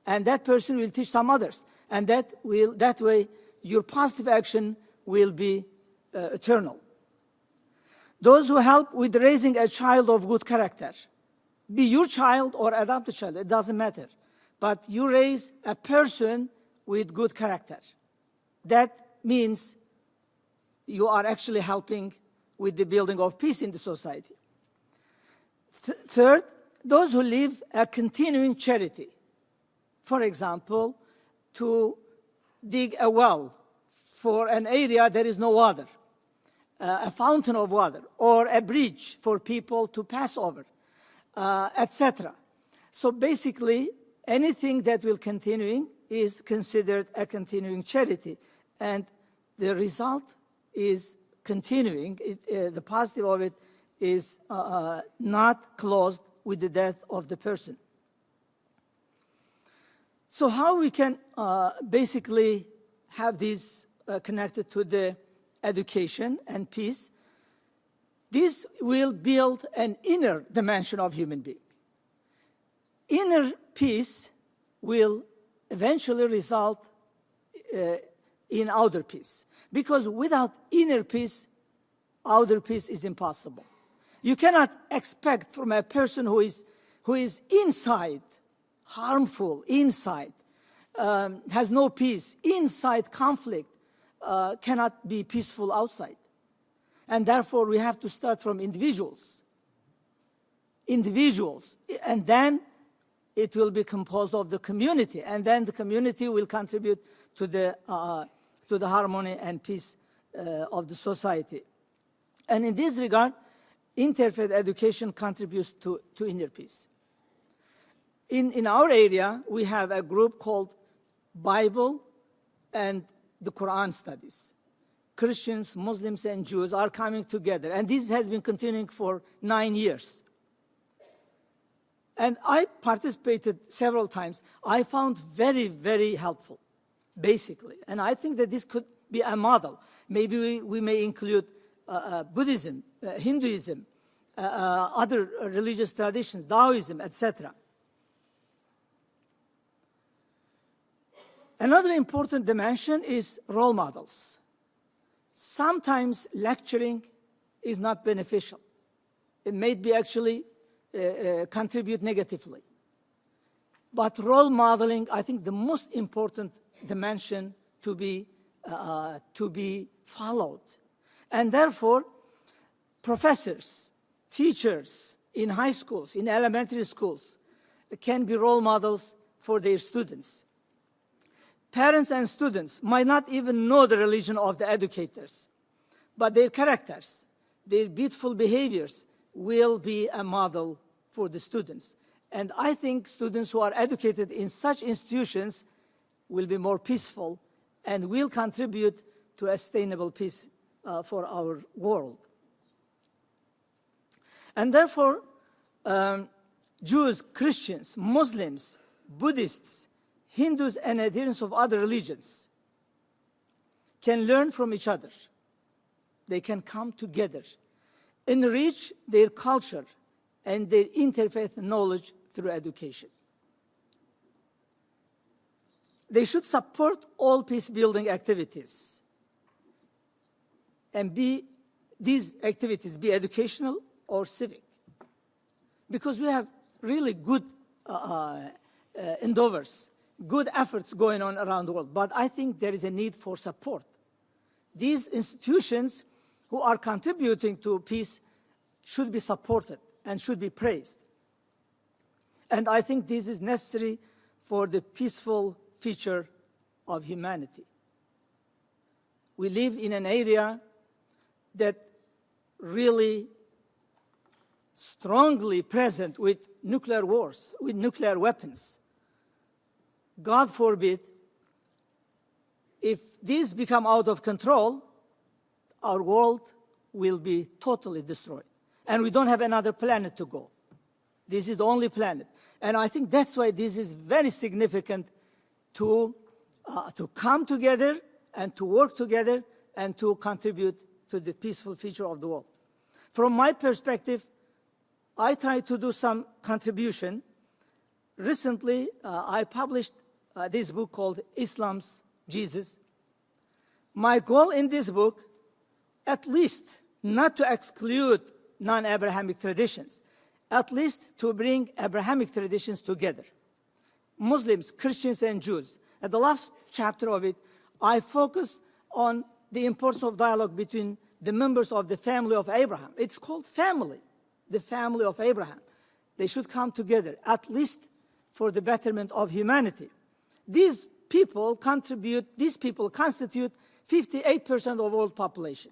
And that person will teach some others. And that way, your positive action will be eternal. Those who help with raising a child of good character, be your child or adopted child, it doesn't matter. But you raise a person with good character. that means you are actually helping with the building of peace in the society. Third, those who live a continuing charity. For example, to dig a well for an area there is no water, a fountain of water, or a bridge for people to pass over, etc. So basically, anything that will continuing is considered a continuing charity, and the result is continuing. The positive of it is not closed with the death of the person. So how we can basically have these connected to the education and peace? This will build an inner dimension of human being. Inner peace will eventually result in outer peace. Because without inner peace, outer peace is impossible. You cannot expect from a person who is inside, harmful, inside, has no peace, inside conflict, cannot be peaceful outside. And therefore, we have to start from individuals. Individuals. And then it will be composed of the community. And then the community will contribute to the harmony and peace of the society. And in this regard, interfaith education contributes to inner peace. In our area, we have a group called Bible and the Quran Studies. Christians, Muslims, and Jews are coming together. And this has been continuing for 9 years. And I participated several times. I found very, very helpful, basically. And I think that this could be a model. Maybe we may include Buddhism, Hinduism, other religious traditions, Taoism, etc. Another important dimension is role models. Sometimes lecturing is not beneficial. It may be actually contribute negatively. But role modeling, I think the most important dimension to be followed. And therefore, professors, teachers in high schools, in elementary schools, can be role models for their students. Parents and students might not even know the religion of the educators, but their characters, their beautiful behaviors will be a model for the students. And I think students who are educated in such institutions will be more peaceful and will contribute to a sustainable peace for our world. And therefore, Jews, Christians, Muslims, Buddhists, Hindus, and adherents of other religions can learn from each other. They can come together, enrich their culture and their interfaith knowledge through education. They should support all peace-building activities, and these activities be educational or civic. Because we have really good endeavors, good efforts going on around the world, but I think there is a need for support. These institutions who are contributing to peace should be supported and should be praised. And I think this is necessary for the peaceful future of humanity. We live in an area that really strongly present with nuclear wars, with nuclear weapons. God forbid, if these become out of control, our world will be totally destroyed. And we don't have another planet to go. This is the only planet. And I think that's why this is very significant to come together and to work together and to contribute to the peaceful future of the world. From my perspective, I try to do some contribution. Recently, I published this book called Islam's Jesus. My goal in this book, at least not to exclude non-Abrahamic traditions, at least to bring Abrahamic traditions together. Muslims, Christians, and Jews. At the last chapter of it, I focus on the importance of dialogue between the members of the family of Abraham. It's called family, the family of Abraham. They should come together, at least for the betterment of humanity. These people constitute 58% of world population.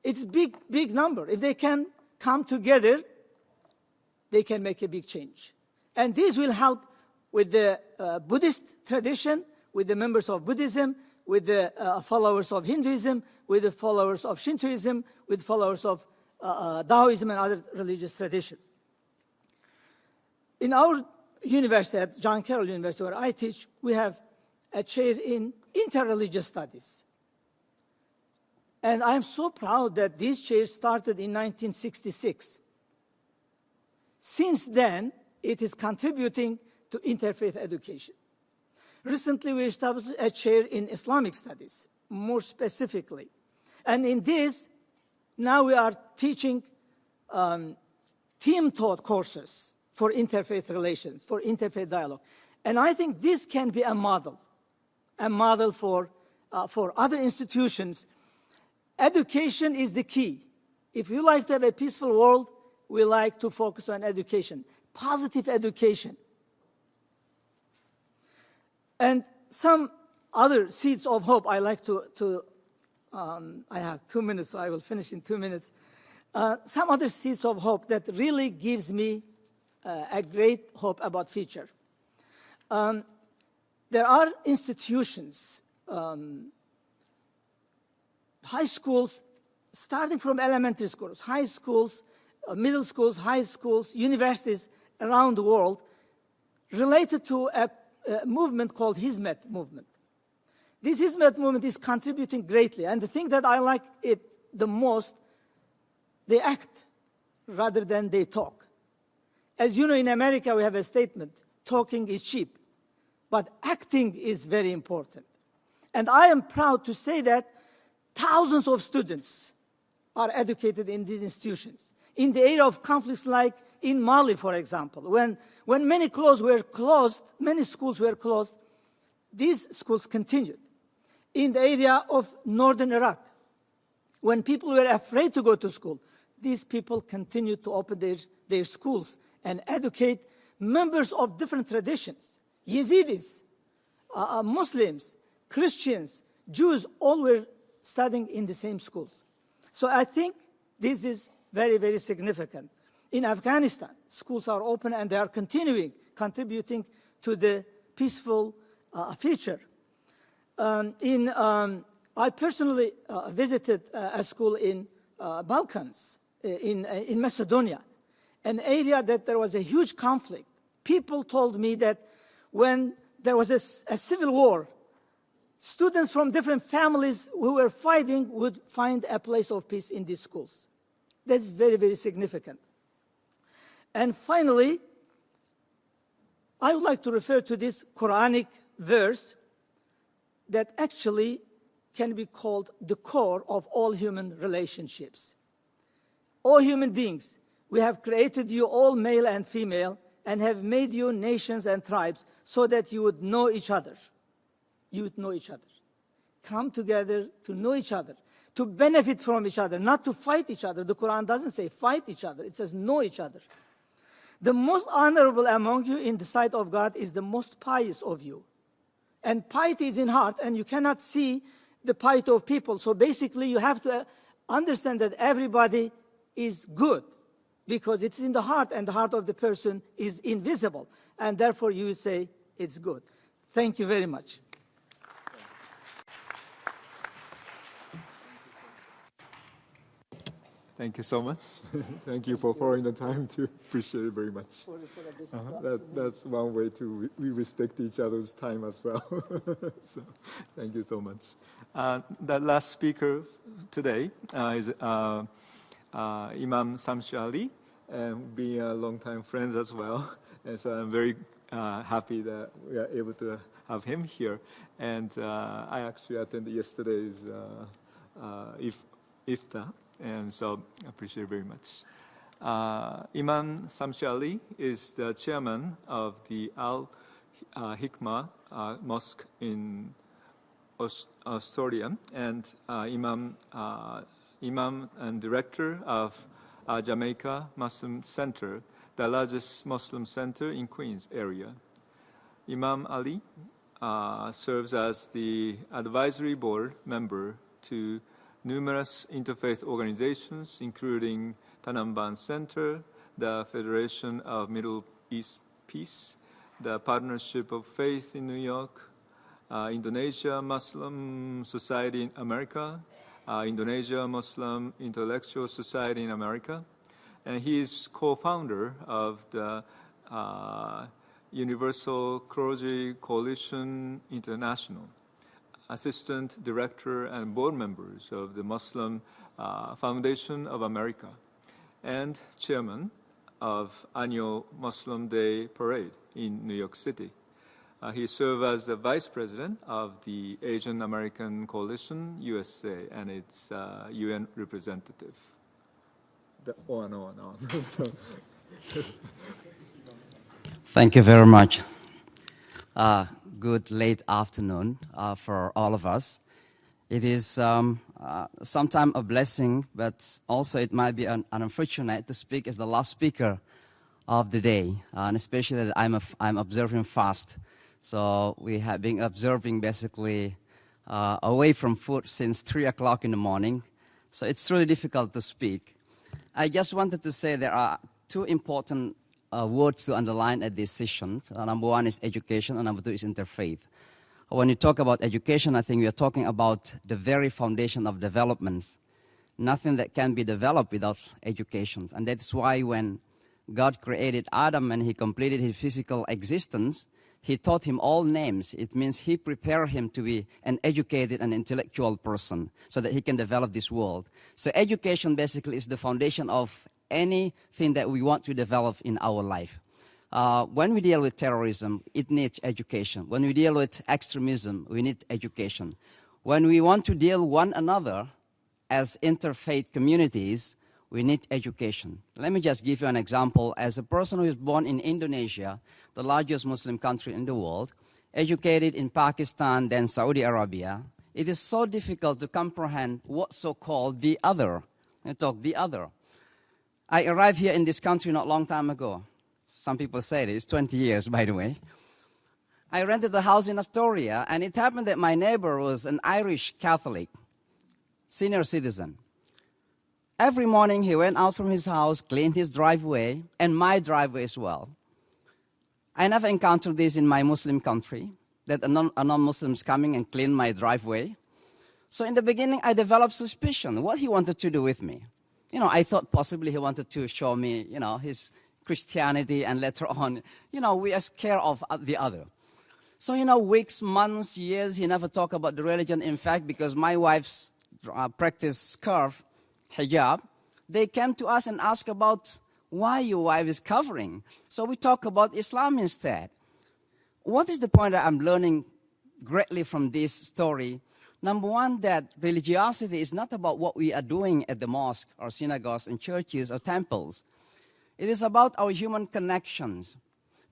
It's a big number. If they can come together, they can make a big change. And this will help with the Buddhist tradition, with the members of Buddhism, with the followers of Hinduism, with the followers of Shintoism, with followers of Taoism and other religious traditions. In our university, at John Carroll University, where I teach, we have a chair in interreligious studies. And I'm so proud that this chair started in 1966. Since then, it is contributing to interfaith education. Recently, we established a chair in Islamic studies, more specifically. And in this, now we are teaching team-taught courses for interfaith relations, for interfaith dialogue. And I think this can be a model for other institutions. Education is the key. If you like to have a peaceful world, we like to focus on education, positive education. And some other seeds of hope I like to I have 2 minutes, so I will finish in 2 minutes. Some other seeds of hope that really gives me a great hope about future. There are institutions, high schools, starting from elementary schools, high schools, middle schools, high schools, universities around the world, related to a movement called Hizmet movement. This Hizmet movement is contributing greatly, and the thing that I like it the most, they act rather than they talk. As you know, in America, we have a statement, talking is cheap, but acting is very important. And I am proud to say that thousands of students are educated in these institutions. In the area of conflicts like in Mali, for example, when many schools were closed, these schools continued. In the area of northern Iraq, when people were afraid to go to school, these people continued to open their schools and educate members of different traditions. Yazidis, Muslims, Christians, Jews, all were studying in the same schools. So I think this is very, very significant. In Afghanistan, schools are open and they are contributing to the peaceful future. I personally visited a school in Balkans, in Macedonia, an area that there was a huge conflict. People told me that when there was a civil war, students from different families who were fighting would find a place of peace in these schools. That's very, very significant. And finally, I would like to refer to this Quranic verse that actually can be called the core of all human relationships. All human beings, we have created you all male and female and have made you nations and tribes so that you would know each other. You would know each other. Come together to know each other, to benefit from each other, not to fight each other. The Quran doesn't say fight each other. It says know each other. The most honorable among you in the sight of God is the most pious of you. And piety is in heart, and you cannot see the piety of people. So basically, you have to understand that everybody is good because it's in the heart, and the heart of the person is invisible. And therefore, you would say it's good. Thank you very much. Thank you so much. Thank you for following the time too. Appreciate it very much. That's one way to we respect each other's time as well. So, thank you so much. The last speaker today is Imam Samshi Ali, and being a long-time friends as well. And so I'm very happy that we are able to have him here. And I actually attended yesterday's iftar. And so I appreciate it very much. Imam Samshi Ali is the chairman of the Al-Hikmah Mosque in historian and Imam and director of Jamaica Muslim Center, the largest Muslim center in Queens area. Imam Ali serves as the advisory board member to numerous interfaith organizations, including Tanamban Center, the Federation of Middle East Peace, the Partnership of Faith in New York, Indonesia Muslim Society in America, Indonesia Muslim Intellectual Society in America, and he is co-founder of the Universal Clergy Coalition International, assistant director and board members of the Muslim Foundation of America, and chairman of annual Muslim Day Parade in New York City. He served as the vice president of the Asian American Coalition, USA, and its UN representative. On. Thank you very much. Good late afternoon for all of us. It is sometimes a blessing, but also it might be unfortunate to speak as the last speaker of the day, and especially that I'm observing fast. So we have been observing basically away from food since 3 o'clock in the morning. So it's really difficult to speak. I just wanted to say there are two important words to underline at this session. Number one is education, and number two is interfaith. When you talk about education, I think we are talking about the very foundation of development. Nothing that can be developed without education. And that's why when God created Adam and he completed his physical existence, he taught him all names. It means he prepared him to be an educated and intellectual person so that he can develop this world. So education basically is the foundation of anything that we want to develop in our life. When we deal with terrorism, it needs education. When we deal with extremism, we need education. When we want to deal one another as interfaith communities, we need education. Let me just give you an example. As a person who is born in Indonesia, the largest Muslim country in the world, educated in Pakistan, then Saudi Arabia, it is so difficult to comprehend what's so-called the other. I talk the other. I arrived here in this country not a long time ago. Some people say it's 20 years, by the way. I rented a house in Astoria, and it happened that my neighbor was an Irish Catholic, senior citizen. Every morning he went out from his house, cleaned his driveway, and my driveway as well. I never encountered this in my Muslim country, that a non-Muslim's coming and clean my driveway. So in the beginning, I developed suspicion what he wanted to do with me. I thought possibly he wanted to show me, his Christianity, and later on, we are scared of the other. So, weeks, months, years, he never talked about the religion. In fact, because my wife's practice scarf, hijab, they came to us and asked about why your wife is covering. So we talk about Islam instead. What is the point that I'm learning greatly from this story? Number one, that religiosity is not about what we are doing at the mosque or synagogues and churches or temples. It is about our human connections.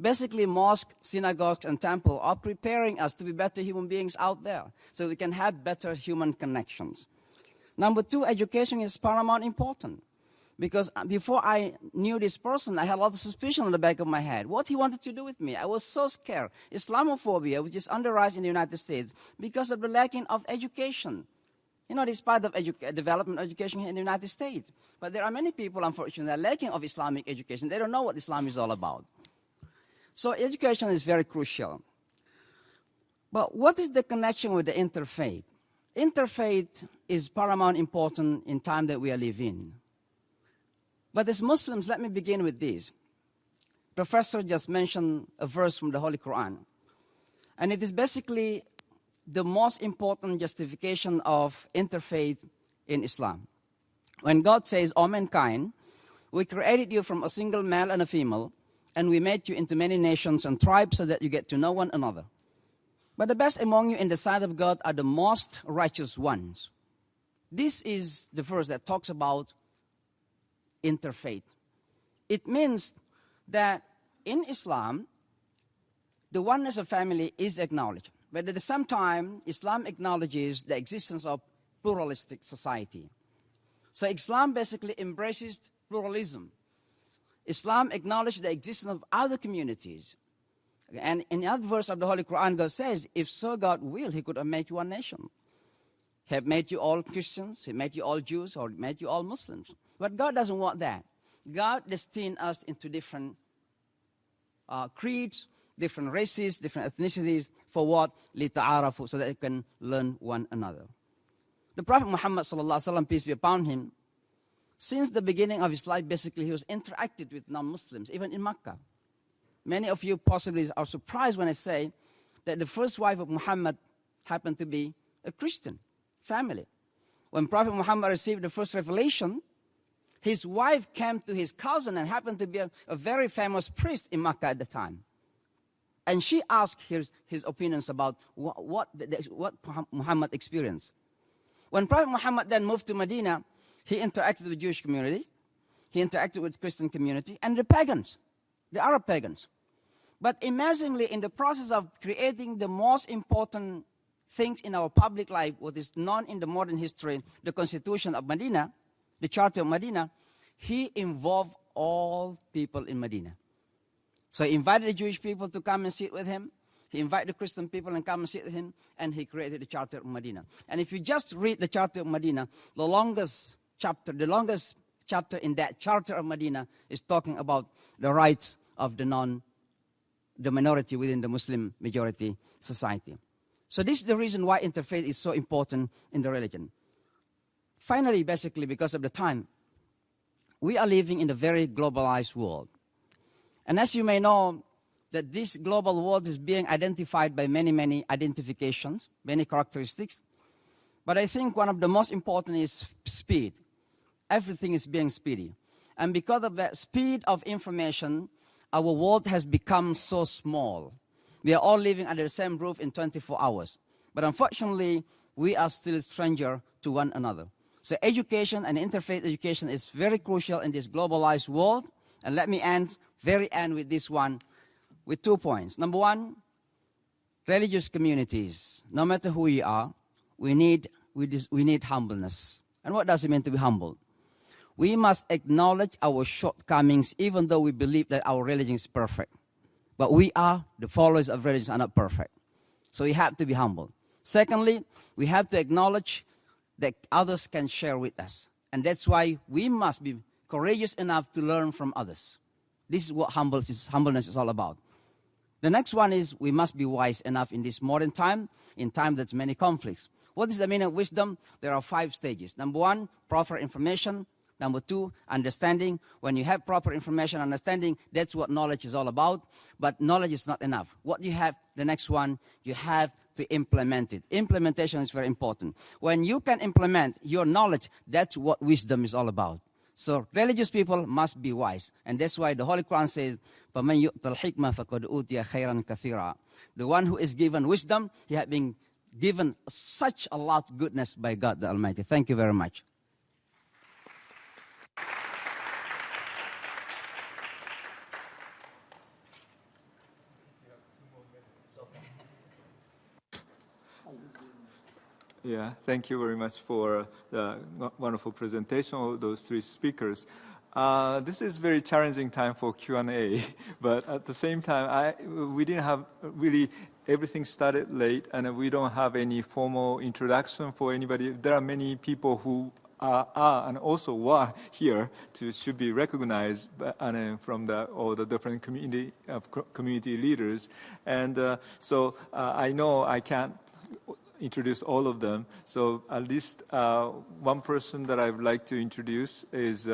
Basically, mosques, synagogues, and temples are preparing us to be better human beings out there so we can have better human connections. Number two, education is paramount important. Because before I knew this person, I had a lot of suspicion on the back of my head. What he wanted to do with me. I was so scared. Islamophobia, which is on the rise in the United States, because of the lacking of education. Despite of development education here in the United States. But there are many people, unfortunately, that are lacking of Islamic education. They don't know what Islam is all about. So education is very crucial. But what is the connection with the interfaith? Interfaith is paramount important in time that we are living. But as Muslims, let me begin with this. Professor just mentioned a verse from the Holy Quran. And it is basically the most important justification of interfaith in Islam. When God says, "O mankind, we created you from a single male and a female, and we made you into many nations and tribes so that you get to know one another. But the best among you in the sight of God are the most righteous ones." This is the verse that talks about interfaith. It means that in Islam, the oneness of family is acknowledged. But at the same time, Islam acknowledges the existence of pluralistic society. So Islam basically embraces pluralism. Islam acknowledges the existence of other communities. And in the other verse of the Holy Quran, God says, if so God will, He could have made you one nation. He have made you all Christians, He made you all Jews, or made you all Muslims. But God doesn't want that. God destined us into different creeds, different races, different ethnicities, for what? لِتَعَارَفُوا, so that they can learn one another. The Prophet Muhammad ﷺ, peace be upon him, since the beginning of his life, basically, he was interacted with non-Muslims, even in Makkah. Many of you possibly are surprised when I say that the first wife of Muhammad happened to be a Christian family. When Prophet Muhammad received the first revelation, his wife came to his cousin and happened to be a very famous priest in Makkah at the time. And she asked his opinions about what Muhammad experienced. When Prophet Muhammad then moved to Medina, he interacted with the Jewish community, he interacted with the Christian community, and the pagans, the Arab pagans. But amazingly, in the process of creating the most important things in our public life, what is known in the modern history, the Constitution of Medina, the Charter of Medina, he involved all people in Medina. So he invited the Jewish people to come and sit with him. He invited the Christian people and come and sit with him, and he created the Charter of Medina. And if you just read the Charter of Medina, the longest chapter in that Charter of Medina is talking about the rights of the minority within the Muslim majority society. So this is the reason why interfaith is so important in the religion. Finally, basically, because of the time, we are living in a very globalized world. And as you may know, that this global world is being identified by many, many identifications, many characteristics. But I think one of the most important is speed. Everything is being speedy. And because of that speed of information, our world has become so small. We are all living under the same roof in 24 hours. But unfortunately, we are still strangers to one another. So education and interfaith education is very crucial in this globalized world. And let me end with this one, with 2 points. Number one, religious communities, no matter who we are, we need humbleness. And what does it mean to be humble? We must acknowledge our shortcomings, even though we believe that our religion is perfect. But the followers of religion are not perfect. So we have to be humble. Secondly, we have to acknowledge that others can share with us. And that's why we must be courageous enough to learn from others. This is what humbleness is all about. The next one is we must be wise enough in this modern time, in time that's many conflicts. What is the meaning of wisdom? There are 5 stages. Number 1, proper information. Number 2, understanding. When you have proper information, understanding, that's what knowledge is all about. But knowledge is not enough. What you have, the next one, you have to implement it. Implementation is very important. When you can implement your knowledge, that's what wisdom is all about. So religious people must be wise. And that's why the Holy Quran says, فَمَنْ يُؤْتَ الْحِكْمَةَ فَقَدْ أُوتِيَ خَيْرًا كَثِيرًا. The one who is given wisdom, he has been given such a lot of goodness by God the Almighty. Thank you very much. Yeah, thank you very much for the wonderful presentation of those 3 speakers. This is very challenging time for Q&A, but at the same time, we didn't have really, everything started late, and we don't have any formal introduction for anybody. There are many people who are and also were here should be recognized from all the different community leaders. And so I know I can't introduce all of them. So at least one person that I would like to introduce is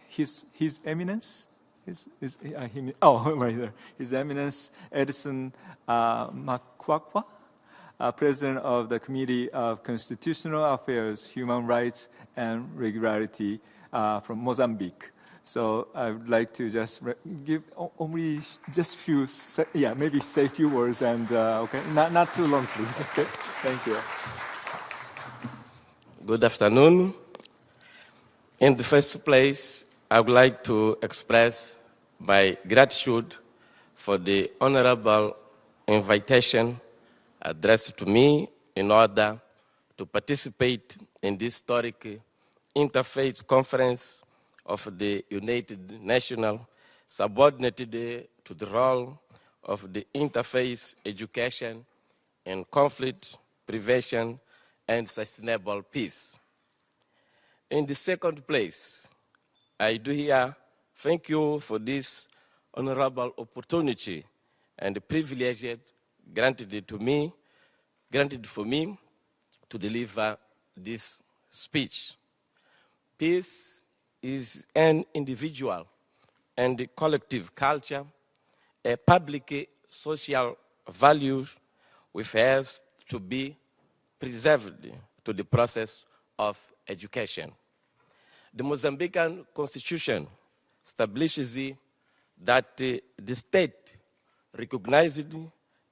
His Eminence. Right there. His Eminence Edison Makwakwa, President of the Committee of Constitutional Affairs, Human Rights and Regularity from Mozambique. So I would like to just give only just maybe say a few words and okay, not too long, please. Okay, thank you. Good afternoon. In the first place, I would like to express my gratitude for the honorable invitation addressed to me in order to participate in this historic Interfaith Conference of the United Nations, subordinated to the role of the interfaith education in conflict prevention and sustainable peace. In the second place, I do here thank you for this honorable opportunity and the privilege granted for me to deliver this speech. Peace is an individual and collective culture, a public social value which has to be preserved to the process of education. The Mozambican Constitution establishes that the state recognized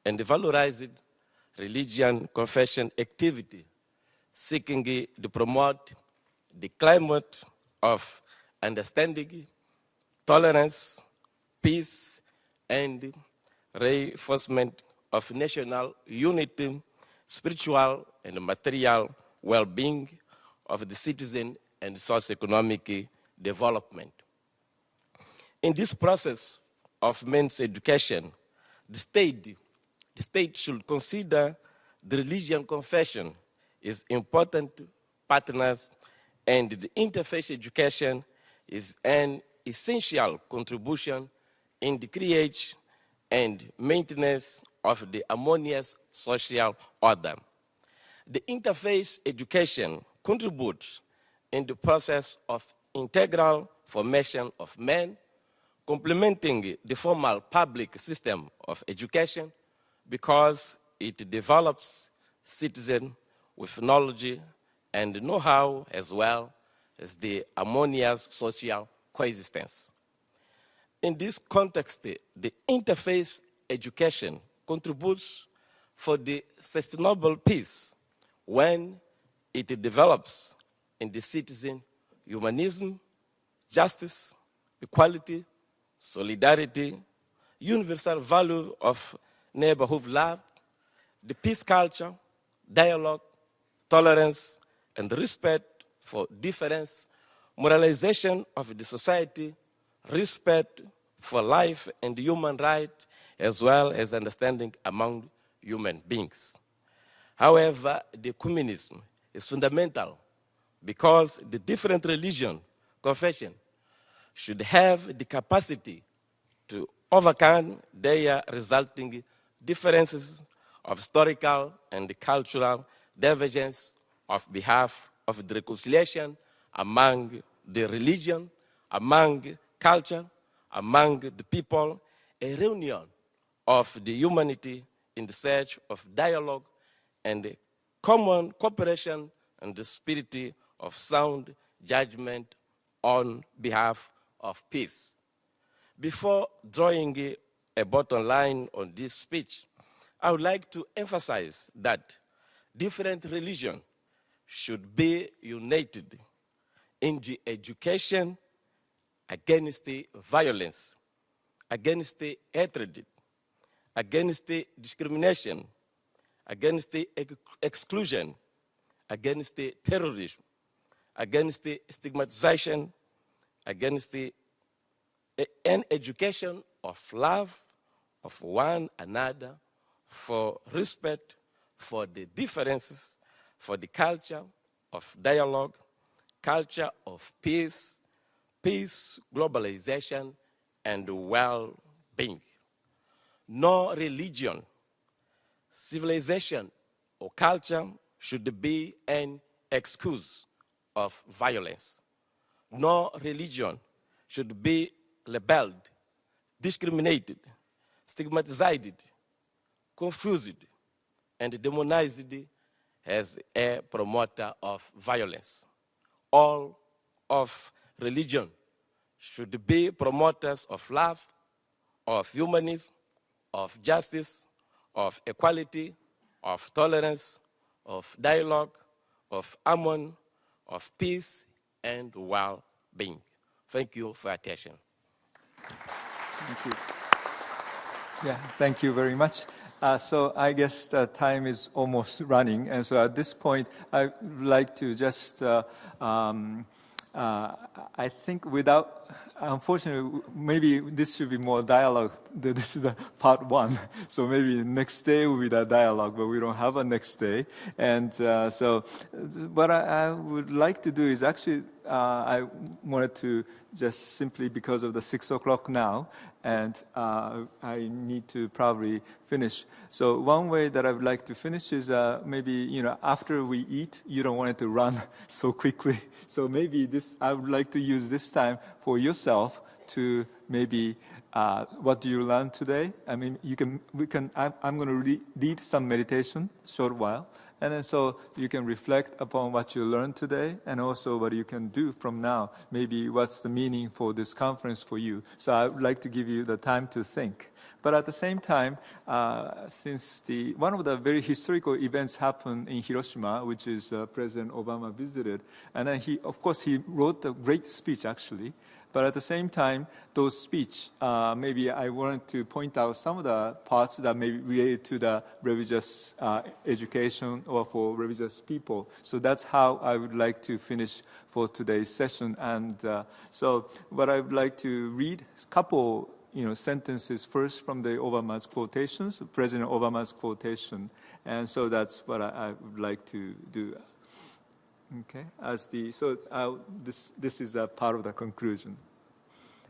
and valorized religion confession activity, seeking to promote the climate of understanding, tolerance, peace, and reinforcement of national unity, spiritual and material well-being of the citizen and socio-economic development. In this process of men's education, the state should consider the religion confession as important partners, and the interfaith education is an essential contribution in the creation and maintenance of the harmonious social order. The interfaith education contributes in the process of integral formation of men, complementing the formal public system of education because it develops citizens with knowledge and know-how as well as the harmonious social coexistence. In this context, the interfaith education contributes for the sustainable peace when it develops in the citizen humanism, justice, equality, solidarity, universal value of neighborhood love, the peace culture, dialogue, tolerance, and respect for difference, moralization of the society, respect for life and human rights, as well as understanding among human beings. However, the communism is fundamental because the different religion, confession, should have the capacity to overcome their resulting differences of historical and cultural divergence on behalf of the reconciliation among the religion, among culture, among the people, a reunion of the humanity in the search of dialogue and common cooperation and the spirit of sound judgment on behalf of peace. Before drawing a bottom line on this speech, I would like to emphasize that different religions should be united in the education against the violence, against the hatred, against the discrimination, against the exclusion, against the terrorism, against the stigmatization, against an education of love of one another, for respect for the differences, for the culture of dialogue, culture of peace, globalization, and well-being. No religion, civilization, or culture should be an excuse of violence. No religion should be labeled, discriminated, stigmatized, confused, and demonized as a promoter of violence. All of religion should be promoters of love, of humanism, of justice, of equality, of tolerance, of dialogue, of harmony, of peace, and well-being. Thank you for your attention. Thank you. Yeah, thank you very much. So I guess the time is almost running, and so at this point, I'd like to just, I think unfortunately, maybe this should be more dialogue. This is part one, so maybe next day will be the dialogue, but we don't have a next day. And so what I would like to do is actually, I wanted to just simply because of the 6 o'clock now, and I need to probably finish. So one way that I would like to finish is maybe, after we eat, you don't want it to run so quickly. So maybe I would like to use this time for yourself to maybe, what do you learn today? I mean, I'm going to read some meditation, short while. And then so you can reflect upon what you learned today and also what you can do from now. Maybe what's the meaning for this conference for you. So I would like to give you the time to think. But at the same time, since one of the very historical events happened in Hiroshima, which is President Obama visited, and then he wrote a great speech actually. But at the same time, those speech, maybe I wanted to point out some of the parts that may be related to the religious education or for religious people. So that's how I would like to finish for today's session. And so what I would like to read, a couple sentences first from the Obama's quotations, President Obama's quotation. And so that's what I would like to do. Okay, this is a part of the conclusion.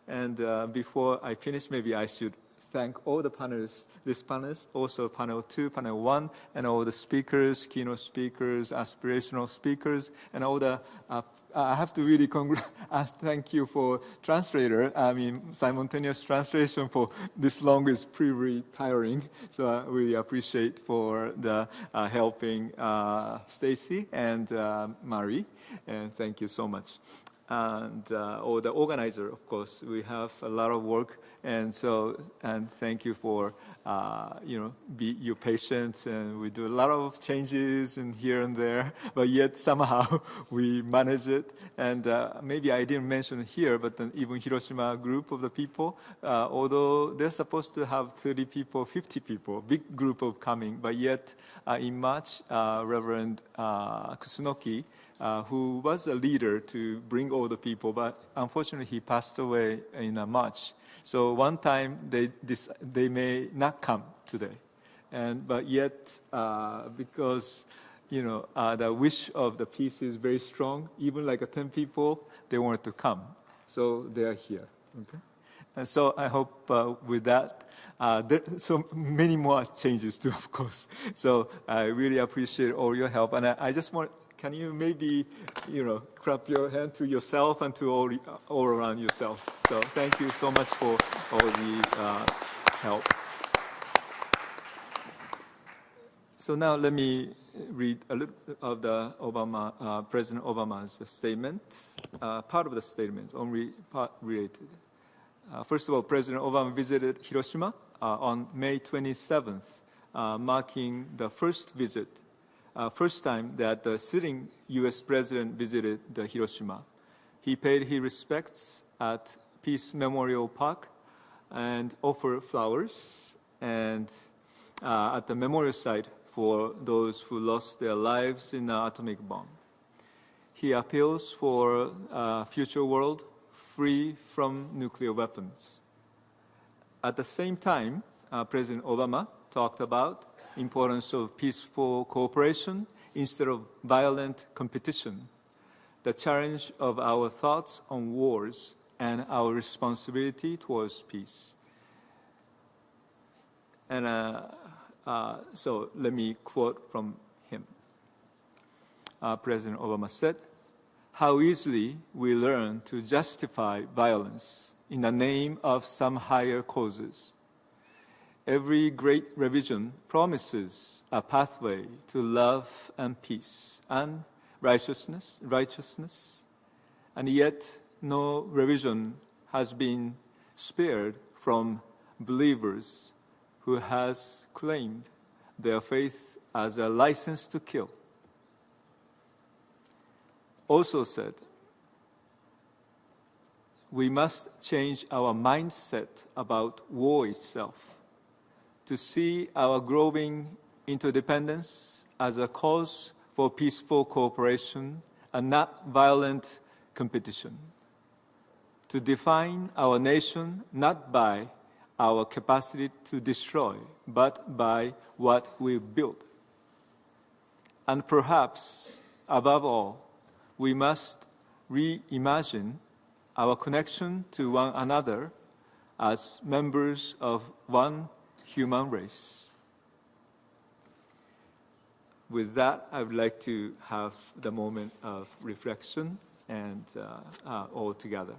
And before I finish, maybe I should thank all the panelists, also panel 2, panel 1, and all the speakers, keynote speakers, aspirational speakers, and all the, I have to really thank you for translator. I mean, simultaneous translation for this long is pretty tiring. So I really appreciate for the helping Stacy and Marie, and thank you so much. And or the organizer, of course, we have a lot of work, and thank you for your patience, and we do a lot of changes in here and there, but yet somehow we manage it. And maybe I didn't mention here, but then even Hiroshima group of the people, although they're supposed to have 30 people, 50 people, big group of coming, but yet in March, Reverend Kusunoki, who was a leader to bring all the people, but unfortunately he passed away in March. So one time they may not come today, but yet because the wish of the peace is very strong, even like 10 people, they wanted to come, so they are here. Okay, and so I hope with that. There so many more changes too, of course. So I really appreciate all your help, and I just want. Can you maybe, clap your hand to yourself and to all around yourself? So thank you so much for all the help. So now let me read a little of the President Obama's statement. Part of the statement, only part related. First of all, President Obama visited Hiroshima on May 27th, marking the first time that the sitting U.S. president visited the Hiroshima. He paid his respects at Peace Memorial Park and offered flowers and at the memorial site for those who lost their lives in the atomic bomb. He appeals for a future world free from nuclear weapons. At the same time, President Obama talked about importance of peaceful cooperation instead of violent competition, the challenge of our thoughts on wars, and our responsibility towards peace. And so let me quote from him. President Obama said, "How easily we learn to justify violence in the name of some higher causes. Every great revision promises a pathway to love and peace and righteousness, and yet no revision has been spared from believers who has claimed their faith as a license to kill." Also said, "We must change our mindset about war itself. to see our growing interdependence as a cause for peaceful cooperation and not violent competition. To define our nation not by our capacity to destroy, but by what we build. And perhaps, above all, we must reimagine our connection to one another as members of one human race. With that, I would like to have the moment of reflection and all together.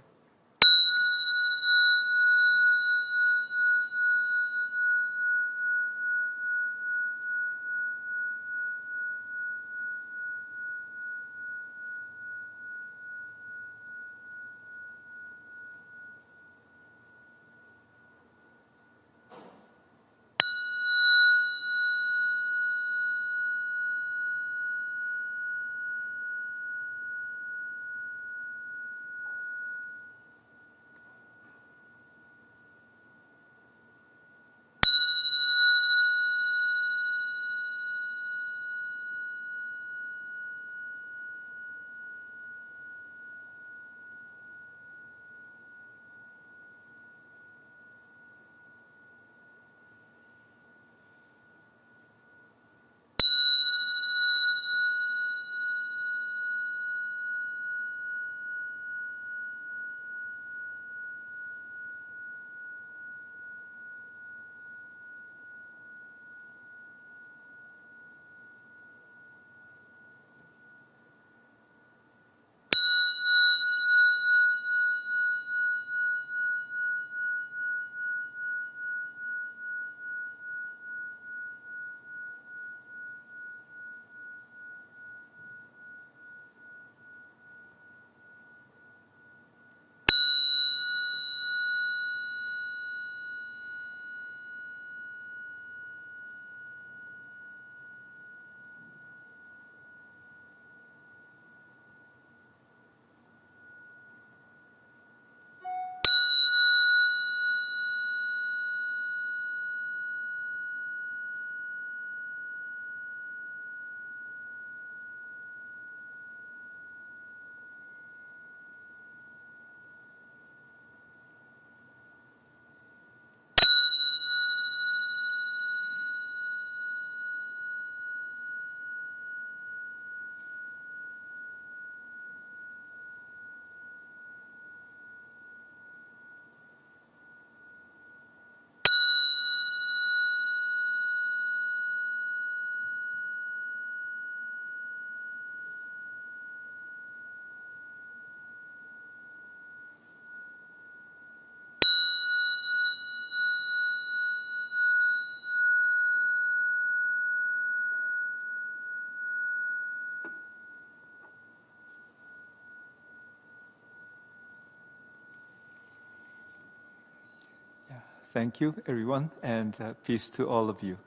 Thank you, everyone, and peace to all of you.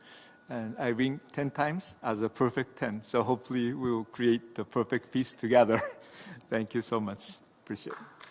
And I ring 10 times as a perfect 10, so hopefully we'll create the perfect peace together. Thank you so much. Appreciate it.